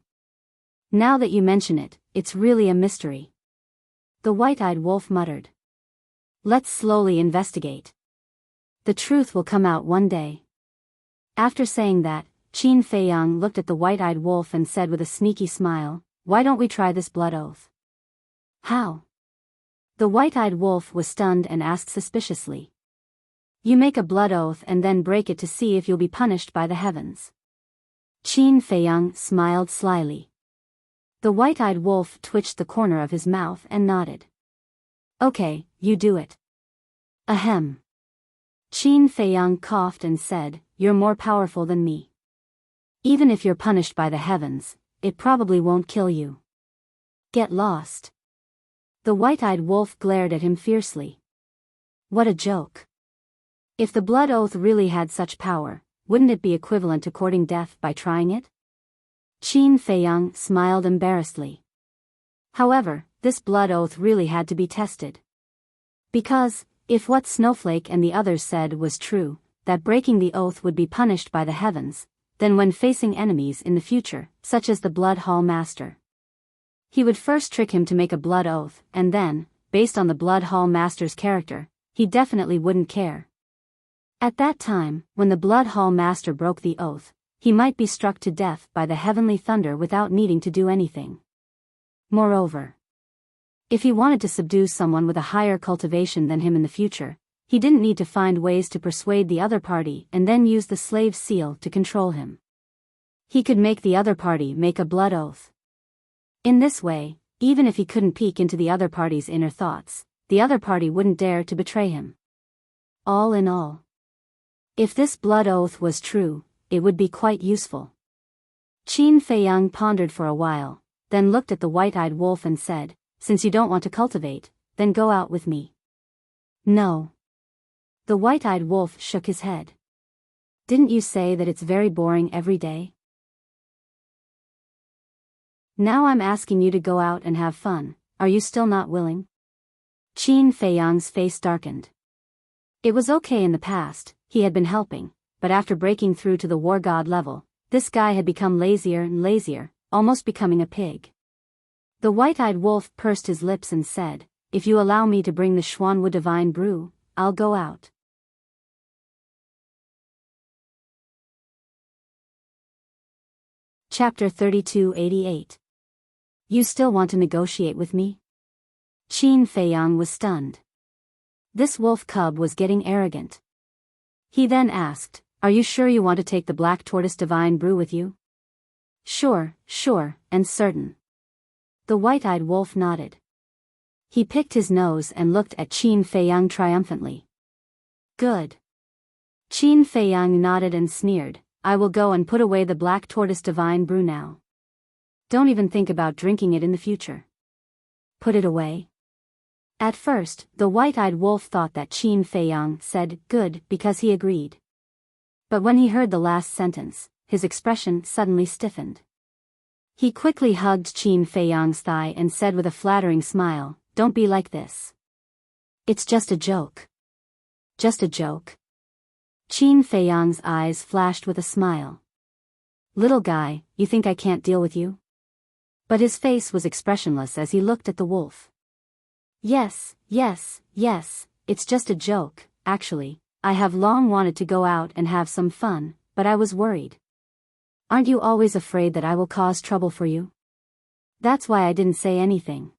Now that you mention it, it's really a mystery." The white-eyed wolf muttered. "Let's slowly investigate. The truth will come out one day." After saying that, Qin Feiyang looked at the white-eyed wolf and said with a sneaky smile, "Why don't we try this blood oath?" "How?" The white-eyed wolf was stunned and asked suspiciously. "You make a blood oath and then break it to see if you'll be punished by the heavens." Qin Feiyang smiled slyly. The white-eyed wolf twitched the corner of his mouth and nodded. "Okay, you do it." "Ahem." Qin Feiyang coughed and said, "You're more powerful than me. Even if you're punished by the heavens, it probably won't kill you. Get lost." The white-eyed wolf glared at him fiercely. What a joke. If the blood oath really had such power, wouldn't it be equivalent to courting death by trying it? Qin Feiyang smiled embarrassedly. However, this blood oath really had to be tested. Because, if what Snowflake and the others said was true, that breaking the oath would be punished by the heavens, then when facing enemies in the future, such as the Blood Hall Master, he would first trick him to make a blood oath, and then, based on the Blood Hall Master's character, he definitely wouldn't care. At that time, when the Blood Hall Master broke the oath, he might be struck to death by the heavenly thunder without needing to do anything. Moreover, if he wanted to subdue someone with a higher cultivation than him in the future, he didn't need to find ways to persuade the other party and then use the slave seal to control him. He could make the other party make a blood oath. In this way, even if he couldn't peek into the other party's inner thoughts, the other party wouldn't dare to betray him. All in all, if this blood oath was true, it would be quite useful. Qin Feiyang pondered for a while, then looked at the white-eyed wolf and said, "Since you don't want to cultivate, then go out with me." "No." The white-eyed wolf shook his head. "Didn't you say that it's very boring every day? Now I'm asking you to go out and have fun, are you still not willing?" Qin Feiyang's face darkened. It was okay in the past, he had been helping, but after breaking through to the war god level, this guy had become lazier and lazier, almost becoming a pig. The white-eyed wolf pursed his lips and said, "If you allow me to bring the Xuanwu divine brew, I'll go out." Chapter 3288. You still want to negotiate with me? Qin Feiyang was stunned. This wolf cub was getting arrogant. He then asked, "Are you sure you want to take the black tortoise divine brew with you?" "Sure, and certain." The white-eyed wolf nodded. He picked his nose and looked at Qin Feiyang triumphantly. "Good." Qin Feiyang nodded and sneered, "I will go and put away the black tortoise divine brew now. Don't even think about drinking it in the future." "Put it away?" At first, the white-eyed wolf thought that Qin Feiyang said "good" because he agreed. But when he heard the last sentence, his expression suddenly stiffened. He quickly hugged Qin Feiyang's thigh and said with a flattering smile, "Don't be like this. It's just a joke." "Just a joke?" Qin Feiyang's eyes flashed with a smile. "Little guy, you think I can't deal with you?" But his face was expressionless as he looked at the wolf. Yes, it's just a joke, actually. I have long wanted to go out and have some fun, but I was worried. Aren't you always afraid that I will cause trouble for you? That's why I didn't say anything."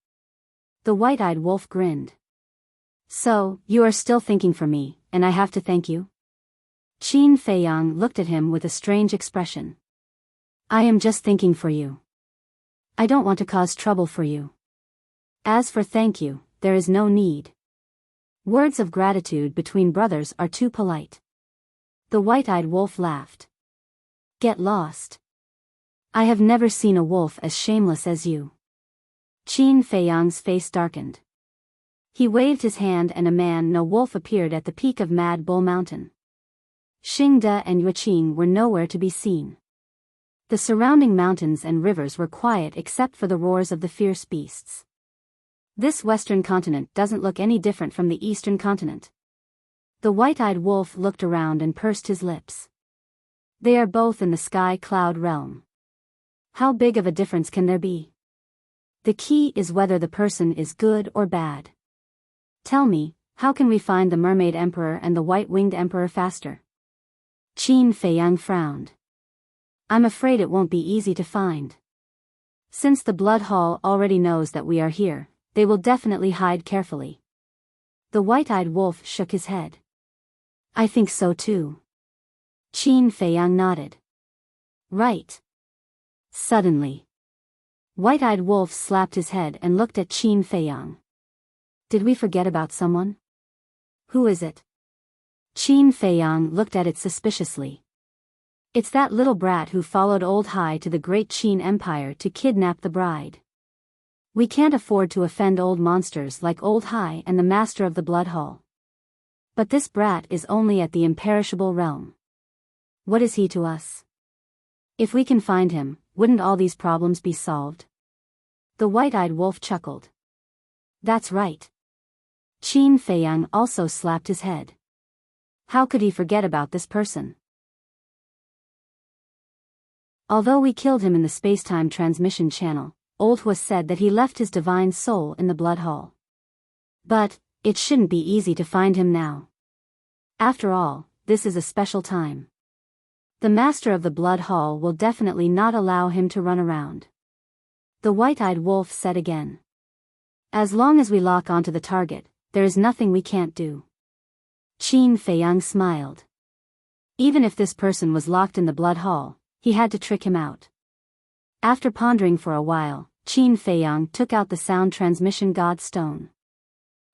The white-eyed wolf grinned. "So, you are still thinking for me, and I have to thank you?" Qin Feiyang looked at him with a strange expression. "I am just thinking for you. I don't want to cause trouble for you. As for thank you, there is no need. Words of gratitude between brothers are too polite." The white-eyed wolf laughed. "Get lost. I have never seen a wolf as shameless as you." Qin Feiyang's face darkened. He waved his hand and a man-no-wolf appeared at the peak of Mad Bull Mountain. Xingde and Yuqing were nowhere to be seen. The surrounding mountains and rivers were quiet except for the roars of the fierce beasts. This western continent doesn't look any different from the eastern continent. The white-eyed wolf looked around and pursed his lips. They are both in the sky cloud realm. How big of a difference can there be? The key is whether the person is good or bad. Tell me, how can we find the Mermaid Emperor and the White-Winged Emperor faster? Qin Feiyang frowned. I'm afraid it won't be easy to find. Since the Blood Hall already knows that we are here, they will definitely hide carefully. The white-eyed wolf shook his head. I think so too. Qin Feiyang nodded. Right. Suddenly, white-eyed wolf slapped his head and looked at Qin Feiyang. Did we forget about someone? Who is it? Qin Feiyang looked at it suspiciously. It's that little brat who followed Old Hai to the great Qin Empire to kidnap the bride. We can't afford to offend old monsters like Old Hai and the Master of the Blood Hall. But this brat is only at the imperishable realm. What is he to us? If we can find him, wouldn't all these problems be solved? The white-eyed wolf chuckled. That's right. Qin Feiyang also slapped his head. How could he forget about this person? Although we killed him in the space-time transmission channel, Old Hua said that he left his divine soul in the Blood Hall. But, it shouldn't be easy to find him now. After all, this is a special time. The Master of the Blood Hall will definitely not allow him to run around. The white-eyed wolf said again. As long as we lock onto the target, there is nothing we can't do. Qin Feiyang smiled. Even if this person was locked in the Blood Hall, he had to trick him out. After pondering for a while, Qin Feiyang took out the sound transmission god stone.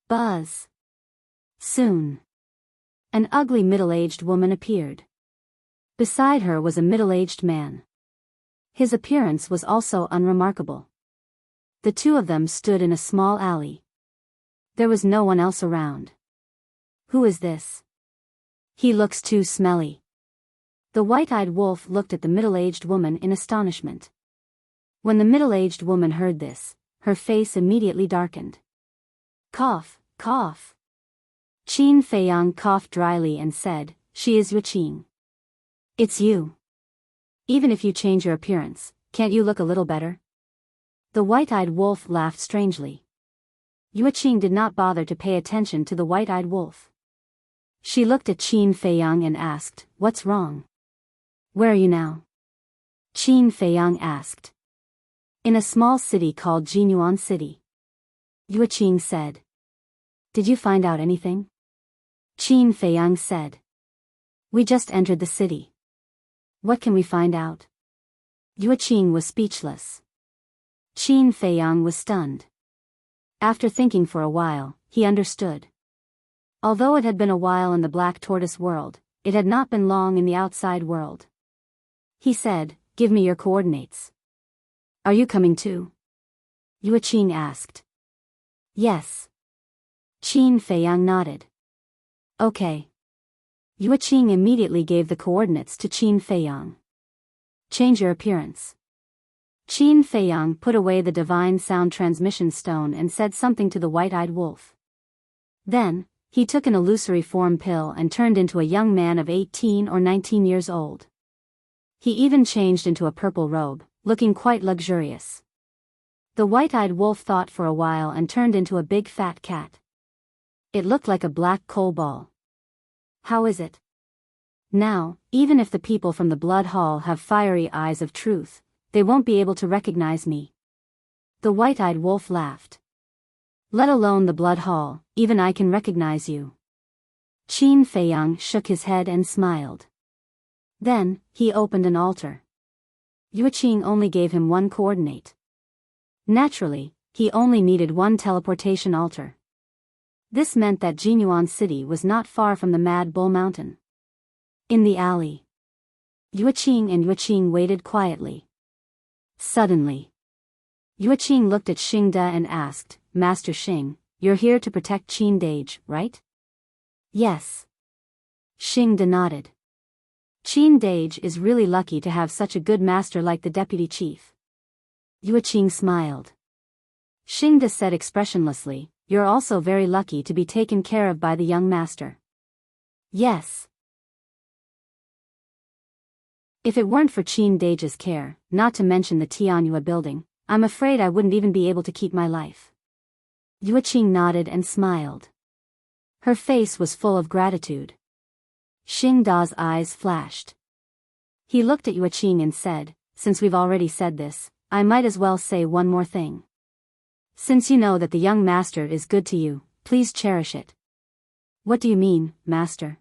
Buzz. Soon, an ugly middle-aged woman appeared. Beside her was a middle-aged man. His appearance was also unremarkable. The two of them stood in a small alley. There was no one else around. Who is this? He looks too smelly. The white-eyed wolf looked at the middle-aged woman in astonishment. When the middle-aged woman heard this, her face immediately darkened. Cough, cough. Qin Feiyang coughed dryly and said, She is Yuqing. It's you. Even if you change your appearance, can't you look a little better? The white-eyed wolf laughed strangely. Yuqing did not bother to pay attention to the white-eyed wolf. She looked at Qin Feiyang and asked, What's wrong? Where are you now? Qin Feiyang asked. In a small city called Jinyuan City. Yuqing said. Did you find out anything? Qin Feiyang said. We just entered the city. What can we find out? Yuqing was speechless. Qin Feiyang was stunned. After thinking for a while, he understood. Although it had been a while in the Black Tortoise world, it had not been long in the outside world. He said, give me your coordinates. Are you coming too? Yuqing asked. Yes. Qin Feiyang nodded. Okay. Yuqing immediately gave the coordinates to Qin Feiyang. Change your appearance. Qin Feiyang put away the divine sound transmission stone and said something to the white-eyed wolf. Then, he took an illusory form pill and turned into a young man of 18 or 19 years old. He even changed into a purple robe, looking quite luxurious. The white-eyed wolf thought for a while and turned into a big fat cat. It looked like a black coal ball. How is it? Now, even if the people from the Blood Hall have fiery eyes of truth, they won't be able to recognize me. The white-eyed wolf laughed. Let alone the Blood Hall, even I can recognize you. Qin Feiyang shook his head and smiled. Then, he opened an altar. Yuqing only gave him one coordinate. Naturally, he only needed one teleportation altar. This meant that Jinyuan City was not far from the Mad Bull Mountain. In the alley, Yuqing waited quietly. Suddenly, Yuqing looked at Xingde and asked, Master Xing, you're here to protect Qin Dage, right? Yes. Xingde nodded. Qin Dage is really lucky to have such a good master like the deputy chief. Yuqing smiled. Xingde said expressionlessly, you're also very lucky to be taken care of by the young master. Yes. If it weren't for Qin Dage's care, not to mention the Tianyue building, I'm afraid I wouldn't even be able to keep my life. Yuqing nodded and smiled. Her face was full of gratitude. Xingde's eyes flashed. He looked at Yuqing and said, since we've already said this, I might as well say one more thing. Since you know that the young master is good to you, please cherish it. What do you mean, master?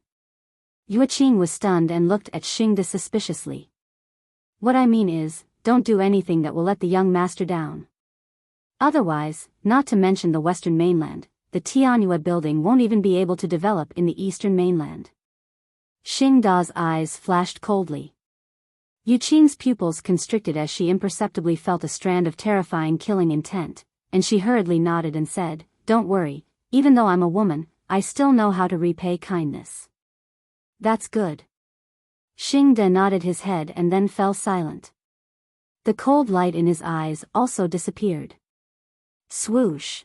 Yuqing was stunned and looked at Xingde suspiciously. What I mean is, don't do anything that will let the young master down. Otherwise, not to mention the western mainland, the Tianyue building won't even be able to develop in the eastern mainland. Xingde's eyes flashed coldly. Yuqing's pupils constricted as she imperceptibly felt a strand of terrifying killing intent, and she hurriedly nodded and said, don't worry, even though I'm a woman, I still know how to repay kindness. That's good. Xingde nodded his head and then fell silent. The cold light in his eyes also disappeared. Swoosh.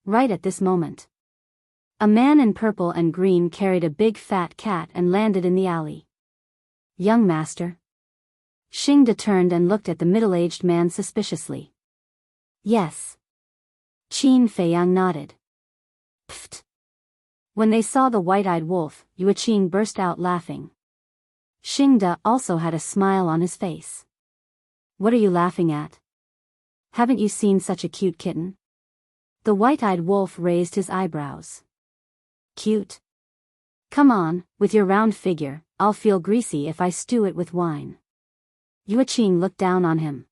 Right at this moment, a man in purple and green carried a big fat cat and landed in the alley. Young master. Xingde turned and looked at the middle-aged man suspiciously. Yes. Qin Feiyang nodded. Pfft. When they saw the white-eyed wolf, Yuqing burst out laughing. Xingde also had a smile on his face. What are you laughing at? Haven't you seen such a cute kitten? The white-eyed wolf raised his eyebrows. Cute? Come on, with your round figure, I'll feel greasy if I stew it with wine. Yuqing looked down on him.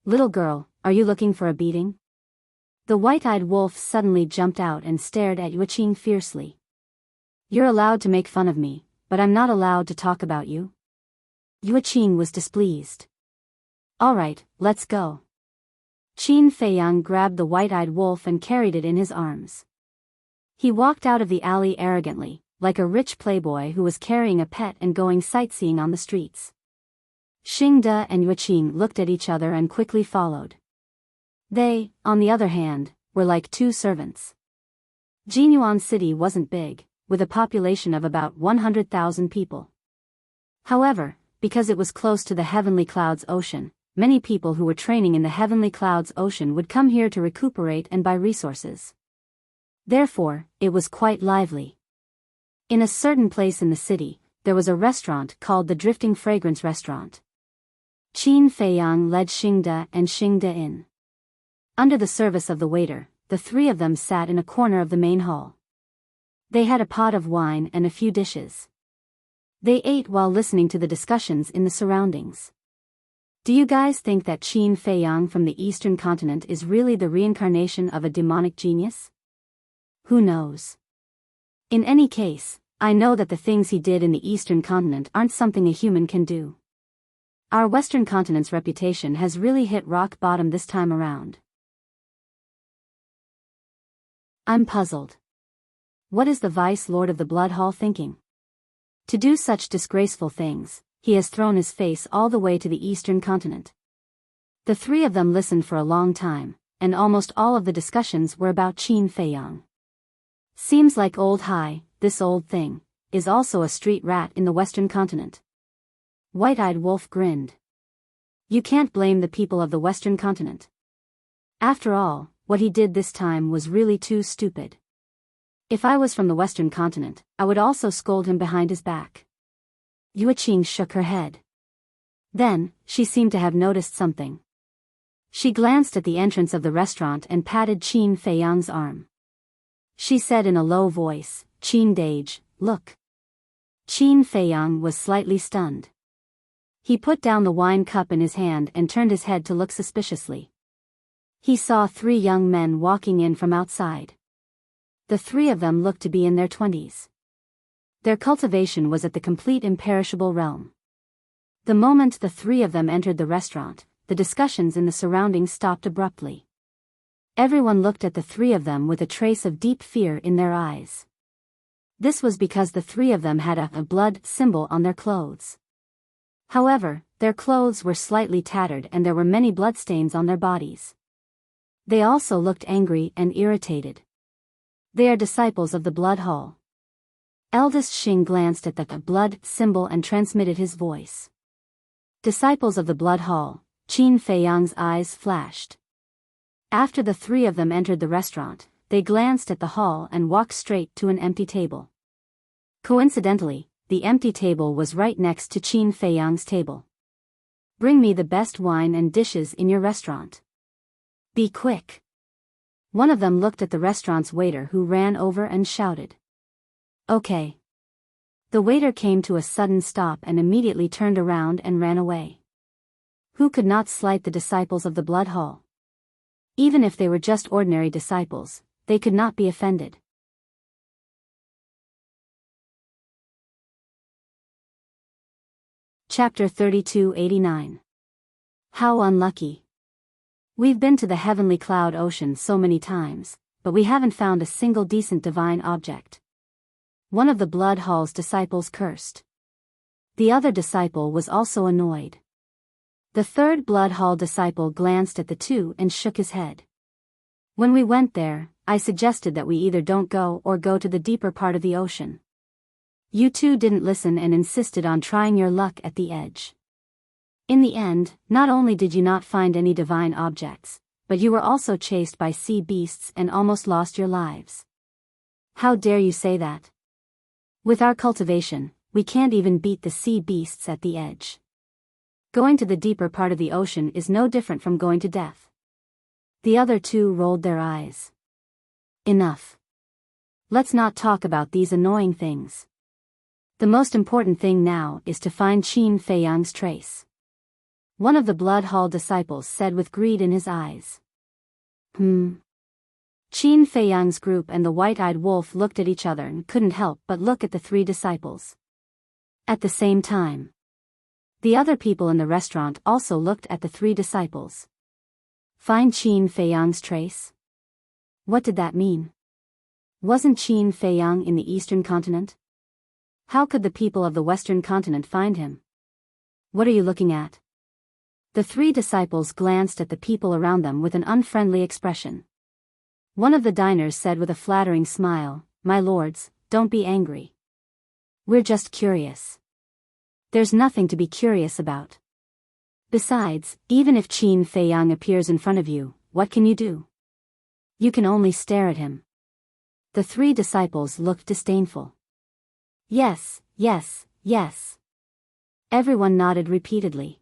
Little girl, are you looking for a beating? The white-eyed wolf suddenly jumped out and stared at Yuqing fiercely. You're allowed to make fun of me, but I'm not allowed to talk about you. Yuqing was displeased. All right, let's go. Qin Feiyang grabbed the white-eyed wolf and carried it in his arms. He walked out of the alley arrogantly, like a rich playboy who was carrying a pet and going sightseeing on the streets. Xingde and Yuqing looked at each other and quickly followed. They, on the other hand, were like two servants. Jinyuan City wasn't big, with a population of about 100,000 people. However, because it was close to the Heavenly Clouds Ocean, many people who were training in the Heavenly Clouds Ocean would come here to recuperate and buy resources. Therefore, it was quite lively. In a certain place in the city, there was a restaurant called the Drifting Fragrance Restaurant. Qin Feiyang led Xingde and Xingde in. Under the service of the waiter, the three of them sat in a corner of the main hall. They had a pot of wine and a few dishes. They ate while listening to the discussions in the surroundings. Do you guys think that Qin Feiyang from the Eastern continent is really the reincarnation of a demonic genius? Who knows? In any case, I know that the things he did in the Eastern continent aren't something a human can do. Our Western continent's reputation has really hit rock bottom this time around. I'm puzzled. What is the Vice Lord of the Blood Hall thinking? To do such disgraceful things, he has thrown his face all the way to the Eastern continent. The three of them listened for a long time, and almost all of the discussions were about Qin Feiyang. Seems like this old thing, is also a street rat in the Western continent. White-Eyed Wolf grinned. You can't blame the people of the Western continent. After all, what he did this time was really too stupid. If I was from the Western continent, I would also scold him behind his back. Yueqing shook her head. Then, she seemed to have noticed something. She glanced at the entrance of the restaurant and patted Qin Feiyang's arm. She said in a low voice, Qin Dage, look. Qin Feiyang was slightly stunned. He put down the wine cup in his hand and turned his head to look suspiciously. He saw three young men walking in from outside. The three of them looked to be in their 20s. Their cultivation was at the complete imperishable realm. The moment the three of them entered the restaurant, the discussions in the surroundings stopped abruptly. Everyone looked at the three of them with a trace of deep fear in their eyes. This was because the three of them had a blood symbol on their clothes. However, their clothes were slightly tattered and there were many bloodstains on their bodies. They also looked angry and irritated. They are disciples of the Blood Hall. Eldest Xing glanced at the blood symbol and transmitted his voice. Disciples of the Blood Hall, Qin Feiyang's eyes flashed. After the three of them entered the restaurant, they glanced at the hall and walked straight to an empty table. Coincidentally, the empty table was right next to Qin Feiyang's table. Bring me the best wine and dishes in your restaurant. Be quick. One of them looked at the restaurant's waiter who ran over and shouted. Okay. The waiter came to a sudden stop and immediately turned around and ran away. Who could not slight the disciples of the Blood Hall? Even if they were just ordinary disciples, they could not be offended. Chapter 3289. How unlucky. We've been to the heavenly cloud ocean so many times, but we haven't found a single decent divine object. One of the Blood Hall's disciples cursed. The other disciple was also annoyed. The third Blood Hall disciple glanced at the two and shook his head. When we went there, I suggested that we either don't go or go to the deeper part of the ocean. You two didn't listen and insisted on trying your luck at the edge. In the end, not only did you not find any divine objects, but you were also chased by sea beasts and almost lost your lives. How dare you say that? With our cultivation, we can't even beat the sea beasts at the edge. Going to the deeper part of the ocean is no different from going to death. The other two rolled their eyes. Enough. Let's not talk about these annoying things. The most important thing now is to find Qin Feiyang's trace. One of the Blood Hall disciples said with greed in his eyes. Qin Feiyang's group and the White-Eyed Wolf looked at each other and couldn't help but look at the three disciples. At the same time, the other people in the restaurant also looked at the three disciples. Find Qin Feiyang's trace? What did that mean? Wasn't Qin Feiyang in the Eastern continent? How could the people of the Western continent find him? What are you looking at? The three disciples glanced at the people around them with an unfriendly expression. One of the diners said with a flattering smile, "My lords, don't be angry. We're just curious. There's nothing to be curious about. Besides, even if Qin Feiyang appears in front of you, what can you do? You can only stare at him." The three disciples looked disdainful. Yes, yes, yes. Everyone nodded repeatedly.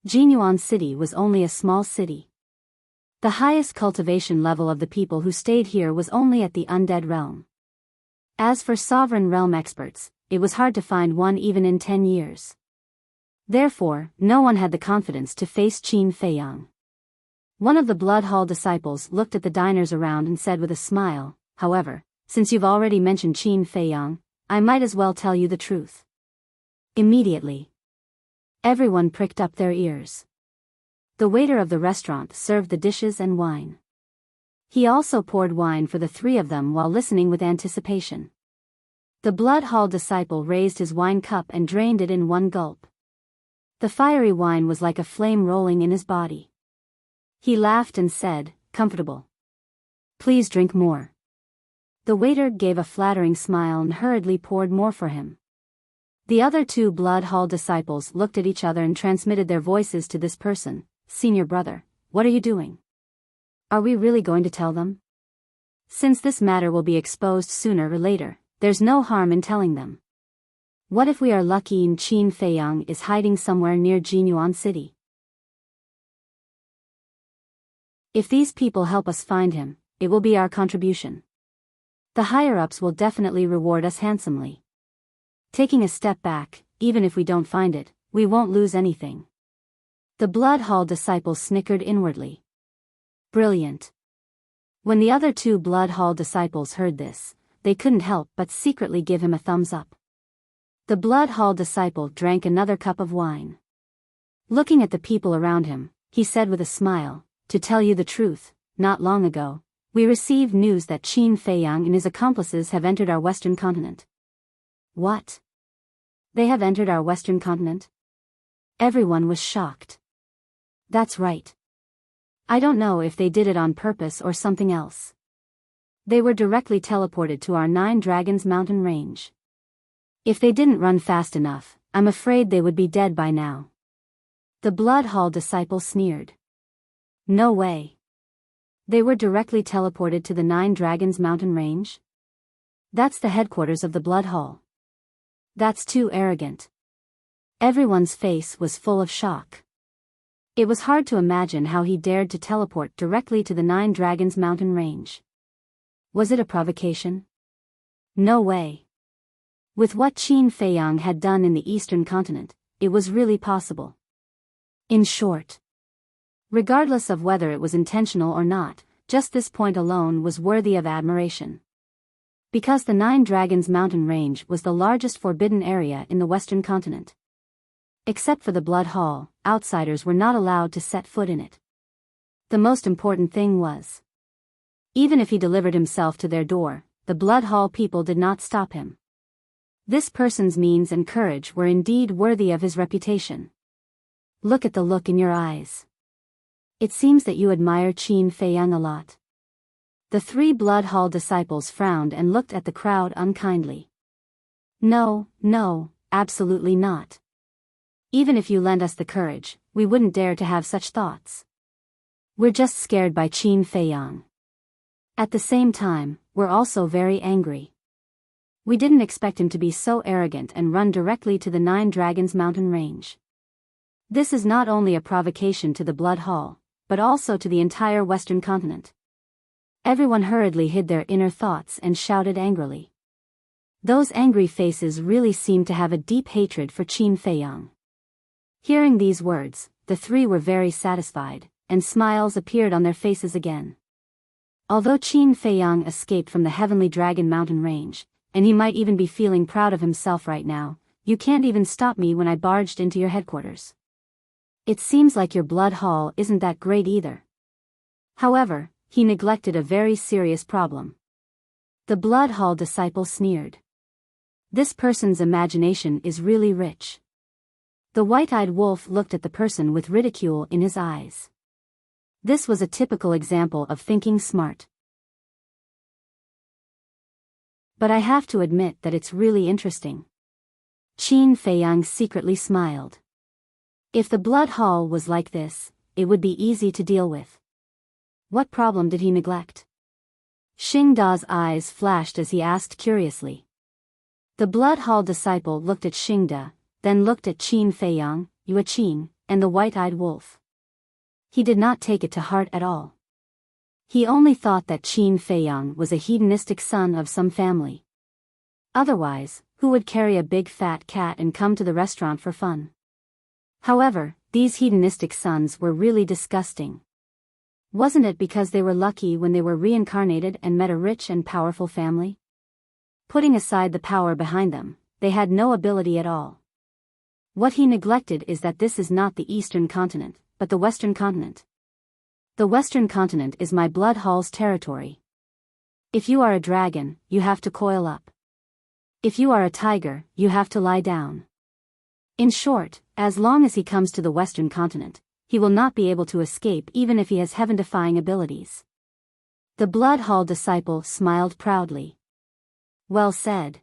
Jinyuan City was only a small city. The highest cultivation level of the people who stayed here was only at the undead realm. As for sovereign realm experts, it was hard to find one even in 10 years. Therefore, no one had the confidence to face Qin Feiyang. One of the Blood Hall disciples looked at the diners around and said with a smile, "However, since you've already mentioned Qin Feiyang, I might as well tell you the truth." Immediately, everyone pricked up their ears. The waiter of the restaurant served the dishes and wine. He also poured wine for the three of them while listening with anticipation. The Blood Hall disciple raised his wine cup and drained it in one gulp. The fiery wine was like a flame rolling in his body. He laughed and said, "Comfortable. Please drink more." The waiter gave a flattering smile and hurriedly poured more for him. The other two Blood Hall disciples looked at each other and transmitted their voices to this person. "Senior brother, what are you doing? Are we really going to tell them? Since this matter will be exposed sooner or later, there's no harm in telling them. What if we are lucky and Qin Feiyang is hiding somewhere near Jinyuan City? If these people help us find him, it will be our contribution. The higher-ups will definitely reward us handsomely. Taking a step back, even if we don't find it, we won't lose anything." The Blood Hall disciples snickered inwardly. Brilliant. When the other two Blood Hall disciples heard this, they couldn't help but secretly give him a thumbs up. The Blood Hall disciple drank another cup of wine. Looking at the people around him, he said with a smile, "To tell you the truth, not long ago, we received news that Qin Feiyang and his accomplices have entered our western continent." "What? They have entered our western continent?" Everyone was shocked. "That's right. I don't know if they did it on purpose or something else. They were directly teleported to our 9 Dragons mountain range. If they didn't run fast enough, I'm afraid they would be dead by now." The Blood Hall disciple sneered. "No way. They were directly teleported to the 9 Dragons mountain range? That's the headquarters of the Blood Hall. That's too arrogant." Everyone's face was full of shock. It was hard to imagine how he dared to teleport directly to the 9 Dragons mountain range. Was it a provocation? No way. With what Qin Feiyang had done in the eastern continent, it was really possible. In short, regardless of whether it was intentional or not, just this point alone was worthy of admiration. Because the 9 Dragons mountain range was the largest forbidden area in the western continent. Except for the Blood Hall, outsiders were not allowed to set foot in it. The most important thing was, even if he delivered himself to their door, the Blood Hall people did not stop him. This person's means and courage were indeed worthy of his reputation. Look at the look in your eyes. It seems that you admire Qin Feiyang a lot. The 3 Blood Hall disciples frowned and looked at the crowd unkindly. No, absolutely not. Even if you lend us the courage, we wouldn't dare to have such thoughts. We're just scared by Qin Feiyang. At the same time, we're also very angry. We didn't expect him to be so arrogant and run directly to the 9 Dragons mountain range. This is not only a provocation to the Blood Hall, but also to the entire western continent. Everyone hurriedly hid their inner thoughts and shouted angrily. Those angry faces really seemed to have a deep hatred for Qin Feiyang. Hearing these words, the 3 were very satisfied, and smiles appeared on their faces again. Although Qin Feiyang escaped from the Heavenly Dragon mountain range, and he might even be feeling proud of himself right now, you can't even stop me when I barged into your headquarters. It seems like your Blood Hall isn't that great either. However, he neglected a very serious problem. The Blood Hall disciple sneered. This person's imagination is really rich. The white-eyed wolf looked at the person with ridicule in his eyes. This was a typical example of thinking smart. But I have to admit that it's really interesting. Qin Feiyang secretly smiled. If the Blood Hall was like this, it would be easy to deal with. What problem did he neglect? Xing Da's eyes flashed as he asked curiously. The Blood Hall disciple looked at Xing Da, then looked at Qin Feiyang, Yue Qin, and the white-eyed wolf. He did not take it to heart at all. He only thought that Qin Feiyang was a hedonistic son of some family. Otherwise, who would carry a big fat cat and come to the restaurant for fun? However, these hedonistic sons were really disgusting. Wasn't it because they were lucky when they were reincarnated and met a rich and powerful family? Putting aside the power behind them, they had no ability at all. What he neglected is that this is not the Eastern continent, but the Western continent. The Western continent is my blood hall's territory. If you are a dragon, you have to coil up. If you are a tiger, you have to lie down. In short, as long as he comes to the Western continent, he will not be able to escape even if he has heaven-defying abilities. The blood hall disciple smiled proudly. Well said.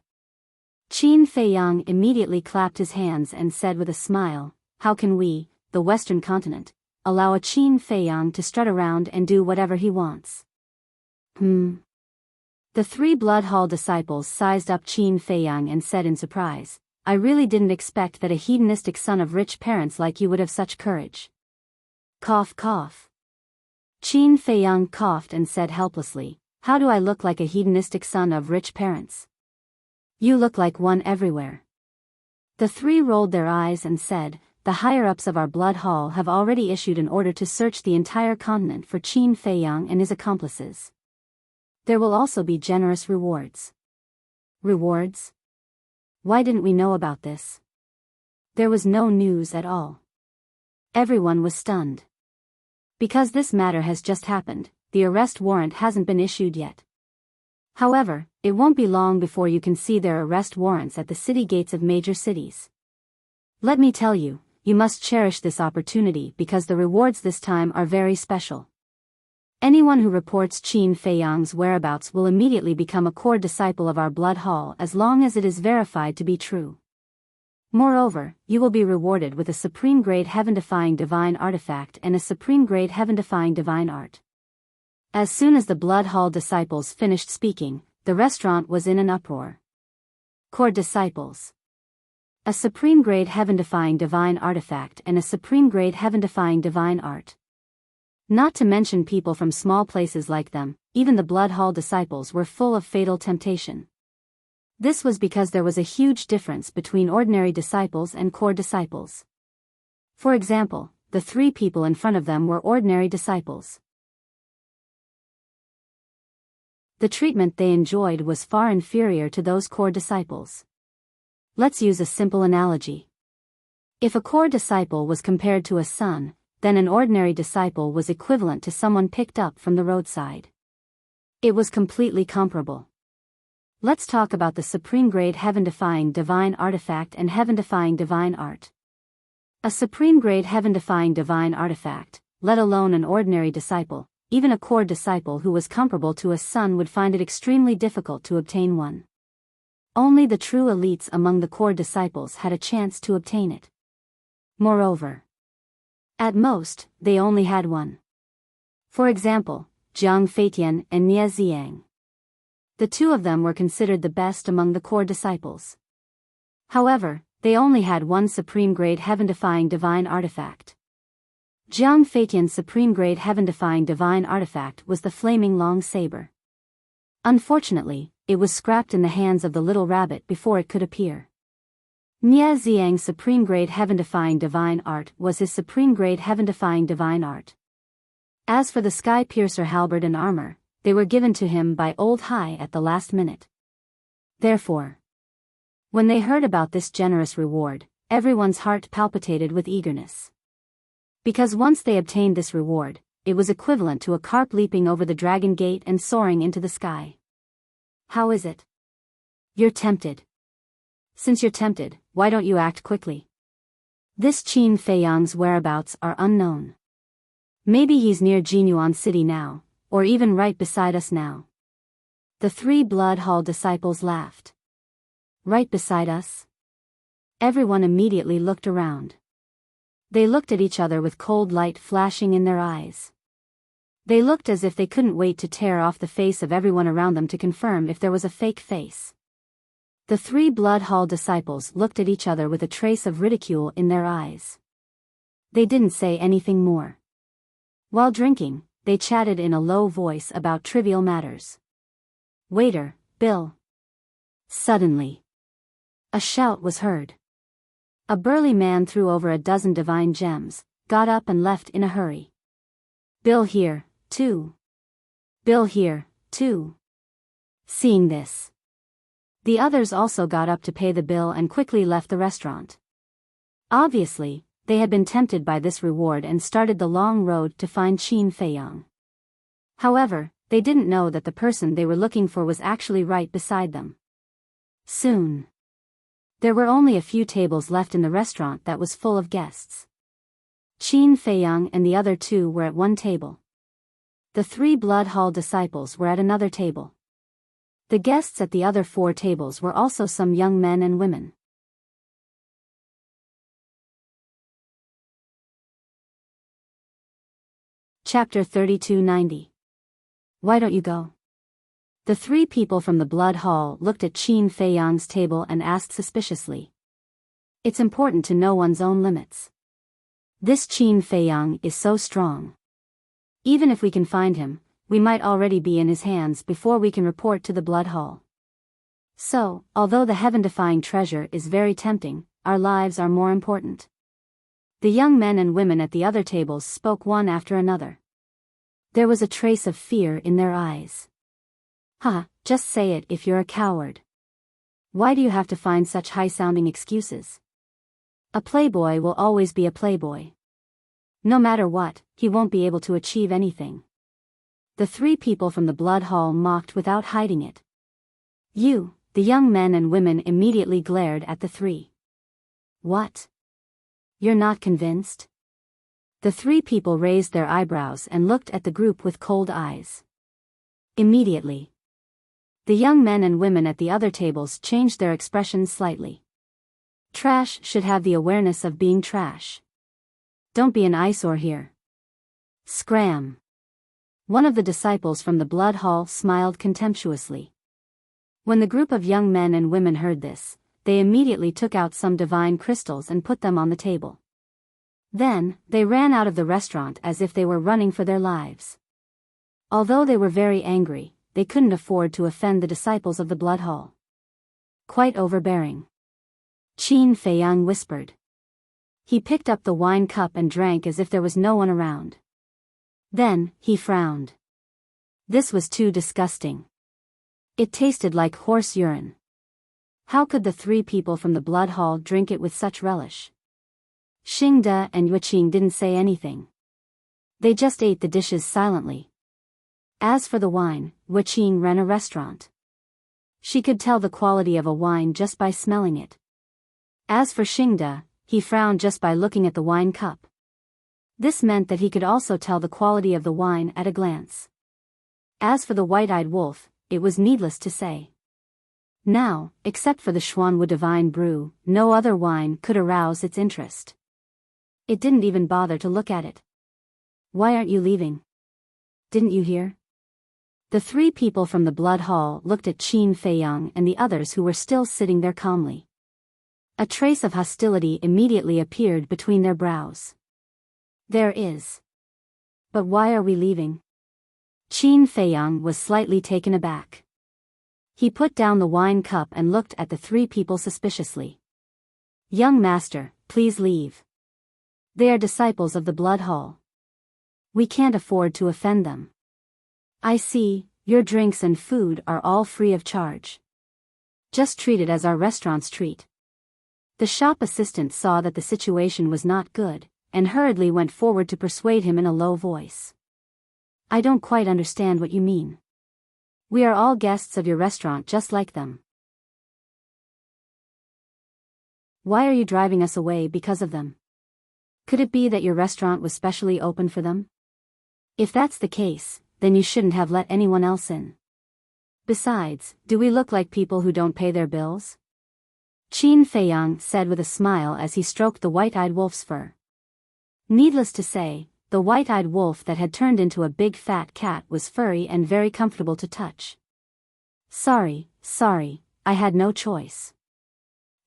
Qin Feiyang immediately clapped his hands and said with a smile, how can we, the Western continent, allow a Qin Feiyang to strut around and do whatever he wants? The three blood hall disciples sized up Qin Feiyang and said in surprise, I really didn't expect that a hedonistic son of rich parents like you would have such courage. Cough cough. Qin Feiyang coughed and said helplessly, how do I look like a hedonistic son of rich parents? You look like one everywhere. The three rolled their eyes and said, the higher-ups of our blood hall have already issued an order to search the entire continent for Qin Feiyang and his accomplices. There will also be generous rewards. Rewards? Why didn't we know about this? There was no news at all. Everyone was stunned. Because this matter has just happened, the arrest warrant hasn't been issued yet. However, it won't be long before you can see their arrest warrants at the city gates of major cities. Let me tell you, you must cherish this opportunity because the rewards this time are very special. Anyone who reports Qin Feiyang's whereabouts will immediately become a core disciple of our blood hall as long as it is verified to be true. Moreover, you will be rewarded with a supreme-grade heaven-defying divine artifact and a supreme-grade heaven-defying divine art. As soon as the blood hall disciples finished speaking, the restaurant was in an uproar. Core disciples. A supreme-grade heaven-defying divine artifact and a supreme-grade heaven-defying divine art. Not to mention people from small places like them, even the blood hall disciples were full of fatal temptation. This was because there was a huge difference between ordinary disciples and core disciples. For example, the three people in front of them were ordinary disciples. The treatment they enjoyed was far inferior to those core disciples. Let's use a simple analogy. If a core disciple was compared to a son, then an ordinary disciple was equivalent to someone picked up from the roadside. It was completely comparable. Let's talk about the supreme-grade heaven-defying divine artifact and heaven-defying divine art. A supreme-grade heaven-defying divine artifact, let alone an ordinary disciple, even a core disciple who was comparable to a son would find it extremely difficult to obtain one. Only the true elites among the core disciples had a chance to obtain it. Moreover, at most, they only had one. For example, Jiang Feitian and Nie Ziyang. The two of them were considered the best among the core disciples. However, they only had one supreme-grade heaven-defying divine artifact. Jiang Feitian's supreme-grade heaven-defying divine artifact was the flaming long saber. Unfortunately, it was scrapped in the hands of the little rabbit before it could appear. Nie Ziyang's supreme-grade heaven-defying divine art was his supreme-grade heaven-defying divine art. As for the sky-piercer halberd and armor, they were given to him by Old Hai at the last minute. Therefore, when they heard about this generous reward, everyone's heart palpitated with eagerness. Because once they obtained this reward, it was equivalent to a carp leaping over the dragon gate and soaring into the sky. How is it? You're tempted. Since you're tempted, why don't you act quickly? This Qin Feiyang's whereabouts are unknown. Maybe he's near Jinyuan City now, or even right beside us now. The three blood hall disciples laughed. Right beside us? Everyone immediately looked around. They looked at each other with cold light flashing in their eyes. They looked as if they couldn't wait to tear off the face of everyone around them to confirm if there was a fake face. The three blood hall disciples looked at each other with a trace of ridicule in their eyes. They didn't say anything more. While drinking, they chatted in a low voice about trivial matters. "Waiter, bill." Suddenly, a shout was heard. A burly man threw over a dozen divine gems, got up and left in a hurry. "Bill here, too. Bill here, too." Seeing this, the others also got up to pay the bill and quickly left the restaurant. Obviously, they had been tempted by this reward and started the long road to find Qin Feiyang. However, they didn't know that the person they were looking for was actually right beside them. Soon, there were only a few tables left in the restaurant that was full of guests. Qin Feiyang and the other two were at one table. The 3 Blood Hall disciples were at another table. The guests at the other 4 tables were also some young men and women. Chapter 3290. Why don't you go? The 3 people from the Blood Hall looked at Qin Feiyang's table and asked suspiciously. It's important to know one's own limits. This Qin Feiyang is so strong. Even if we can find him, we might already be in his hands before we can report to the Blood Hall. So, although the heaven-defying treasure is very tempting, our lives are more important. The young men and women at the other tables spoke one after another. There was a trace of fear in their eyes. Just say it if you're a coward. Why do you have to find such high-sounding excuses? A playboy will always be a playboy. No matter what, he won't be able to achieve anything. The 3 people from the Blood Hall mocked without hiding it. The young men and women immediately glared at the 3. What? You're not convinced? The 3 people raised their eyebrows and looked at the group with cold eyes. Immediately, the young men and women at the other tables changed their expressions slightly. Trash should have the awareness of being trash. Don't be an eyesore here. Scram. One of the disciples from the Blood Hall smiled contemptuously. When the group of young men and women heard this, they immediately took out some divine crystals and put them on the table. Then, they ran out of the restaurant as if they were running for their lives. Although they were very angry, they couldn't afford to offend the disciples of the Blood Hall. Quite overbearing. Qin Feiyang whispered. He picked up the wine cup and drank as if there was no one around. Then, he frowned. This was too disgusting. It tasted like horse urine. How could the 3 people from the Blood Hall drink it with such relish? Xingde and Yuqing didn't say anything. They just ate the dishes silently. As for the wine, Yuqing ran a restaurant. She could tell the quality of a wine just by smelling it. As for Xingde, he frowned just by looking at the wine cup. This meant that he could also tell the quality of the wine at a glance. As for the white-eyed wolf, it was needless to say. Now, except for the Xuanwu Divine Brew, no other wine could arouse its interest. It didn't even bother to look at it. Why aren't you leaving? Didn't you hear? The 3 people from the Blood Hall looked at Qin Feiyang and the others who were still sitting there calmly. A trace of hostility immediately appeared between their brows. There is. But why are we leaving? Qin Feiyang was slightly taken aback. He put down the wine cup and looked at the 3 people suspiciously. Young master, please leave. They are disciples of the Blood Hall. We can't afford to offend them. I see, your drinks and food are all free of charge. Just treat it as our restaurant's treat. The shop assistant saw that the situation was not good, and hurriedly went forward to persuade him in a low voice. I don't quite understand what you mean. We are all guests of your restaurant just like them. Why are you driving us away because of them? Could it be that your restaurant was specially open for them? If that's the case, then you shouldn't have let anyone else in. Besides, do we look like people who don't pay their bills? Qin Feiyang said with a smile as he stroked the white-eyed wolf's fur. Needless to say, the white-eyed wolf that had turned into a big fat cat was furry and very comfortable to touch. Sorry, I had no choice.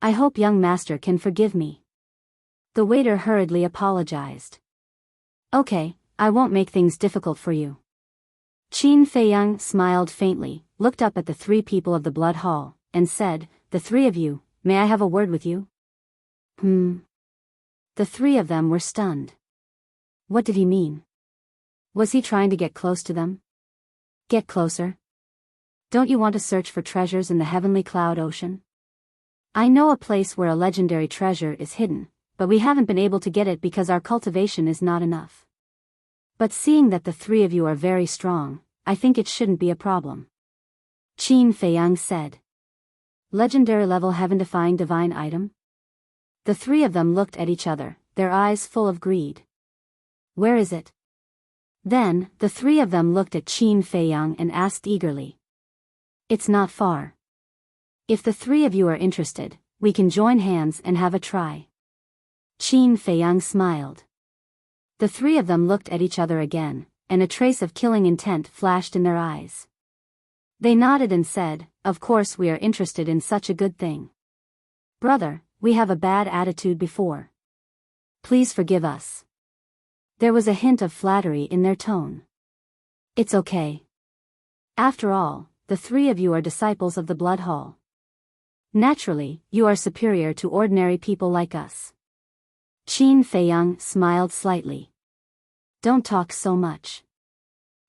I hope young master can forgive me. The waiter hurriedly apologized. Okay, I won't make things difficult for you. Qin Feiyang smiled faintly, looked up at the three people of the Blood Hall, and said, "The three of you, may I have a word with you?" The three of them were stunned. What did he mean? Was he trying to get close to them? Get closer? Don't you want to search for treasures in the heavenly cloud ocean? I know a place where a legendary treasure is hidden, but we haven't been able to get it because our cultivation is not enough. But seeing that the three of you are very strong, I think it shouldn't be a problem. Qin Feiyang said. Legendary level heaven-defying divine item? The three of them looked at each other, their eyes full of greed. Where is it? Then, the three of them looked at Qin Feiyang and asked eagerly. It's not far. If the three of you are interested, we can join hands and have a try. Qin Feiyang smiled. The three of them looked at each other again, and a trace of killing intent flashed in their eyes. They nodded and said, "Of course we are interested in such a good thing. Brother, we have a bad attitude before. Please forgive us." There was a hint of flattery in their tone. It's okay. After all, the three of you are disciples of the Blood Hall. Naturally, you are superior to ordinary people like us. Qin Feiyang smiled slightly. Don't talk so much.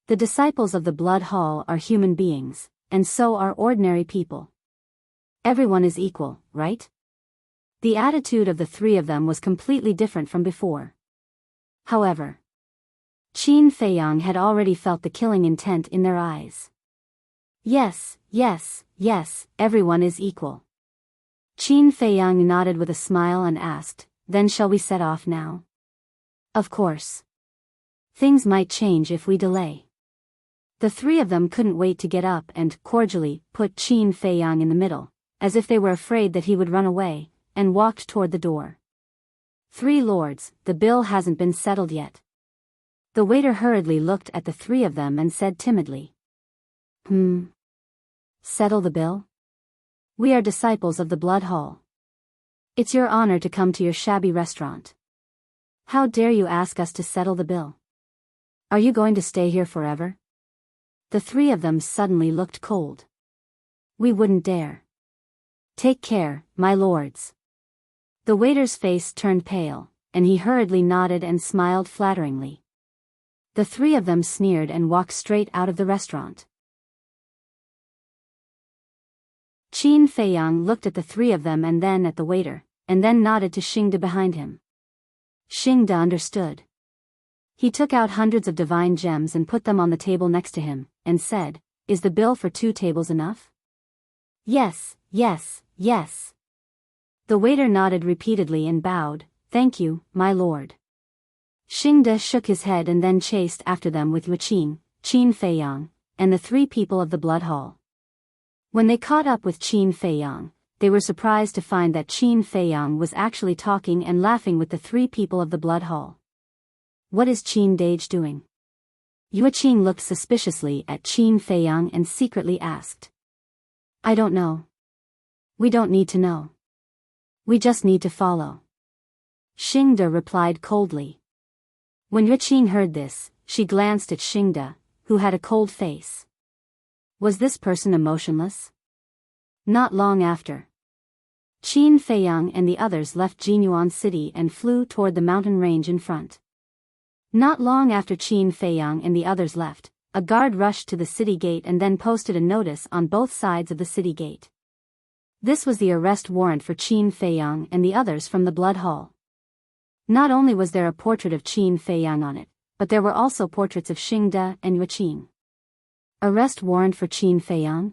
The disciples of the Blood Hall are human beings, and so are ordinary people. Everyone is equal, right? The attitude of the three of them was completely different from before. However, Qin Feiyang had already felt the killing intent in their eyes. Yes, everyone is equal. Qin Feiyang nodded with a smile and asked, "Then shall we set off now?" Of course. Things might change if we delay. The three of them couldn't wait to get up and cordially put Qin Feiyang in the middle, as if they were afraid that he would run away, and walked toward the door. "Three lords, the bill hasn't been settled yet." The waiter hurriedly looked at the three of them and said timidly. Settle the bill? We are disciples of the Blood Hall. It's your honor to come to your shabby restaurant. How dare you ask us to settle the bill? Are you going to stay here forever? The three of them suddenly looked cold. We wouldn't dare. Take care, my lords. The waiter's face turned pale, and he hurriedly nodded and smiled flatteringly. The three of them sneered and walked straight out of the restaurant. Qin Feiyang looked at the three of them and then at the waiter, and then nodded to Xingde behind him. Xingde understood. He took out hundreds of divine gems and put them on the table next to him, and said, "Is the bill for 2 tables enough?" Yes. The waiter nodded repeatedly and bowed, "Thank you, my lord." Xingde shook his head and then chased after them with Qin Feiyang, and the three people of the Blood Hall. When they caught up with Qin Feiyang, they were surprised to find that Qin Feiyang was actually talking and laughing with the three people of the Blood Hall. What is Qin Dage doing? Yuqing looked suspiciously at Qin Feiyang and secretly asked. I don't know. We don't need to know. We just need to follow. Xingde replied coldly. When Yuqing heard this, she glanced at Xingde, who had a cold face. Was this person emotionless? Not long after, Qin Feiyang and the others left Jinyuan City and flew toward the mountain range in front. Not long after Qin Feiyang and the others left, a guard rushed to the city gate and then posted a notice on both sides of the city gate. This was the arrest warrant for Qin Feiyang and the others from the Blood Hall. Not only was there a portrait of Qin Feiyang on it, but there were also portraits of Xingde and Yuqing. Arrest warrant for Qin Feiyang?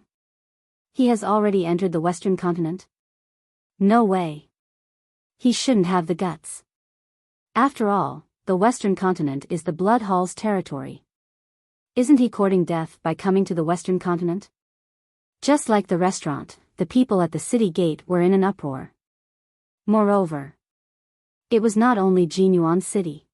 He has already entered the Western continent? No way. He shouldn't have the guts. After all, the Western continent is the Blood Hall's territory. Isn't he courting death by coming to the Western continent? Just like the restaurant, the people at the city gate were in an uproar. Moreover, it was not only Jinyuan City.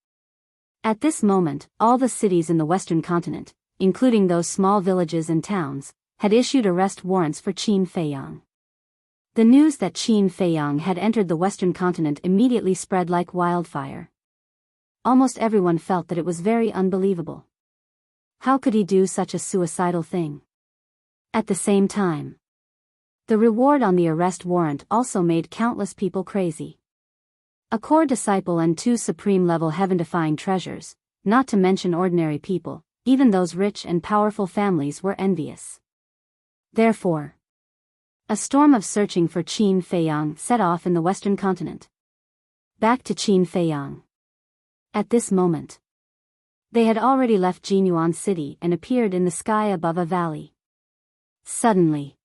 At this moment, all the cities in the Western continent, including those small villages and towns, had issued arrest warrants for Qin Feiyang. The news that Qin Feiyang had entered the Western continent immediately spread like wildfire. Almost everyone felt that it was very unbelievable. How could he do such a suicidal thing? At the same time, the reward on the arrest warrant also made countless people crazy. A core disciple and 2 supreme-level heaven-defying treasures, not to mention ordinary people, even those rich and powerful families were envious. Therefore, a storm of searching for Qin Feiyang set off in the western continent. Back to Qin Feiyang. At this moment, they had already left Jinyuan City and appeared in the sky above a valley. Suddenly,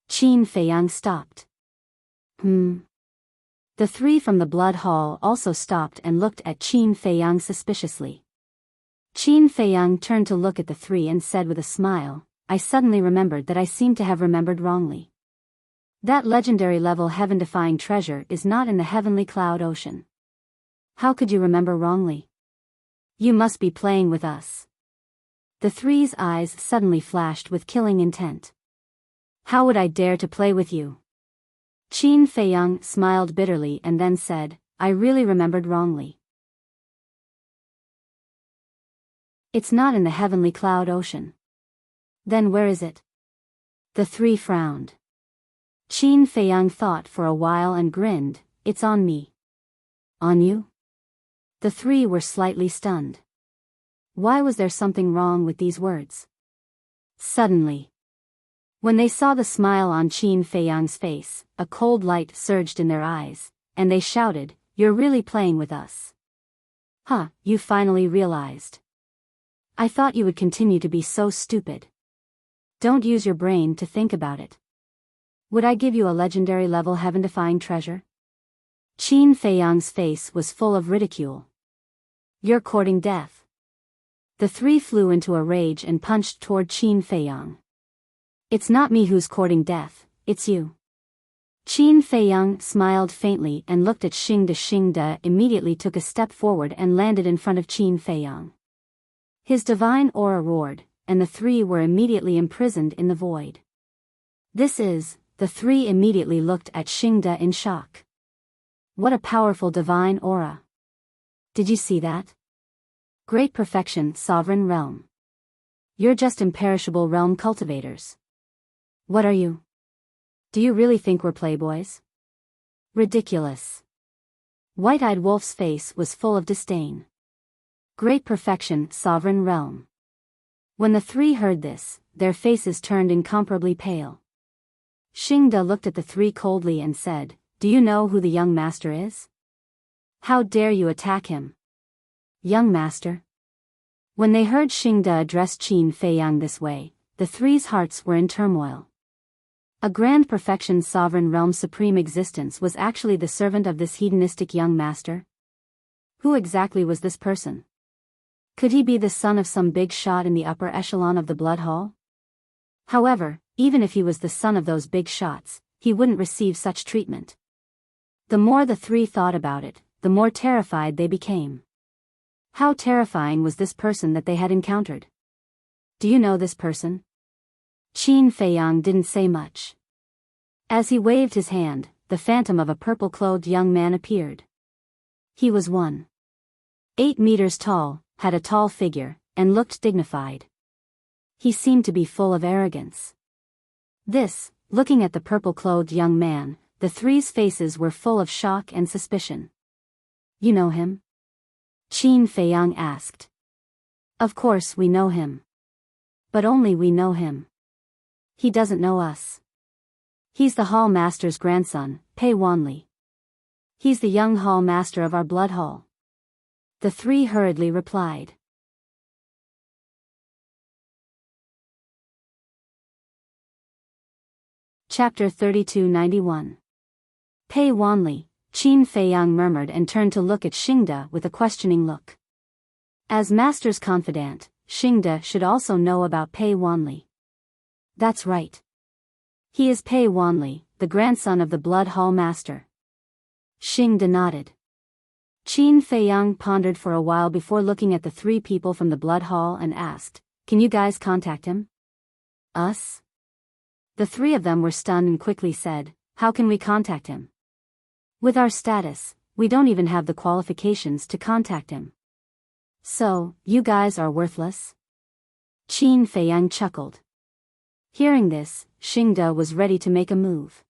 Qin Feiyang stopped. The 3 from the Blood Hall also stopped and looked at Qin Feiyang suspiciously. Qin Feiyang turned to look at the 3 and said with a smile, "I suddenly remembered that I seem to have remembered wrongly. That legendary level heaven-defying treasure is not in the heavenly cloud ocean. How could you remember wrongly? You must be playing with us." The 3's eyes suddenly flashed with killing intent. "How would I dare to play with you?" Qin Feiyang smiled bitterly and then said, "I really remembered wrongly. It's not in the heavenly cloud ocean." "Then where is it?" The 3 frowned. Qin Feiyang thought for a while and grinned, "It's on me." "On you?" The 3 were slightly stunned. Why was there something wrong with these words? Suddenly, when they saw the smile on Qin Feiyang's face, a cold light surged in their eyes, and they shouted, "You're really playing with us. Huh, you finally realized. I thought you would continue to be so stupid. Don't use your brain to think about it. Would I give you a legendary level heaven-defying treasure?" Qin Feiyang's face was full of ridicule. "You're courting death." The 3 flew into a rage and punched toward Qin Feiyang. "It's not me who's courting death, it's you." Qin Feiyang smiled faintly and looked at Xingda. Xingda immediately took a step forward and landed in front of Qin Feiyang. His divine aura roared, and the 3 were immediately imprisoned in the void. The 3 immediately looked at Xingda in shock. What a powerful divine aura. Did you see that? Great perfection, sovereign realm. You're just imperishable realm cultivators. What are you? Do you really think we're playboys? Ridiculous. White-eyed Wolf's face was full of disdain. Great perfection, sovereign realm. When the 3 heard this, their faces turned incomparably pale. Xingda looked at the 3 coldly and said, "Do you know who the young master is? How dare you attack him?" "Young master?" When they heard Xingda address Qin Feiyang this way, the 3's hearts were in turmoil. A grand perfection sovereign realm supreme existence was actually the servant of this hedonistic young master? Who exactly was this person? Could he be the son of some big shot in the upper echelon of the Blood Hall? However, even if he was the son of those big shots, he wouldn't receive such treatment. The more the 3 thought about it, the more terrified they became. How terrifying was this person that they had encountered? "Do you know this person?" Qin Feiyang didn't say much. As he waved his hand, the phantom of a purple-clothed young man appeared. He was 1.8 meters tall, had a tall figure, and looked dignified. He seemed to be full of arrogance. Looking at the purple-clothed young man, the 3's faces were full of shock and suspicion. "You know him?" Qin Feiyang asked. "Of course we know him. But only we know him. He doesn't know us. He's the Hall Master's grandson, Pei Wanli. He's the young Hall Master of our Blood Hall." The 3 hurriedly replied. Chapter 3291. Pei Wanli, Qin Feiyang murmured and turned to look at Xingda with a questioning look. As Master's confidant, Xingda should also know about Pei Wanli. That's right. He is Pei Wanli, the grandson of the Blood Hall Master. Xingda nodded. Qin Feiyang pondered for a while before looking at the 3 people from the Blood Hall and asked, "Can you guys contact him?" "Us?" The 3 of them were stunned and quickly said, "How can we contact him? With our status, we don't even have the qualifications to contact him." So, you guys are worthless? Qin Feiyang chuckled. Hearing this, Xingde was ready to make a move.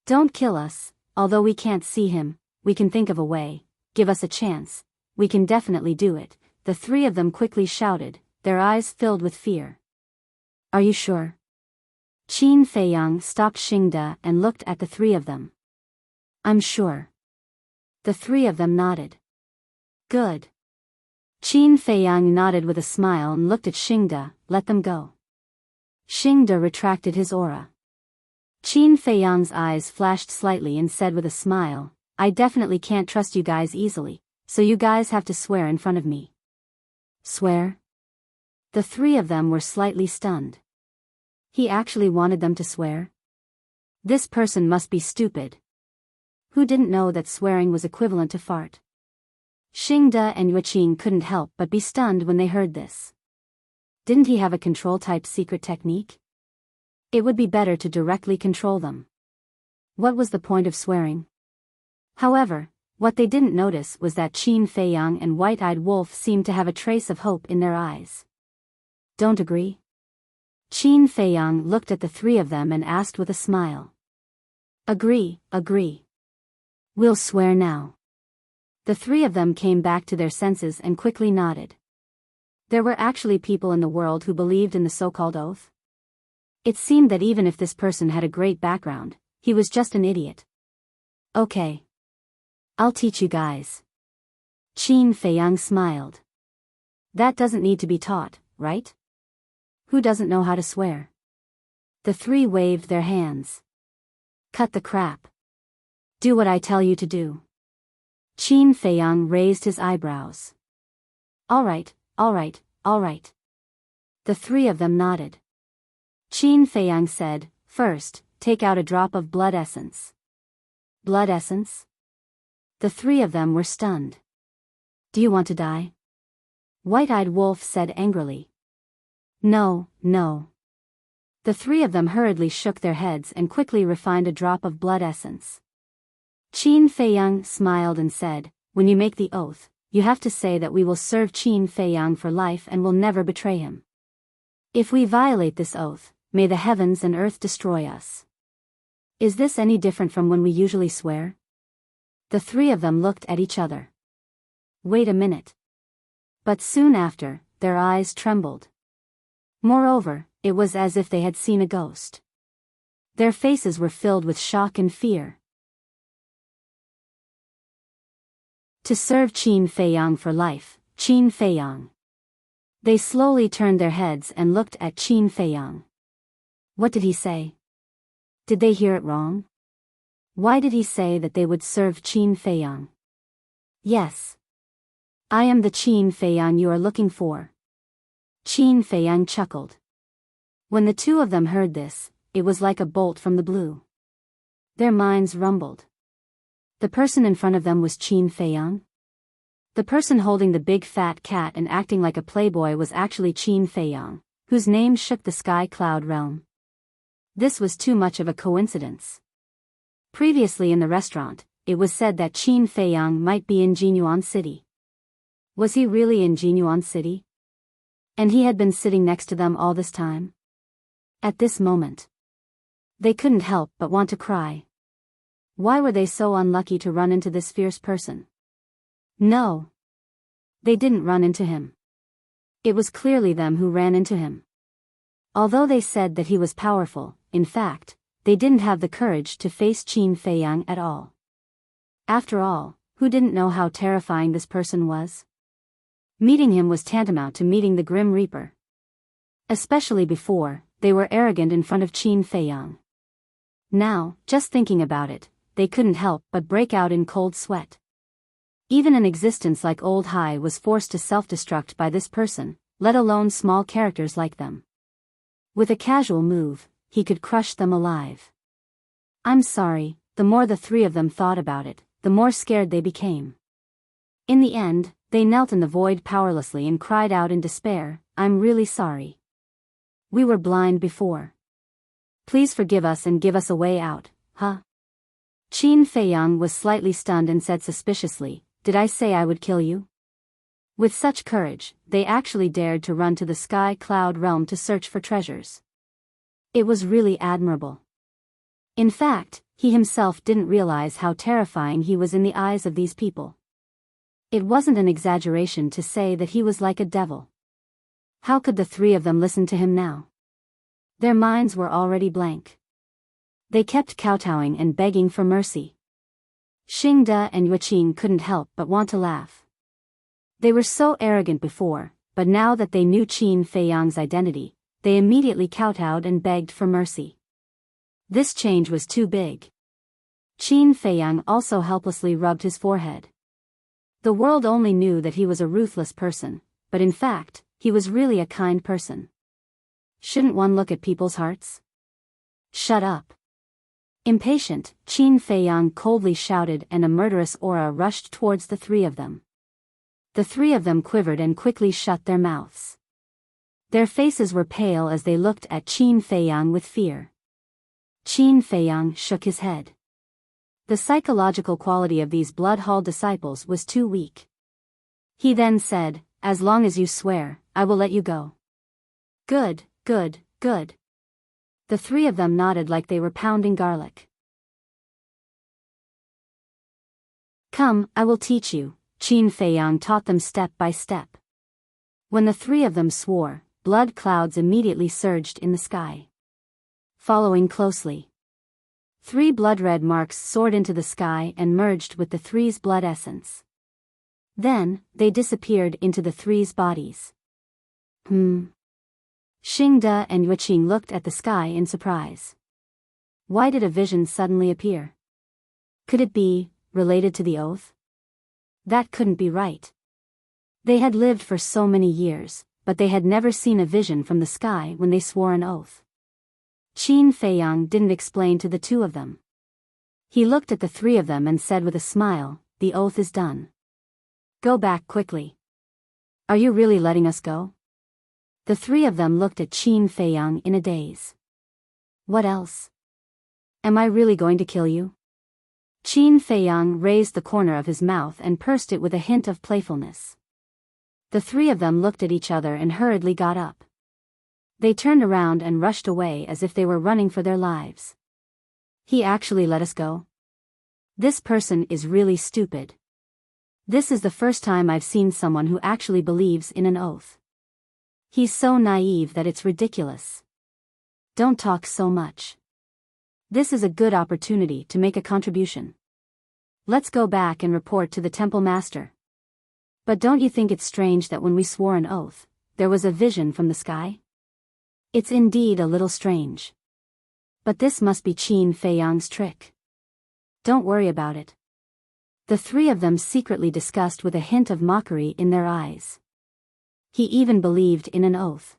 Don't kill us, although we can't see him, we can think of a way, give us a chance, we can definitely do it, the three of them quickly shouted, their eyes filled with fear. Are you sure? Qin Feiyang stopped Xingde and looked at the three of them. I'm sure. The three of them nodded. Good. Qin Feiyang nodded with a smile and looked at Xingde, let them go. Xingde retracted his aura. Qin Feiyang's eyes flashed slightly and said with a smile, I definitely can't trust you guys easily, so you guys have to swear in front of me. Swear? The three of them were slightly stunned. He actually wanted them to swear? This person must be stupid. Who didn't know that swearing was equivalent to fart? Xingde and Yuqing couldn't help but be stunned when they heard this. Didn't he have a control-type secret technique? It would be better to directly control them. What was the point of swearing? However, what they didn't notice was that Qin Feiyang and White-Eyed Wolf seemed to have a trace of hope in their eyes. Don't agree? Qin Feiyang looked at the three of them and asked with a smile. Agree. We'll swear now. The three of them came back to their senses and quickly nodded. There were actually people in the world who believed in the so-called oath. It seemed that even if this person had a great background, he was just an idiot. Okay. I'll teach you guys. Qin Feiyang smiled. That doesn't need to be taught, right? Who doesn't know how to swear? The three waved their hands. Cut the crap. Do what I tell you to do. Qin Feiyang raised his eyebrows. All right. The three of them nodded. Qin Feiyang said, first, take out a drop of blood essence. Blood essence? The three of them were stunned. Do you want to die? White-Eyed Wolf said angrily. No. The three of them hurriedly shook their heads and quickly refined a drop of blood essence. Qin Feiyang smiled and said, when you make the oath, you have to say that we will serve Qin Feiyang for life and will never betray him. If we violate this oath, may the heavens and earth destroy us. Is this any different from when we usually swear? The three of them looked at each other. Wait a minute. But soon after, their eyes trembled. Moreover, it was as if they had seen a ghost. Their faces were filled with shock and fear. To serve Qin Feiyang for life, Qin Feiyang. They slowly turned their heads and looked at Qin Feiyang. What did he say? Did they hear it wrong? Why did he say that they would serve Qin Feiyang? Yes. I am the Qin Feiyang you are looking for. Qin Feiyang chuckled. When the two of them heard this, it was like a bolt from the blue. Their minds rumbled. The person in front of them was Qin Feiyang? The person holding the big fat cat and acting like a playboy was actually Qin Feiyang, whose name shook the sky cloud realm. This was too much of a coincidence. Previously in the restaurant, it was said that Qin Feiyang might be in Jinyuan City. Was he really in Jinyuan City? And he had been sitting next to them all this time? At this moment, they couldn't help but want to cry. Why were they so unlucky to run into this fierce person? No. They didn't run into him. It was clearly them who ran into him. Although they said that he was powerful, in fact, they didn't have the courage to face Qin Feiyang at all. After all, who didn't know how terrifying this person was? Meeting him was tantamount to meeting the Grim Reaper. Especially before, they were arrogant in front of Qin Feiyang. Now, just thinking about it, they couldn't help but break out in cold sweat. Even an existence like Old Hai was forced to self-destruct by this person, let alone small characters like them. With a casual move, he could crush them alive. I'm sorry, the more the three of them thought about it, the more scared they became. In the end, they knelt in the void powerlessly and cried out in despair, I'm really sorry. We were blind before. Please forgive us and give us a way out, huh? Qin Feiyang was slightly stunned and said suspiciously, did I say I would kill you? With such courage, they actually dared to run to the sky cloud realm to search for treasures. It was really admirable. In fact, he himself didn't realize how terrifying he was in the eyes of these people. It wasn't an exaggeration to say that he was like a devil. How could the three of them listen to him now? Their minds were already blank. They kept kowtowing and begging for mercy. Xingde and Yuqing couldn't help but want to laugh. They were so arrogant before, but now that they knew Qin Feiyang's identity, they immediately kowtowed and begged for mercy. This change was too big. Qin Feiyang also helplessly rubbed his forehead. The world only knew that he was a ruthless person, but in fact, he was really a kind person. Shouldn't one look at people's hearts? Shut up. Impatient, Qin Feiyang coldly shouted and a murderous aura rushed towards the three of them. The three of them quivered and quickly shut their mouths. Their faces were pale as they looked at Qin Feiyang with fear. Qin Feiyang shook his head. The psychological quality of these Blood Hall disciples was too weak. He then said, "As long as you swear, I will let you go." "Good, good, good." The three of them nodded like they were pounding garlic. "Come, I will teach you," Qin Feiyang taught them step by step. When the three of them swore, blood clouds immediately surged in the sky. Following closely, 3 blood-red marks soared into the sky and merged with the three's blood essence. Then, they disappeared into the three's bodies. Xingde and Yuqing looked at the sky in surprise. Why did a vision suddenly appear? Could it be related to the oath? That couldn't be right. They had lived for so many years, but they had never seen a vision from the sky when they swore an oath. Qin Feiyang didn't explain to the two of them. He looked at the three of them and said with a smile, "The oath is done. Go back quickly." "Are you really letting us go?" The three of them looked at Qin Feiyang in a daze. "What else? Am I really going to kill you?" Qin Feiyang raised the corner of his mouth and pursed it with a hint of playfulness. The three of them looked at each other and hurriedly got up. They turned around and rushed away as if they were running for their lives. "He actually let us go? This person is really stupid. This is the first time I've seen someone who actually believes in an oath. He's so naive that it's ridiculous. Don't talk so much. This is a good opportunity to make a contribution. Let's go back and report to the temple master. But don't you think it's strange that when we swore an oath, there was a vision from the sky? It's indeed a little strange. But this must be Qin Feiyang's trick. Don't worry about it." The three of them secretly discussed with a hint of mockery in their eyes. He even believed in an oath.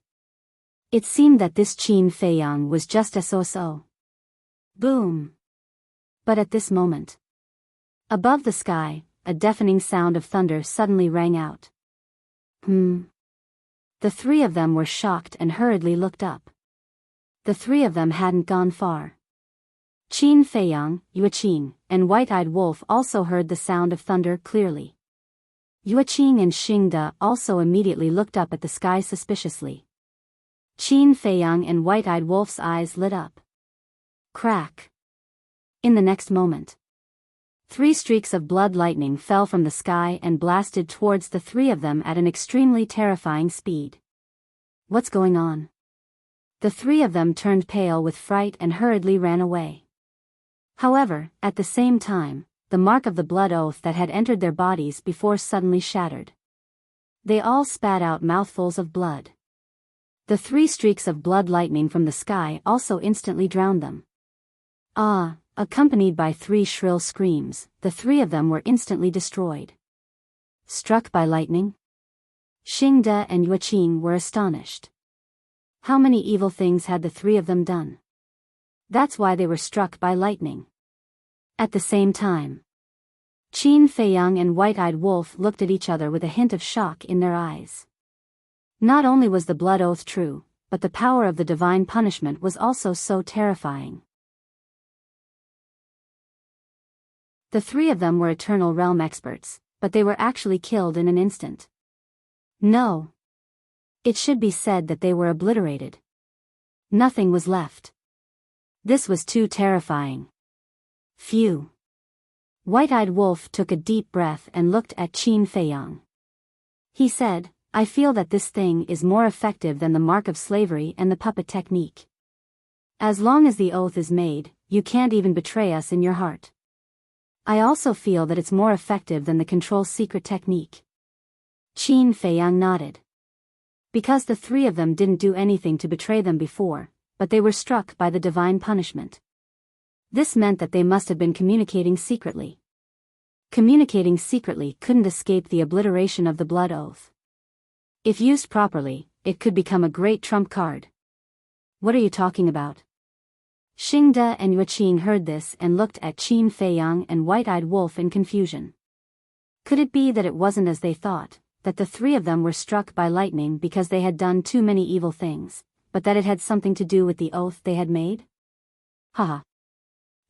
It seemed that this Qin Feiyang was just a so-so. Boom! But at this moment, above the sky, a deafening sound of thunder suddenly rang out. The three of them were shocked and hurriedly looked up. The three of them hadn't gone far. Qin Feiyang, Yuqing, and White-Eyed Wolf also heard the sound of thunder clearly. Yuqing and Xingde also immediately looked up at the sky suspiciously. Qin Feiyang and White-Eyed Wolf's eyes lit up. Crack! In the next moment, 3 streaks of blood lightning fell from the sky and blasted towards the three of them at an extremely terrifying speed. What's going on? The three of them turned pale with fright and hurriedly ran away. However, at the same time, the mark of the blood oath that had entered their bodies before suddenly shattered. They all spat out mouthfuls of blood. The 3 streaks of blood lightning from the sky also instantly drowned them. Ah! Accompanied by 3 shrill screams, the three of them were instantly destroyed. Struck by lightning? Xingde and Yuqing were astonished. How many evil things had the three of them done? That's why they were struck by lightning. At the same time, Qin Feiyang and White-Eyed Wolf looked at each other with a hint of shock in their eyes. Not only was the blood oath true, but the power of the divine punishment was also so terrifying. The three of them were Eternal Realm experts, but they were actually killed in an instant. No. It should be said that they were obliterated. Nothing was left. This was too terrifying. Phew. White-eyed Wolf took a deep breath and looked at Qin Feiyang. He said, I feel that this thing is more effective than the mark of slavery and the puppet technique. As long as the oath is made, you can't even betray us in your heart. I also feel that it's more effective than the control secret technique. Qin Feiyang nodded. Because the three of them didn't do anything to betray them before, but they were struck by the divine punishment. This meant that they must have been communicating secretly. Communicating secretly couldn't escape the obliteration of the blood oath. If used properly, it could become a great trump card. What are you talking about? Xingde and Yueqing heard this and looked at Qin Feiyang and White-eyed Wolf in confusion. Could it be that it wasn't as they thought, that the three of them were struck by lightning because they had done too many evil things, but that it had something to do with the oath they had made? Haha.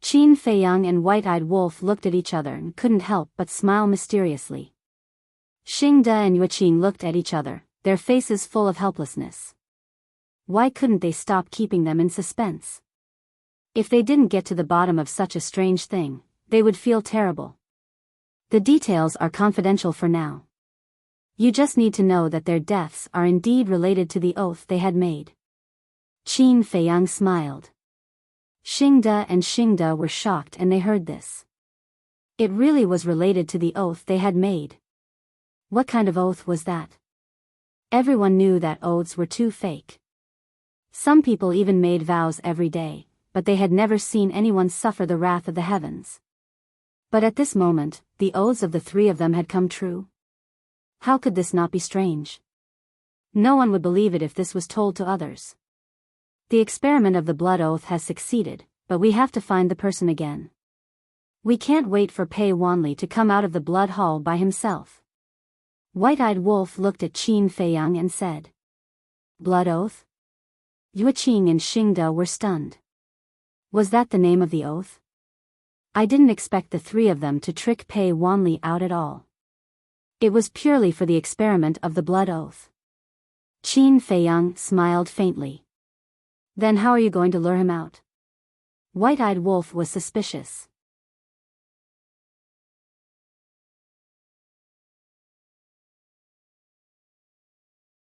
Qin Feiyang and White-eyed Wolf looked at each other and couldn't help but smile mysteriously. Xingde and Yueqing looked at each other, their faces full of helplessness. Why couldn't they stop keeping them in suspense? If they didn't get to the bottom of such a strange thing, they would feel terrible. The details are confidential for now. You just need to know that their deaths are indeed related to the oath they had made. Qin Feiyang smiled. Xingde and Xingde were shocked and they heard this. It really was related to the oath they had made. What kind of oath was that? Everyone knew that oaths were too fake. Some people even made vows every day, but they had never seen anyone suffer the wrath of the heavens. But at this moment, the oaths of the three of them had come true. How could this not be strange? No one would believe it if this was told to others. The experiment of the blood oath has succeeded, but we have to find the person again. We can't wait for Pei Wanli to come out of the blood hall by himself. White-eyed Wolf looked at Qin Feiyang and said. Blood oath? Yueqing and Xingde were stunned. Was that the name of the oath? I didn't expect the three of them to trick Pei Wanli out at all. It was purely for the experiment of the blood oath. Qin Feiyang smiled faintly. Then how are you going to lure him out? White-eyed Wolf was suspicious.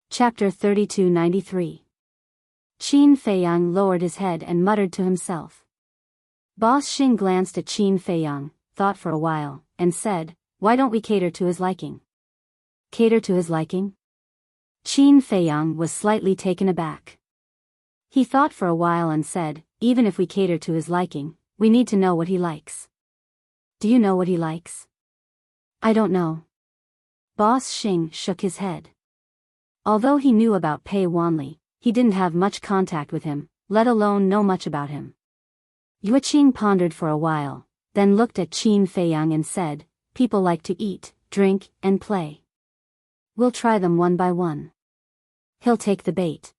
Chapter 3293. Qin Feiyang lowered his head and muttered to himself. Boss Xing glanced at Qin Feiyang, thought for a while, and said, why don't we cater to his liking? Cater to his liking? Qin Feiyang was slightly taken aback. He thought for a while and said, even if we cater to his liking, we need to know what he likes. Do you know what he likes? I don't know. Boss Xing shook his head. Although he knew about Pei Wanli, he didn't have much contact with him, let alone know much about him. Yueqing pondered for a while, then looked at Qin Feiyang and said, people like to eat, drink, and play. We'll try them one by one. He'll take the bait.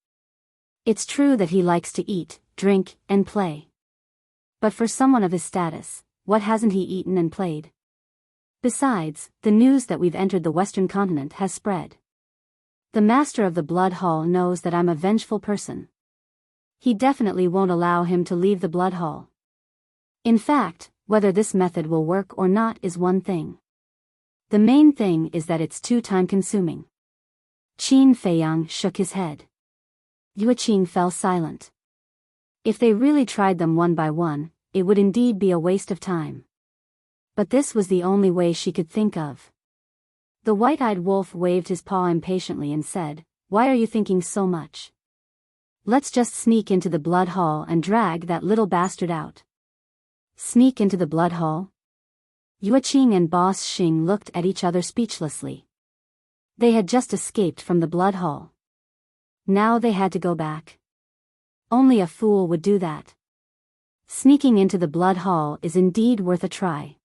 It's true that he likes to eat, drink, and play. But for someone of his status, what hasn't he eaten and played? Besides, the news that we've entered the Western continent has spread. The master of the blood hall knows that I'm a vengeful person. He definitely won't allow him to leave the blood hall. In fact, whether this method will work or not is one thing. The main thing is that it's too time-consuming. Qin Feiyang shook his head. Yueqing fell silent. If they really tried them one by one, it would indeed be a waste of time. But this was the only way she could think of. The White-eyed Wolf waved his paw impatiently and said, why are you thinking so much? Let's just sneak into the blood hall and drag that little bastard out. Sneak into the blood hall? Yueqing and Boss Xing looked at each other speechlessly. They had just escaped from the blood hall. Now they had to go back. Only a fool would do that. Sneaking into the blood hall is indeed worth a try.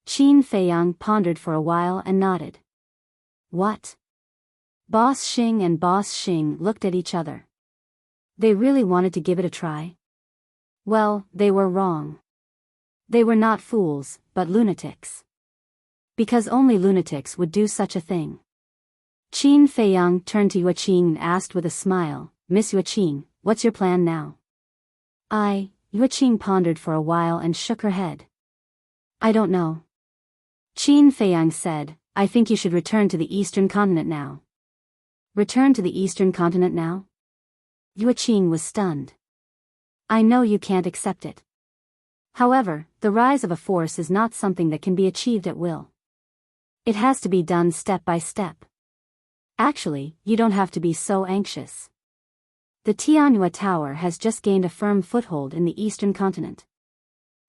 Qin Feiyang pondered for a while and nodded. What? Boss Xing and Boss Xing looked at each other. They really wanted to give it a try? Well, they were wrong. They were not fools, but lunatics. Because only lunatics would do such a thing. Qin Feiyang turned to Yueqing and asked with a smile, Miss Yueqing, what's your plan now? Yueqing pondered for a while and shook her head. I don't know. Qin Feiyang said, I think you should return to the eastern continent now. Return to the eastern continent now? Yueqing was stunned. I know you can't accept it. However, the rise of a force is not something that can be achieved at will. It has to be done step by step. Actually, you don't have to be so anxious. The Tianhua Tower has just gained a firm foothold in the eastern continent.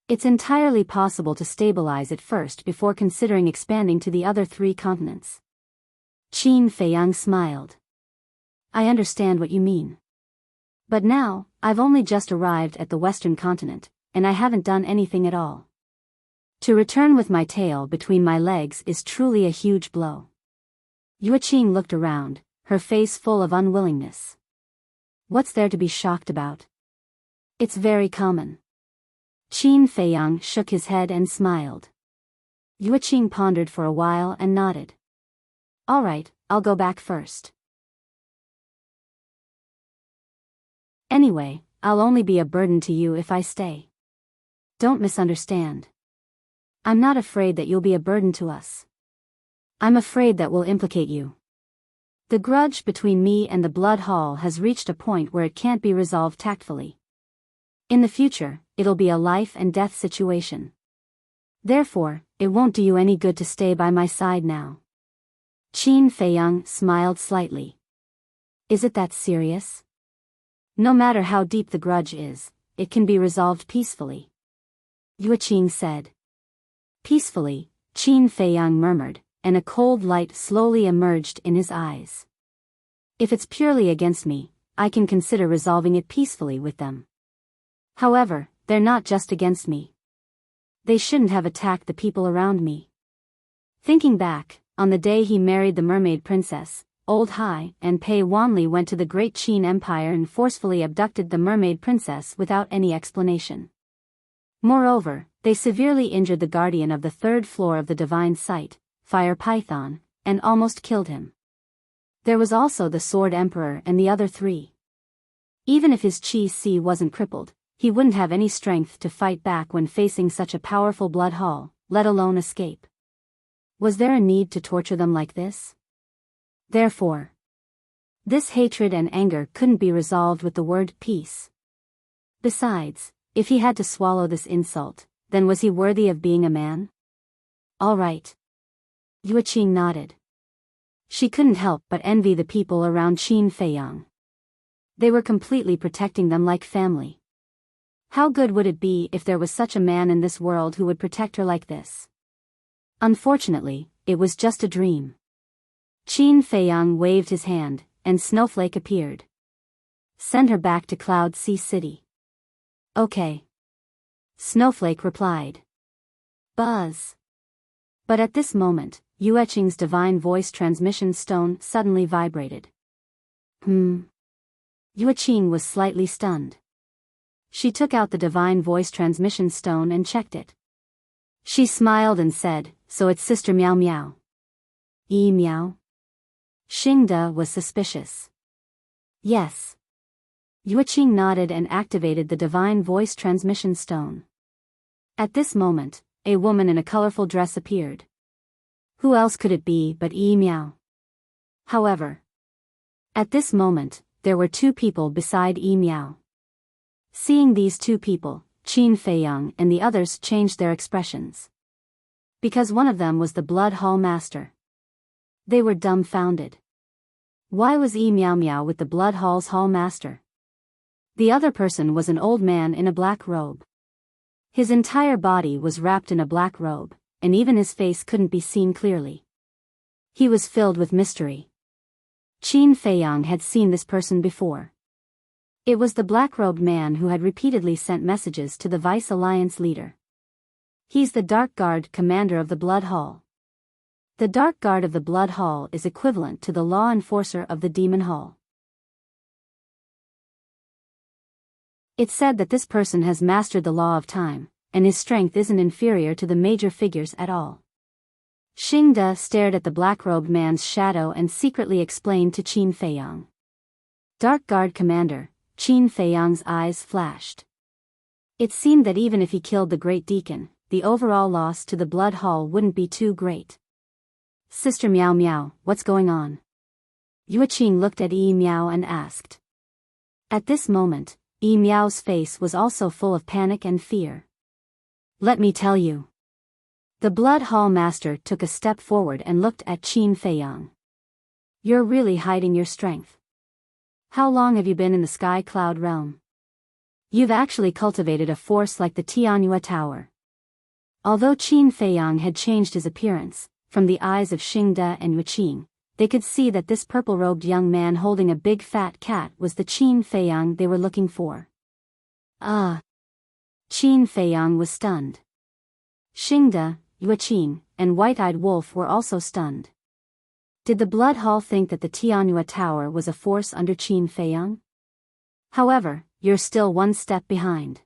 It's entirely possible to stabilize it first before considering expanding to the other 3 continents. Qin Feiyang smiled. I understand what you mean. But now, I've only just arrived at the western continent, and I haven't done anything at all. To return with my tail between my legs is truly a huge blow. Yueqing looked around, her face full of unwillingness. What's there to be shocked about? It's very common. Qin Feiyang shook his head and smiled. Yueqing pondered for a while and nodded. All right, I'll go back first. Anyway, I'll only be a burden to you if I stay. Don't misunderstand. I'm not afraid that you'll be a burden to us. I'm afraid that we'll implicate you. The grudge between me and the Blood Hall has reached a point where it can't be resolved tactfully. In the future, it'll be a life and death situation. Therefore, it won't do you any good to stay by my side now. Qin Feiyang smiled slightly. Is it that serious? No matter how deep the grudge is, it can be resolved peacefully. Yueqing said. Peacefully, Qin Feiyang murmured, and a cold light slowly emerged in his eyes. If it's purely against me, I can consider resolving it peacefully with them. However, they're not just against me. They shouldn't have attacked the people around me. Thinking back, on the day he married the mermaid princess, Old Hai and Pei Wanli went to the Great Qin Empire and forcefully abducted the mermaid princess without any explanation. Moreover, they severely injured the guardian of the 3rd floor of the divine site, Fire Python, and almost killed him. There was also the Sword Emperor and the other 3. Even if his Qi wasn't crippled, he wouldn't have any strength to fight back when facing such a powerful Blood Hall, let alone escape. Was there a need to torture them like this? Therefore, this hatred and anger couldn't be resolved with the word peace. Besides, if he had to swallow this insult, then was he worthy of being a man? All right. Yueqing nodded. She couldn't help but envy the people around Qin Feiyang. They were completely protecting them like family. How good would it be if there was such a man in this world who would protect her like this? Unfortunately, it was just a dream. Qin Feiyang waved his hand, and Snowflake appeared. Send her back to Cloud Sea City. Okay. Snowflake replied. Buzz. But at this moment, Yueqing's divine voice transmission stone suddenly vibrated. Yueqing was slightly stunned. She took out the divine voice transmission stone and checked it. She smiled and said, so it's Sister Meow Meow. Meow? Xingda was suspicious. Yes. Yueqing nodded and activated the divine voice transmission stone. At this moment, a woman in a colorful dress appeared. Who else could it be but Meow? However, at this moment, there were 2 people beside Meow. Seeing these 2 people, Qin Feiyang and the others changed their expressions. Because one of them was the Blood Hall Master. They were dumbfounded. Why was Meow Meow with the Blood Hall's Hall Master? The other person was an old man in a black robe. His entire body was wrapped in a black robe, and even his face couldn't be seen clearly. He was filled with mystery. Qin Feiyang had seen this person before. It was the black-robed man who had repeatedly sent messages to the Vice Alliance leader. He's the Dark Guard commander of the Blood Hall. The Dark Guard of the Blood Hall is equivalent to the law enforcer of the Demon Hall. It's said that this person has mastered the law of time, and his strength isn't inferior to the major figures at all. Xingde stared at the black-robed man's shadow and secretly explained to Qin Feiyang. Dark Guard Commander, Qin Feiyang's eyes flashed. It seemed that even if he killed the Great Deacon, the overall loss to the Blood Hall wouldn't be too great. Sister Miao Miao, what's going on? Yueqing looked at Yi Miao and asked. At this moment, Yi Miao's face was also full of panic and fear. Let me tell you. The Blood Hall Master took a step forward and looked at Qin Feiyang. You're really hiding your strength. How long have you been in the Sky Cloud realm? You've actually cultivated a force like the Tianyue Tower. Although Qin Feiyang had changed his appearance, from the eyes of Xingde and Yueqing, they could see that this purple-robed young man holding a big fat cat was the Qin Feiyang they were looking for. Qin Feiyang was stunned. Xingde, Yueqing, and White-Eyed Wolf were also stunned. Did the Blood Hall think that the Tianyue Tower was a force under Qin Feiyang? However, you're still one step behind.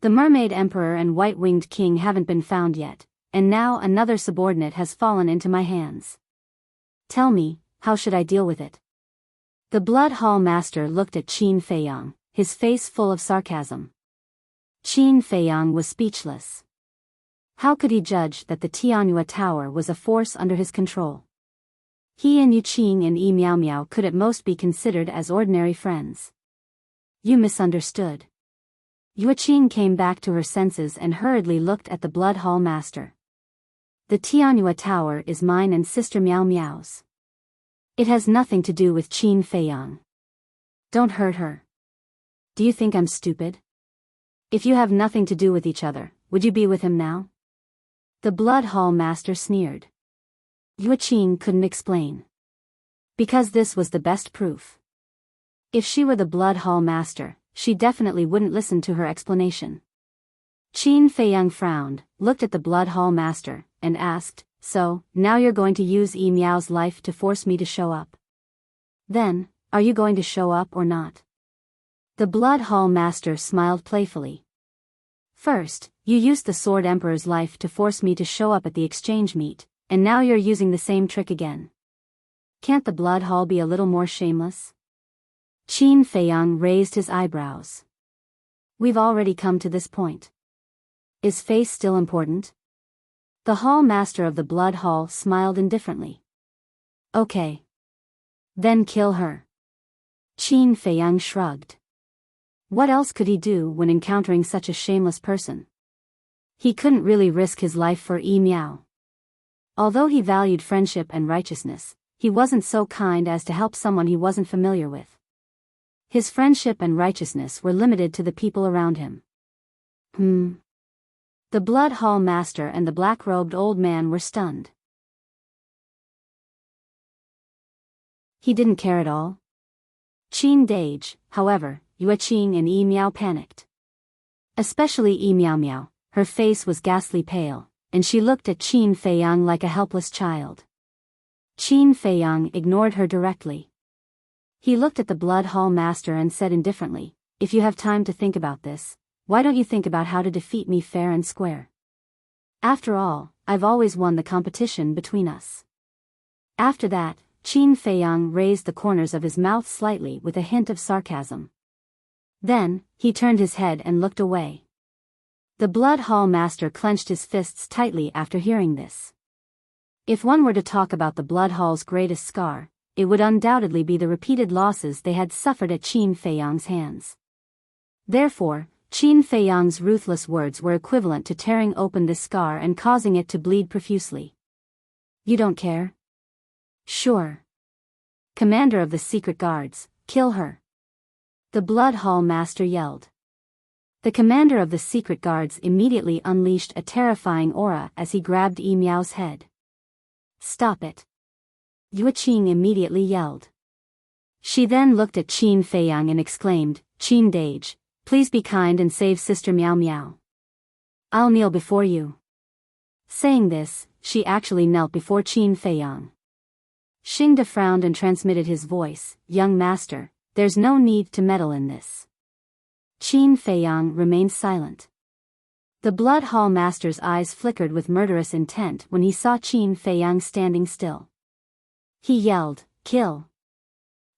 The Mermaid Emperor and White-Winged King haven't been found yet, and now another subordinate has fallen into my hands. Tell me, how should I deal with it? The Blood Hall Master looked at Qin Feiyang, his face full of sarcasm. Qin Feiyang was speechless. How could he judge that the Tianyue Tower was a force under his control? He and Yueqing and Yi Miao Miao could at most be considered as ordinary friends. You misunderstood. Yueqing came back to her senses and hurriedly looked at the Blood Hall Master. The Tianyue Tower is mine and Sister Miao Miao's. It has nothing to do with Qin Feiyang. Don't hurt her. Do you think I'm stupid? If you have nothing to do with each other, would you be with him now? The Blood Hall Master sneered. Yueqing couldn't explain. Because this was the best proof. If she were the Blood Hall Master, she definitely wouldn't listen to her explanation. Qin Feiyang frowned, looked at the Blood Hall Master, and asked, So, now you're going to use Yi Miao's life to force me to show up? Then, are you going to show up or not? The Blood Hall Master smiled playfully. First, you used the Sword Emperor's life to force me to show up at the exchange meet, and now you're using the same trick again. Can't the Blood Hall be a little more shameless? Qin Feiyang raised his eyebrows. We've already come to this point. Is face still important? The Hall Master of the Blood Hall smiled indifferently. Okay. Then kill her. Qin Feiyang shrugged. What else could he do when encountering such a shameless person? He couldn't really risk his life for Yi Miao. Although he valued friendship and righteousness, he wasn't so kind as to help someone he wasn't familiar with. His friendship and righteousness were limited to the people around him. The Blood Hall Master and the black-robed old man were stunned. He didn't care at all. Qin Dage, however, Yueqing and Yi Miao panicked. Especially Yi Miao Miao, her face was ghastly pale, and she looked at Qin Feiyang like a helpless child. Qin Feiyang ignored her directly. He looked at the Blood Hall Master and said indifferently, If you have time to think about this, why don't you think about how to defeat me fair and square? After all, I've always won the competition between us. After that, Qin Feiyang raised the corners of his mouth slightly with a hint of sarcasm. Then, he turned his head and looked away. The Blood Hall Master clenched his fists tightly after hearing this. If one were to talk about the Blood Hall's greatest scar, it would undoubtedly be the repeated losses they had suffered at Qin Feiyang's hands. Therefore, Qin Feiyang's ruthless words were equivalent to tearing open this scar and causing it to bleed profusely. You don't care? Sure. Commander of the Secret Guards, kill her. The Blood Hall Master yelled. The commander of the Secret Guards immediately unleashed a terrifying aura as he grabbed Yi Miao's head. Stop it. Yueqing immediately yelled. She then looked at Qin Feiyang and exclaimed, Qin Dage, please be kind and save Sister Miao Miao. I'll kneel before you. Saying this, she actually knelt before Qin Feiyang. Xingde frowned and transmitted his voice, Young master, there's no need to meddle in this. Qin Feiyang remained silent. The Blood Hall Master's eyes flickered with murderous intent when he saw Qin Feiyang standing still. He yelled, "Kill!"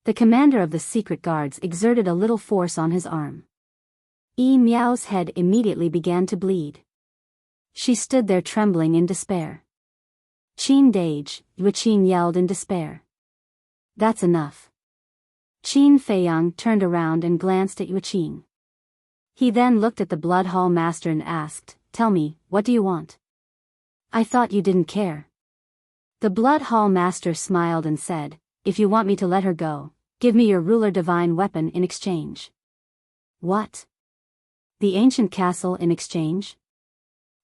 The commander of the secret guards exerted a little force on his arm. Yi Miao's head immediately began to bleed. She stood there trembling in despair. "Qin Dage," Yuqing yelled in despair. "That's enough." Qin Feiyang turned around and glanced at Yuqing. He then looked at the Blood Hall Master and asked, "Tell me, what do you want?" "I thought you didn't care." The Blood Hall Master smiled and said, "If you want me to let her go, give me your ruler divine weapon in exchange." "What? The ancient castle in exchange?"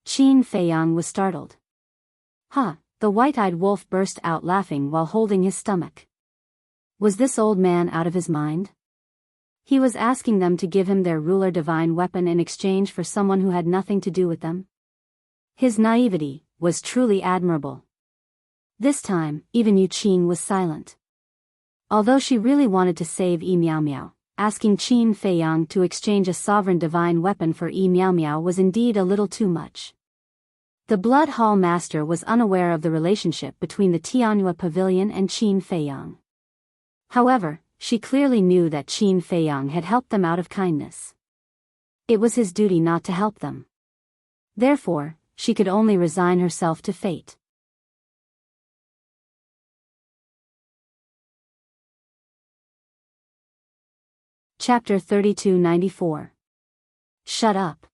Qin Feiyang was startled. "Huh," the white-eyed wolf burst out laughing while holding his stomach. Was this old man out of his mind? He was asking them to give him their ruler divine weapon in exchange for someone who had nothing to do with them. His naivety was truly admirable. This time, even Yuqing was silent. Although she really wanted to save Yi Miao Miao, asking Qin Feiyang to exchange a sovereign divine weapon for Yi Miao Miao was indeed a little too much. The Blood Hall Master was unaware of the relationship between the Tianhua Pavilion and Qin Feiyang. However, she clearly knew that Qin Feiyang had helped them out of kindness. It was his duty not to help them. Therefore, she could only resign herself to fate. Chapter 3294. Shut up.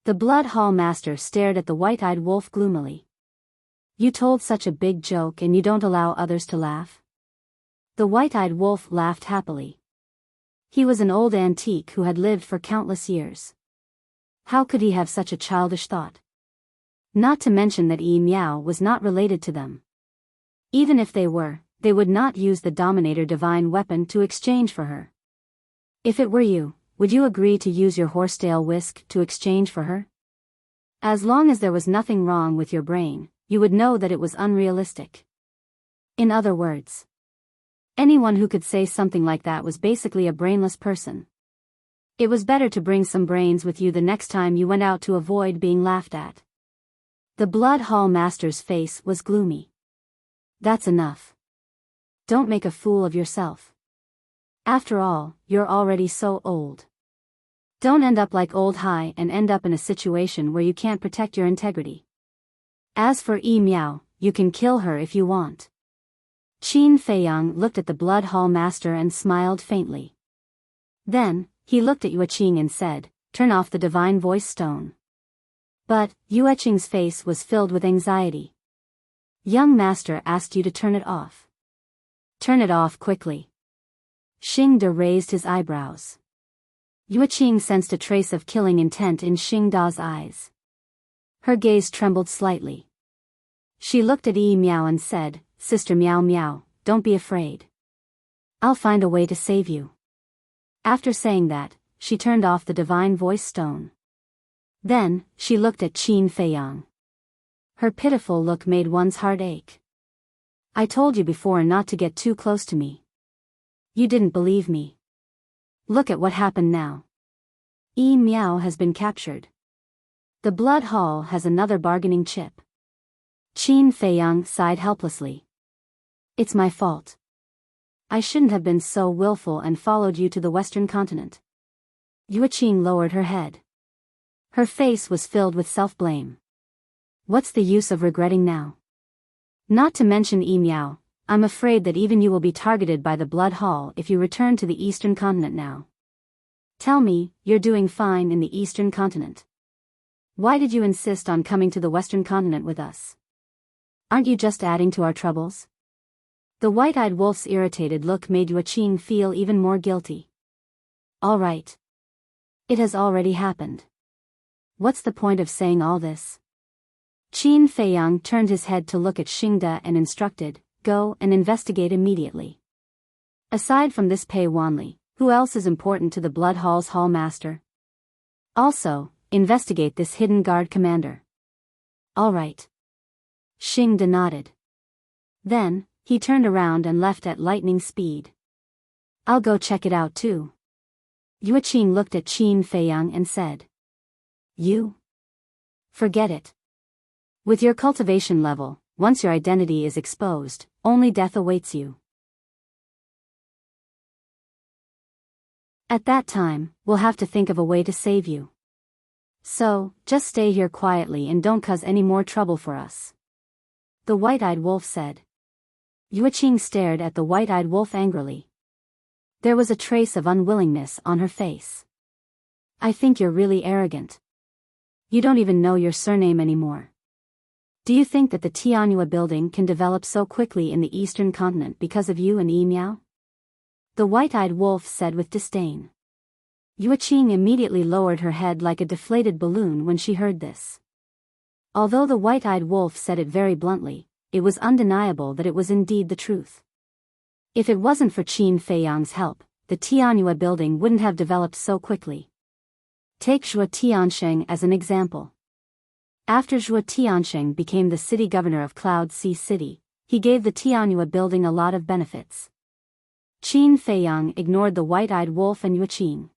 The Blood Hall Master stared at the white-eyed wolf gloomily. "You told such a big joke and you don't allow others to laugh?" The white-eyed wolf laughed happily. He was an old antique who had lived for countless years. How could he have such a childish thought? Not to mention that Yi Miao was not related to them. Even if they were, they would not use the Dominator divine weapon to exchange for her. If it were you, would you agree to use your horsetail whisk to exchange for her? As long as there was nothing wrong with your brain, you would know that it was unrealistic. In other words, anyone who could say something like that was basically a brainless person. It was better to bring some brains with you the next time you went out to avoid being laughed at. The Blood Hall Master's face was gloomy. "That's enough. Don't make a fool of yourself. After all, you're already so old. Don't end up like old Hai and end up in a situation where you can't protect your integrity. As for Yi Miao, you can kill her if you want." Qin Feiyang looked at the Blood Hall Master and smiled faintly. Then, he looked at Yuqing and said, "Turn off the divine voice stone." But, Yuqing's face was filled with anxiety. "Young master asked you to turn it off. Turn it off quickly." Xingda raised his eyebrows. Yuqing sensed a trace of killing intent in Xingda's eyes. Her gaze trembled slightly. She looked at Yi Miao and said, "Sister Miao Miao, don't be afraid. I'll find a way to save you." After saying that, she turned off the divine voice stone. Then, she looked at Qin Feiyang. Her pitiful look made one's heart ache. "I told you before not to get too close to me. You didn't believe me. Look at what happened now. Yi Miao has been captured. The Blood Hall has another bargaining chip." Qin Feiyang sighed helplessly. "It's my fault. I shouldn't have been so willful and followed you to the Western continent." Yuqing lowered her head. Her face was filled with self-blame. "What's the use of regretting now? Not to mention Yi Miao, I'm afraid that even you will be targeted by the Blood Hall if you return to the Eastern continent now. Tell me, you're doing fine in the Eastern continent. Why did you insist on coming to the Western continent with us? Aren't you just adding to our troubles?" The white-eyed wolf's irritated look made Yuqing feel even more guilty. "All right. It has already happened. What's the point of saying all this?" Qin Feiyang turned his head to look at Xingda and instructed, "Go and investigate immediately. Aside from this Pei Wanli, who else is important to the Blood Hall's Hall Master? Also, investigate this hidden guard commander." "All right." Xingda nodded. Then, he turned around and left at lightning speed. "I'll go check it out too." Yuqing looked at Qin Feiyang and said, "You? Forget it. With your cultivation level, once your identity is exposed, only death awaits you. At that time, we'll have to think of a way to save you. So, just stay here quietly and don't cause any more trouble for us. The white-eyed wolf said. Yuqing stared at the white-eyed wolf angrily. There was a trace of unwillingness on her face. I think you're really arrogant. You don't even know your surname anymore. Do you think that the Tianhua building can develop so quickly in the eastern continent because of you and Miao? The white-eyed wolf said with disdain. Yuqing immediately lowered her head like a deflated balloon when she heard this. Although the white-eyed wolf said it very bluntly, it was undeniable that it was indeed the truth. If it wasn't for Qin Feiyang's help, the Tianhua building wouldn't have developed so quickly. Take Zhuo Tiansheng as an example. After Zhuo Tiansheng became the city governor of Cloud Sea City, he gave the Tianhua building a lot of benefits. Qin Feiyang ignored the white-eyed wolf and Yuqing.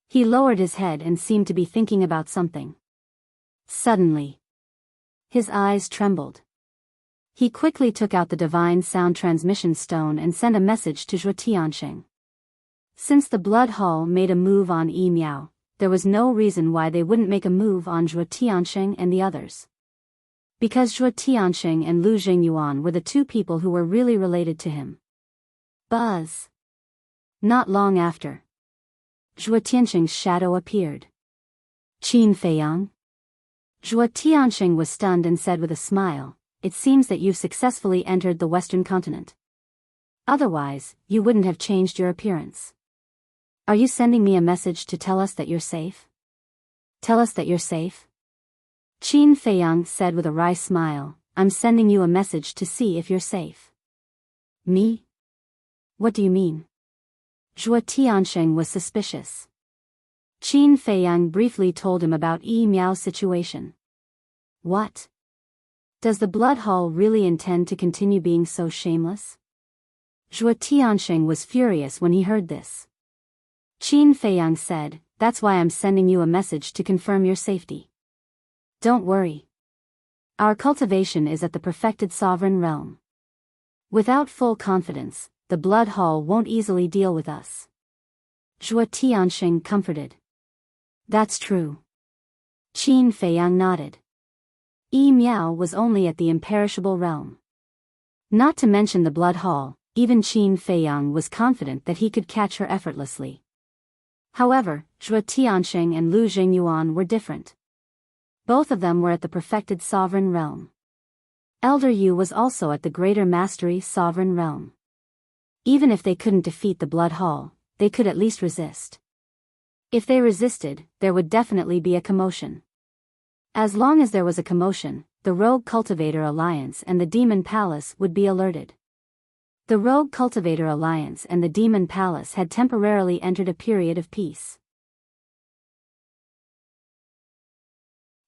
He lowered his head and seemed to be thinking about something. Suddenly, his eyes trembled. He quickly took out the divine sound transmission stone and sent a message to Zhuo Tiansheng. Since the Blood Hall made a move on Miao, there was no reason why they wouldn't make a move on Zhuo Tiansheng and the others. Because Zhuo Tiansheng and Lu Jingyuan were the two people who were really related to him. Buzz. Not long after, Zhuo Tiansheng's shadow appeared. Qin Feiyang? Zhuo Tiansheng was stunned and said with a smile, "It seems that you've successfully entered the Western continent. Otherwise, you wouldn't have changed your appearance. Are you sending me a message to tell us that you're safe? Tell us that you're safe?" Qin Feiyang said with a wry smile, "I'm sending you a message to see if you're safe." Me? What do you mean? Zhuo Tiansheng was suspicious. Qin Feiyang briefly told him about Miao's situation. What? Does the Blood Hall really intend to continue being so shameless? Zhuo Tiansheng was furious when he heard this. Qin Feiyang said, "That's why I'm sending you a message to confirm your safety. Don't worry. Our cultivation is at the perfected sovereign realm. Without full confidence, the Blood Hall won't easily deal with us." Zhuo Tiansheng comforted. That's true. Qin Feiyang nodded. Miao was only at the imperishable realm. Not to mention the Blood Hall, even Qin Feiyang was confident that he could catch her effortlessly. However, Zhuo Tiansheng and Lu Jingyuan were different. Both of them were at the perfected sovereign realm. Elder Yu was also at the greater mastery sovereign realm. Even if they couldn't defeat the Blood Hall, they could at least resist. If they resisted, there would definitely be a commotion. As long as there was a commotion, the Rogue Cultivator Alliance and the Demon Palace would be alerted. The Rogue Cultivator Alliance and the Demon Palace had temporarily entered a period of peace.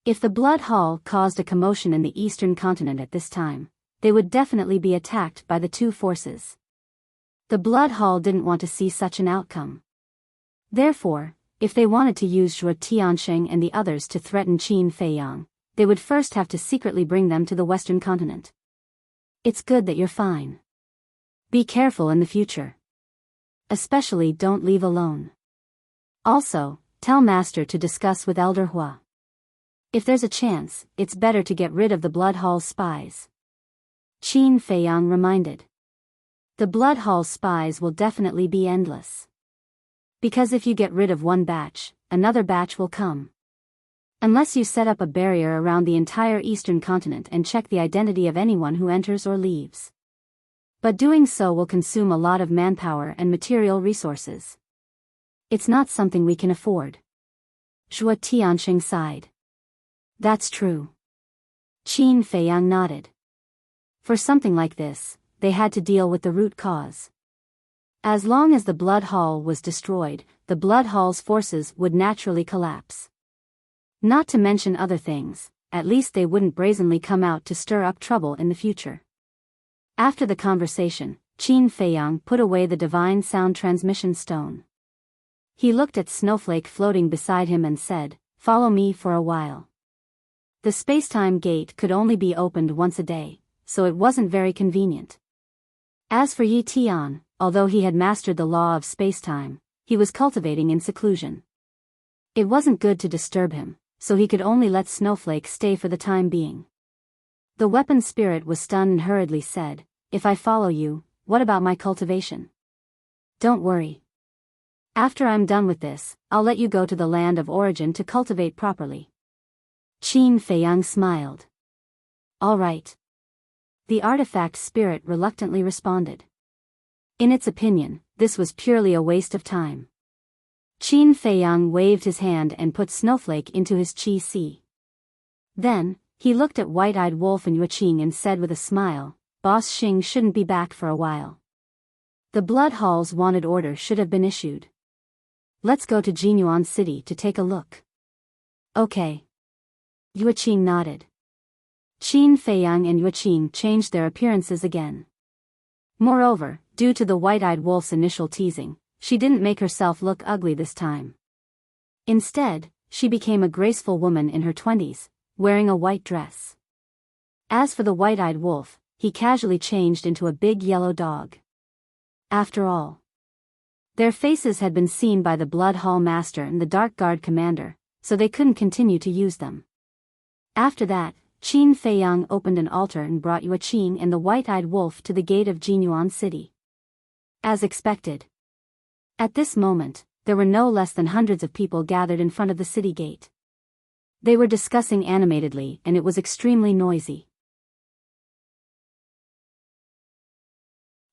If the Blood Hall caused a commotion in the eastern continent at this time, they would definitely be attacked by the two forces. The Blood Hall didn't want to see such an outcome. Therefore, if they wanted to use Zhuo Tiansheng and the others to threaten Qin Feiyang, they would first have to secretly bring them to the Western continent. It's good that you're fine. Be careful in the future. Especially don't leave alone. Also, tell Master to discuss with Elder Hua. If there's a chance, it's better to get rid of the Blood Hall spies. Qin Feiyang reminded. The Blood Hall spies will definitely be endless. Because if you get rid of one batch, another batch will come. Unless you set up a barrier around the entire eastern continent and check the identity of anyone who enters or leaves. But doing so will consume a lot of manpower and material resources. It's not something we can afford. Zhuo Tiansheng sighed. That's true. Qin Feiyang nodded. For something like this, they had to deal with the root cause. As long as the Blood Hall was destroyed, the Blood Hall's forces would naturally collapse. Not to mention other things, at least they wouldn't brazenly come out to stir up trouble in the future. After the conversation, Qin Feiyang put away the divine sound transmission stone. He looked at Snowflake floating beside him and said, "Follow me for a while." The space-time gate could only be opened once a day, so it wasn't very convenient. As for Yi Tian, although he had mastered the law of space-time, he was cultivating in seclusion. It wasn't good to disturb him, so he could only let Snowflake stay for the time being. The weapon spirit was stunned and hurriedly said, "If I follow you, what about my cultivation?" "Don't worry. After I'm done with this, I'll let you go to the land of origin to cultivate properly." Qin Feiyang smiled. "All right." The artifact spirit reluctantly responded. In its opinion, this was purely a waste of time. Qin Feiyang waved his hand and put Snowflake into his Qi Si. Then, he looked at White-Eyed Wolf and Yueqing and said with a smile, "Boss Xing shouldn't be back for a while. The Blood Hall's wanted order should have been issued. Let's go to Jinyuan City to take a look." "Okay." Yueqing nodded. Qin Feiyang and Yueqing changed their appearances again. Moreover, due to the White-Eyed Wolf's initial teasing, she didn't make herself look ugly this time. Instead, she became a graceful woman in her 20s, wearing a white dress. As for the White-Eyed Wolf, he casually changed into a big yellow dog. After all, their faces had been seen by the Blood Hall Master and the Dark Guard Commander, so they couldn't continue to use them. After that, Qin Feiyang opened an altar and brought Yueqing and the White-Eyed Wolf to the gate of Jinyuan City. As expected. At this moment, there were no less than hundreds of people gathered in front of the city gate. They were discussing animatedly and it was extremely noisy.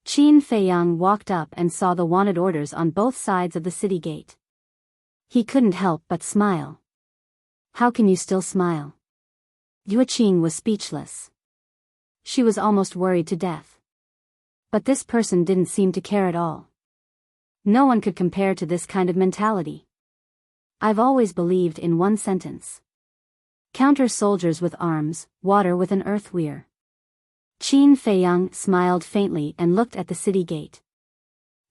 Qin Feiyang walked up and saw the wanted orders on both sides of the city gate. He couldn't help but smile. How can you still smile? Yueqing was speechless. She was almost worried to death. But this person didn't seem to care at all. No one could compare to this kind of mentality. I've always believed in one sentence. Counter soldiers with arms, water with an earth weir. Qin Feiyang smiled faintly and looked at the city gate.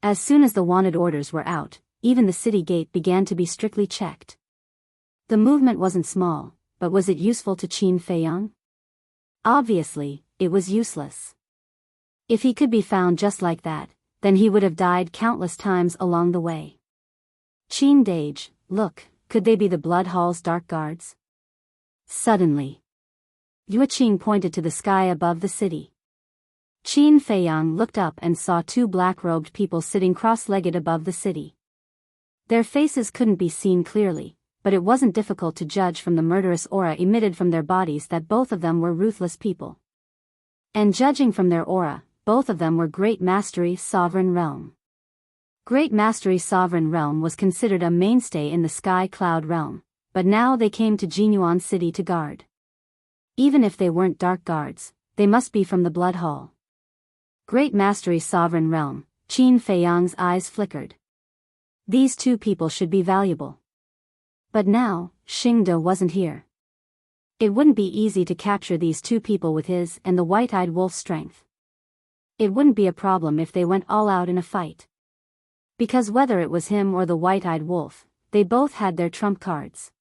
As soon as the wanted orders were out, even the city gate began to be strictly checked. The movement wasn't small, but was it useful to Qin Feiyang? Obviously, it was useless. If he could be found just like that, then he would have died countless times along the way. Qin Dage, look, could they be the Blood Hall's dark guards? Suddenly, Yueqing pointed to the sky above the city. Qin Feiyang looked up and saw two black-robed people sitting cross-legged above the city. Their faces couldn't be seen clearly, but it wasn't difficult to judge from the murderous aura emitted from their bodies that both of them were ruthless people. And judging from their aura, both of them were Great Mastery Sovereign Realm. Great Mastery Sovereign Realm was considered a mainstay in the Sky Cloud Realm, but now they came to Jinyuan City to guard. Even if they weren't dark guards, they must be from the Blood Hall. Great Mastery Sovereign Realm, Qin Feiyang's eyes flickered. These two people should be valuable. But now, Xingde wasn't here. It wouldn't be easy to capture these two people with his and the White-Eyed Wolf's strength. It wouldn't be a problem if they went all out in a fight. Because whether it was him or the White-Eyed Wolf, they both had their trump cards.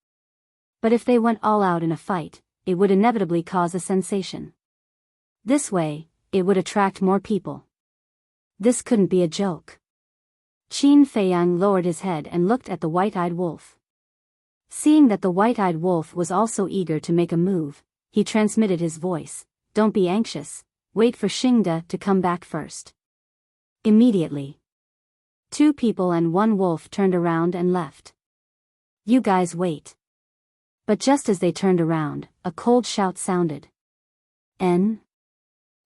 But if they went all out in a fight, it would inevitably cause a sensation. This way, it would attract more people. This couldn't be a joke. Qin Feiyang lowered his head and looked at the White-Eyed Wolf. Seeing that the White-Eyed Wolf was also eager to make a move, he transmitted his voice, "Don't be anxious, wait for Xingde to come back first." Immediately, two people and one wolf turned around and left. "You guys wait." But just as they turned around, a cold shout sounded. "N?"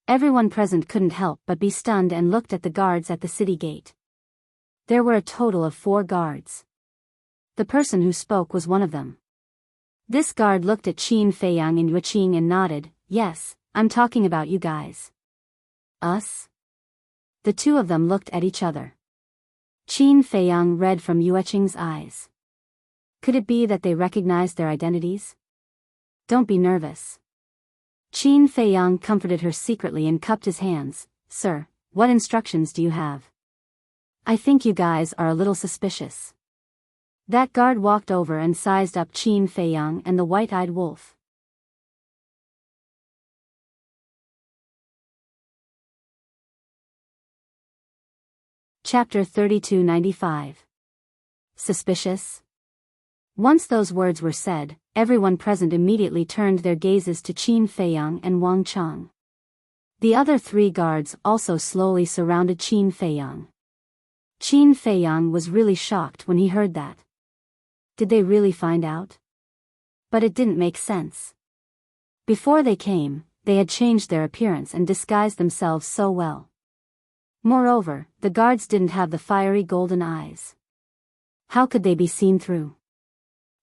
Everyone present couldn't help but be stunned and looked at the guards at the city gate. There were a total of 4 guards. The person who spoke was one of them. This guard looked at Qin Feiyang and Yueqing and nodded, "Yes, I'm talking about you guys." "Us?" The two of them looked at each other. Qin Feiyang read from Yueqing's eyes. Could it be that they recognized their identities? "Don't be nervous." Qin Feiyang comforted her secretly and cupped his hands. "Sir, what instructions do you have? I think you guys are a little suspicious." That guard walked over and sized up Qin Feiyang and the White-Eyed Wolf. Chapter 3295. Suspicious? Once those words were said, everyone present immediately turned their gazes to Qin Feiyang and Wang Chang. The other 3 guards also slowly surrounded Qin Feiyang. Qin Feiyang was really shocked when he heard that. Did they really find out? But it didn't make sense. Before they came, they had changed their appearance and disguised themselves so well. Moreover, the guards didn't have the fiery golden eyes. How could they be seen through?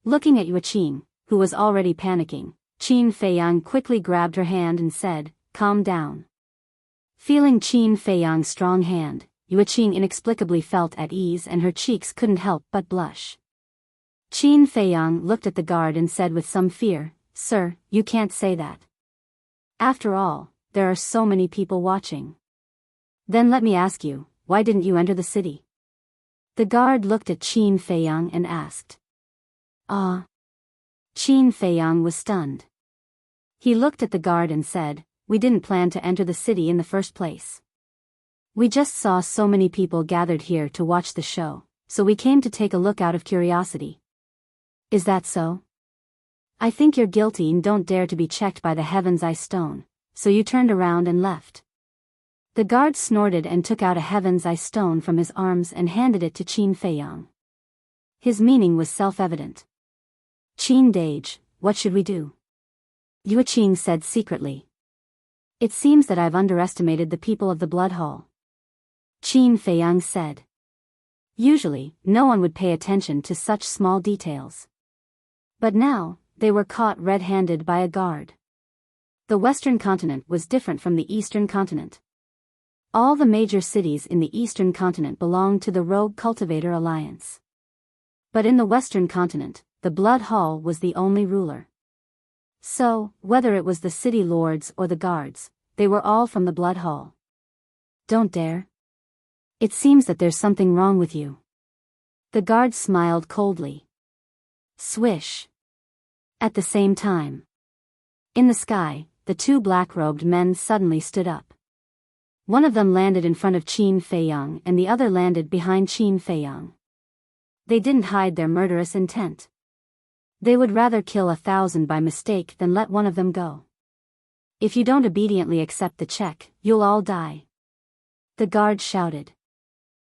Looking at Yuqing, who was already panicking, Qin Feiyang quickly grabbed her hand and said, "Calm down." Feeling Qin Feiyang's strong hand, Yuqing inexplicably felt at ease and her cheeks couldn't help but blush. Qin Feiyang looked at the guard and said with some fear, "Sir, you can't say that. After all, there are so many people watching." "Then let me ask you, why didn't you enter the city?" The guard looked at Qin Feiyang and asked. Qin Feiyang was stunned. He looked at the guard and said, "We didn't plan to enter the city in the first place. We just saw so many people gathered here to watch the show, so we came to take a look out of curiosity." "Is that so? I think you're guilty and don't dare to be checked by the Heaven's Eye Stone, so you turned around and left." The guard snorted and took out a Heaven's Eye Stone from his arms and handed it to Qin Feiyang. His meaning was self-evident. "Qin Dage, what should we do?" Yuqing said secretly. "It seems that I've underestimated the people of the Blood Hall," Qin Feiyang said. Usually, no one would pay attention to such small details. But now, they were caught red-handed by a guard. The Western continent was different from the Eastern continent. All the major cities in the Eastern continent belonged to the Rogue Cultivator Alliance. But in the Western continent, the Blood Hall was the only ruler. So, whether it was the city lords or the guards, they were all from the Blood Hall. "Don't dare. It seems that there's something wrong with you." The guard smiled coldly. Swish. At the same time, in the sky, the 2 black-robed men suddenly stood up. One of them landed in front of Qin Feiyang and the other landed behind Qin Feiyang. They didn't hide their murderous intent. They would rather kill 1,000 by mistake than let one of them go. "If you don't obediently accept the check, you'll all die," the guard shouted.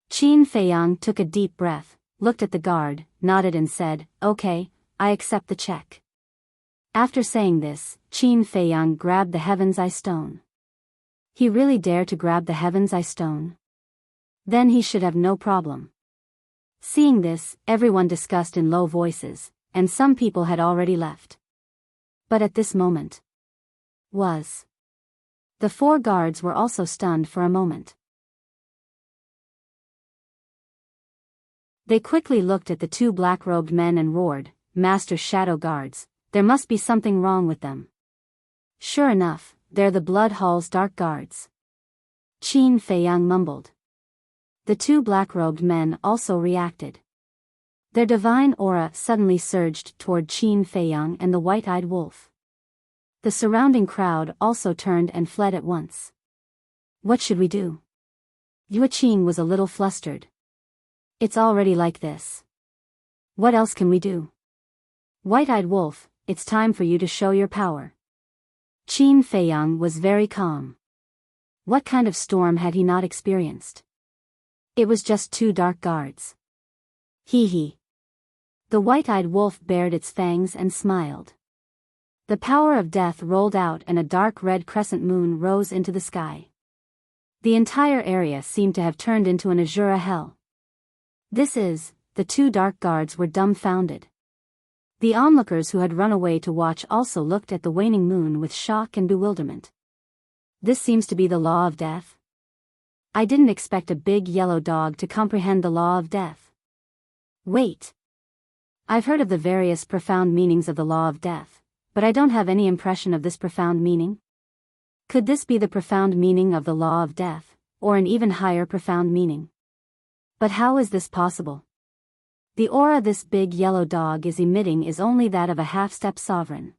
Qin Feiyang took a deep breath, looked at the guard, nodded and said, "Okay, I accept the check." After saying this, Qin Feiyang grabbed the Heaven's Eye Stone. He really dared to grab the Heaven's Eye Stone? Then he should have no problem. Seeing this, everyone discussed in low voices, and some people had already left. But at this moment, the 4 guards were also stunned for a moment. They quickly looked at the 2 black-robed men and roared, "Master Shadow Guards, there must be something wrong with them." Sure enough, they're the Blood Hall's dark guards. Qin Feiyang mumbled. The 2 black-robed men also reacted. Their divine aura suddenly surged toward Qin Feiyang and the white-eyed wolf. The surrounding crowd also turned and fled at once. "What should we do?" Yuqing was a little flustered. "It's already like this. What else can we do?" "White-eyed wolf, it's time for you to show your power." Qin Feiyang was very calm. What kind of storm had he not experienced? It was just 2 dark guards. Hee. The white-eyed wolf bared its fangs and smiled. The power of death rolled out and a dark red crescent moon rose into the sky. The entire area seemed to have turned into an azure hell. The 2 dark guards were dumbfounded. The onlookers who had run away to watch also looked at the waning moon with shock and bewilderment. This seems to be the law of death? I didn't expect a big yellow dog to comprehend the law of death. Wait. I've heard of the various profound meanings of the law of death, but I don't have any impression of this profound meaning. Could this be the profound meaning of the law of death, or an even higher profound meaning? But how is this possible? The aura this big yellow dog is emitting is only that of a half-step sovereign.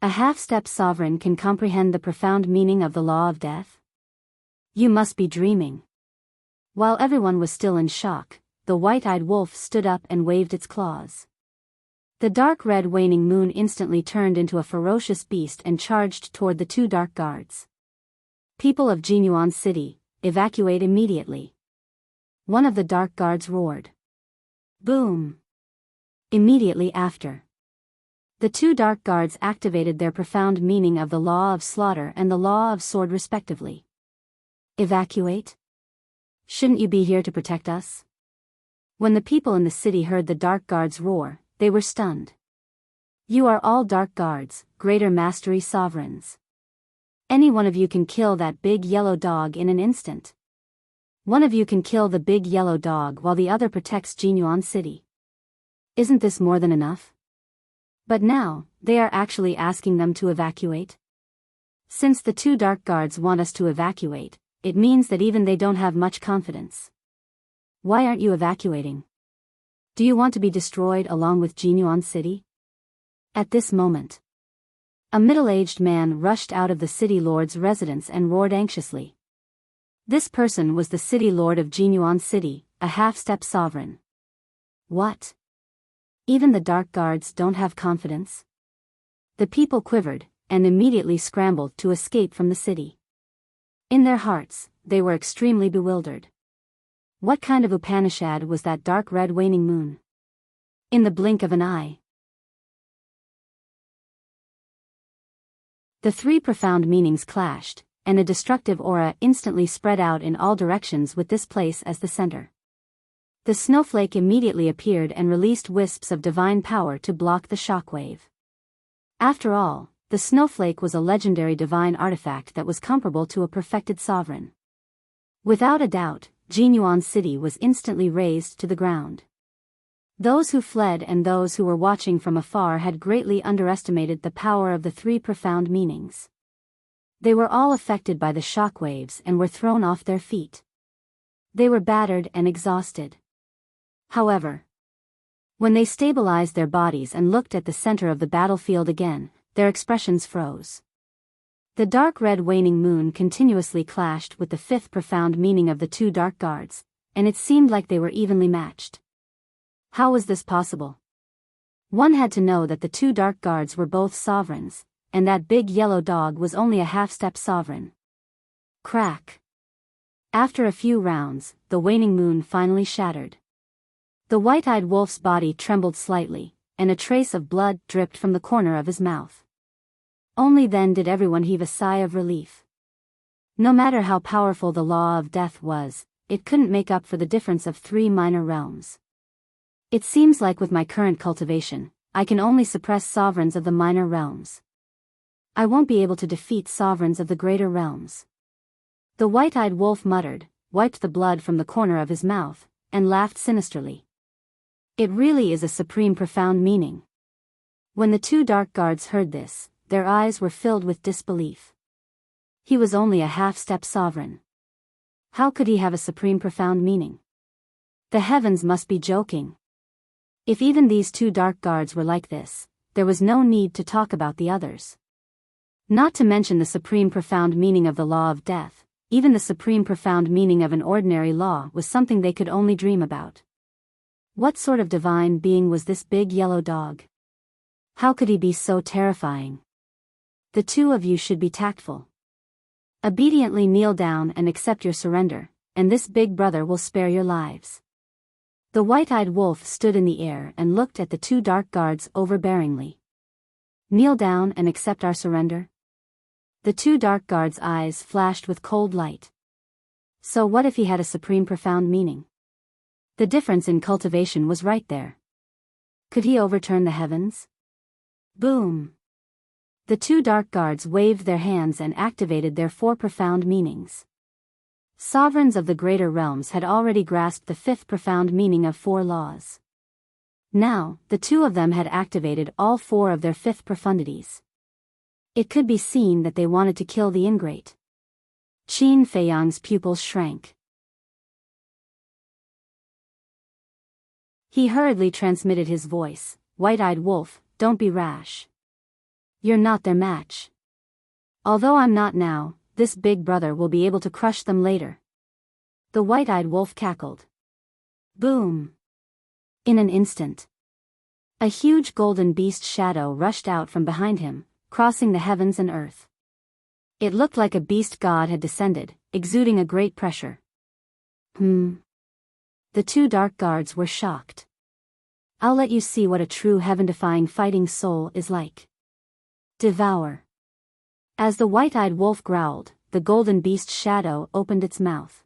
A half-step sovereign can comprehend the profound meaning of the law of death? You must be dreaming. While everyone was still in shock, the white-eyed wolf stood up and waved its claws. The dark red waning moon instantly turned into a ferocious beast and charged toward the two dark guards. "People of Jinyuan City, evacuate immediately!" one of the dark guards roared. Boom! Immediately after, the two dark guards activated their profound meaning of the law of slaughter and the law of sword respectively. Evacuate? Shouldn't you be here to protect us? When the people in the city heard the dark guards roar, they were stunned. You are all dark guards, greater mastery sovereigns. Any one of you can kill that big yellow dog in an instant. One of you can kill the big yellow dog while the other protects Jinyuan City. Isn't this more than enough? But now, they are actually asking them to evacuate? Since the two dark guards want us to evacuate, it means that even they don't have much confidence. Why aren't you evacuating? Do you want to be destroyed along with Jinyuan City? At this moment, a middle-aged man rushed out of the city lord's residence and roared anxiously. This person was the city lord of Jinyuan City, a half-step sovereign. What? Even the dark guards don't have confidence? The people quivered, and immediately scrambled to escape from the city. In their hearts, they were extremely bewildered. What kind of Upanishad was that dark red waning moon? In the blink of an eye, the three profound meanings clashed, and a destructive aura instantly spread out in all directions with this place as the center. The snowflake immediately appeared and released wisps of divine power to block the shockwave. After all, the snowflake was a legendary divine artifact that was comparable to a perfected sovereign. Without a doubt, Jinyuan City was instantly razed to the ground. Those who fled and those who were watching from afar had greatly underestimated the power of the three profound meanings. They were all affected by the shockwaves and were thrown off their feet. They were battered and exhausted. However, when they stabilized their bodies and looked at the center of the battlefield again, their expressions froze. The dark red waning moon continuously clashed with the fifth profound meaning of the two dark guards, and it seemed like they were evenly matched. How was this possible? One had to know that the two dark guards were both sovereigns, and that big yellow dog was only a half-step sovereign. Crack! After a few rounds, the waning moon finally shattered. The white-eyed wolf's body trembled slightly, and a trace of blood dripped from the corner of his mouth. Only then did everyone heave a sigh of relief. No matter how powerful the law of death was, it couldn't make up for the difference of three minor realms. It seems like with my current cultivation, I can only suppress sovereigns of the minor realms. I won't be able to defeat sovereigns of the greater realms. The white-eyed wolf muttered, wiped the blood from the corner of his mouth, and laughed sinisterly. It really is a supreme profound meaning. When the two dark guards heard this, their eyes were filled with disbelief. He was only a half-step sovereign. How could he have a supreme profound meaning? The heavens must be joking. If even these two dark guards were like this, there was no need to talk about the others. Not to mention the supreme profound meaning of the law of death, even the supreme profound meaning of an ordinary law was something they could only dream about. What sort of divine being was this big yellow dog? How could he be so terrifying? The two of you should be tactful. Obediently kneel down and accept your surrender, and this big brother will spare your lives. The white-eyed wolf stood in the air and looked at the two dark guards overbearingly. Kneel down and accept our surrender? The two dark guards' eyes flashed with cold light. So what if he had a supreme profound meaning? The difference in cultivation was right there. Could he overturn the heavens? Boom! The two dark guards waved their hands and activated their four profound meanings. Sovereigns of the greater realms had already grasped the fifth profound meaning of four laws. Now, the two of them had activated all four of their fifth profundities. It could be seen that they wanted to kill the ingrate. Qin Feiyang's pupils shrank. He hurriedly transmitted his voice, "White-eyed wolf, don't be rash. You're not their match. Although I'm not now, this big brother will be able to crush them later." The white-eyed wolf cackled. Boom! In an instant, a huge golden beast shadow rushed out from behind him, crossing the heavens and earth. It looked like a beast god had descended, exuding a great pressure. The two dark guards were shocked. I'll let you see what a true heaven-defying fighting soul is like. Devour. As the white-eyed wolf growled, the golden beast shadow opened its mouth.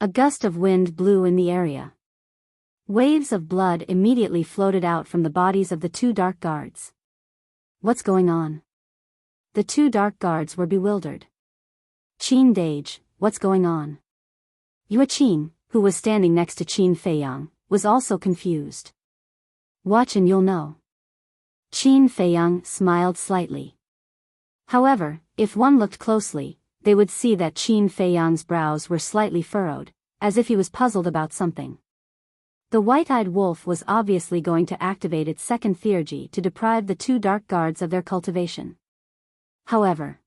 A gust of wind blew in the area. Waves of blood immediately floated out from the bodies of the two dark guards. What's going on? The two dark guards were bewildered. Qin Dage, what's going on? Yue Qin, who was standing next to Qin Feiyang, was also confused. Watch and you'll know. Qin Feiyang smiled slightly. However, if one looked closely, they would see that Qin Feiyang's brows were slightly furrowed, as if he was puzzled about something. The white-eyed wolf was obviously going to activate its second theurgy to deprive the two dark guards of their cultivation. However,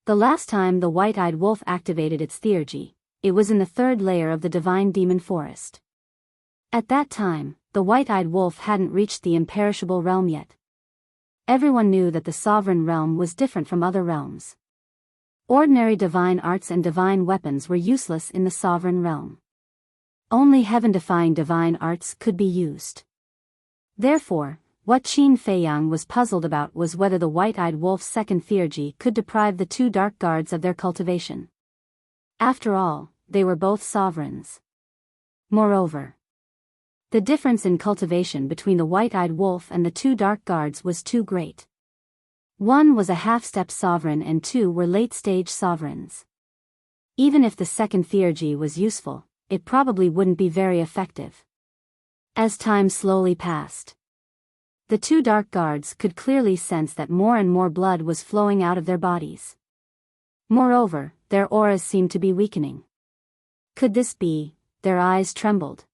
the last time the white-eyed wolf activated its theurgy, it was in the third layer of the divine demon forest. At that time, the white-eyed wolf hadn't reached the imperishable realm yet. Everyone knew that the sovereign realm was different from other realms. Ordinary divine arts and divine weapons were useless in the sovereign realm. Only heaven-defying divine arts could be used. Therefore, what Qin Feiyang was puzzled about was whether the white-eyed wolf's second theurgy could deprive the two dark guards of their cultivation. After all, they were both sovereigns. Moreover, the difference in cultivation between the white-eyed wolf and the two dark guards was too great. One was a half-step sovereign and two were late-stage sovereigns. Even if the second theurgy was useful, it probably wouldn't be very effective. As time slowly passed, the two dark guards could clearly sense that more and more blood was flowing out of their bodies. Moreover, their auras seemed to be weakening. Could this be? Their eyes trembled.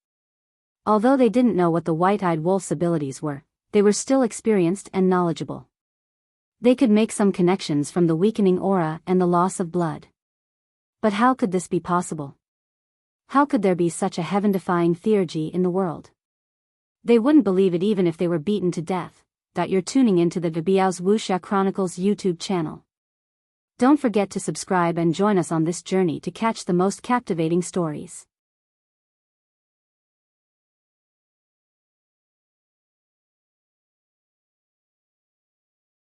Although they didn't know what the white-eyed wolf's abilities were, they were still experienced and knowledgeable. They could make some connections from the weakening aura and the loss of blood. But how could this be possible? How could there be such a heaven-defying theurgy in the world? They wouldn't believe it even if they were beaten to death. You're tuning into the Biyao's Wuxia Chronicles YouTube channel. Don't forget to subscribe and join us on this journey to catch the most captivating stories.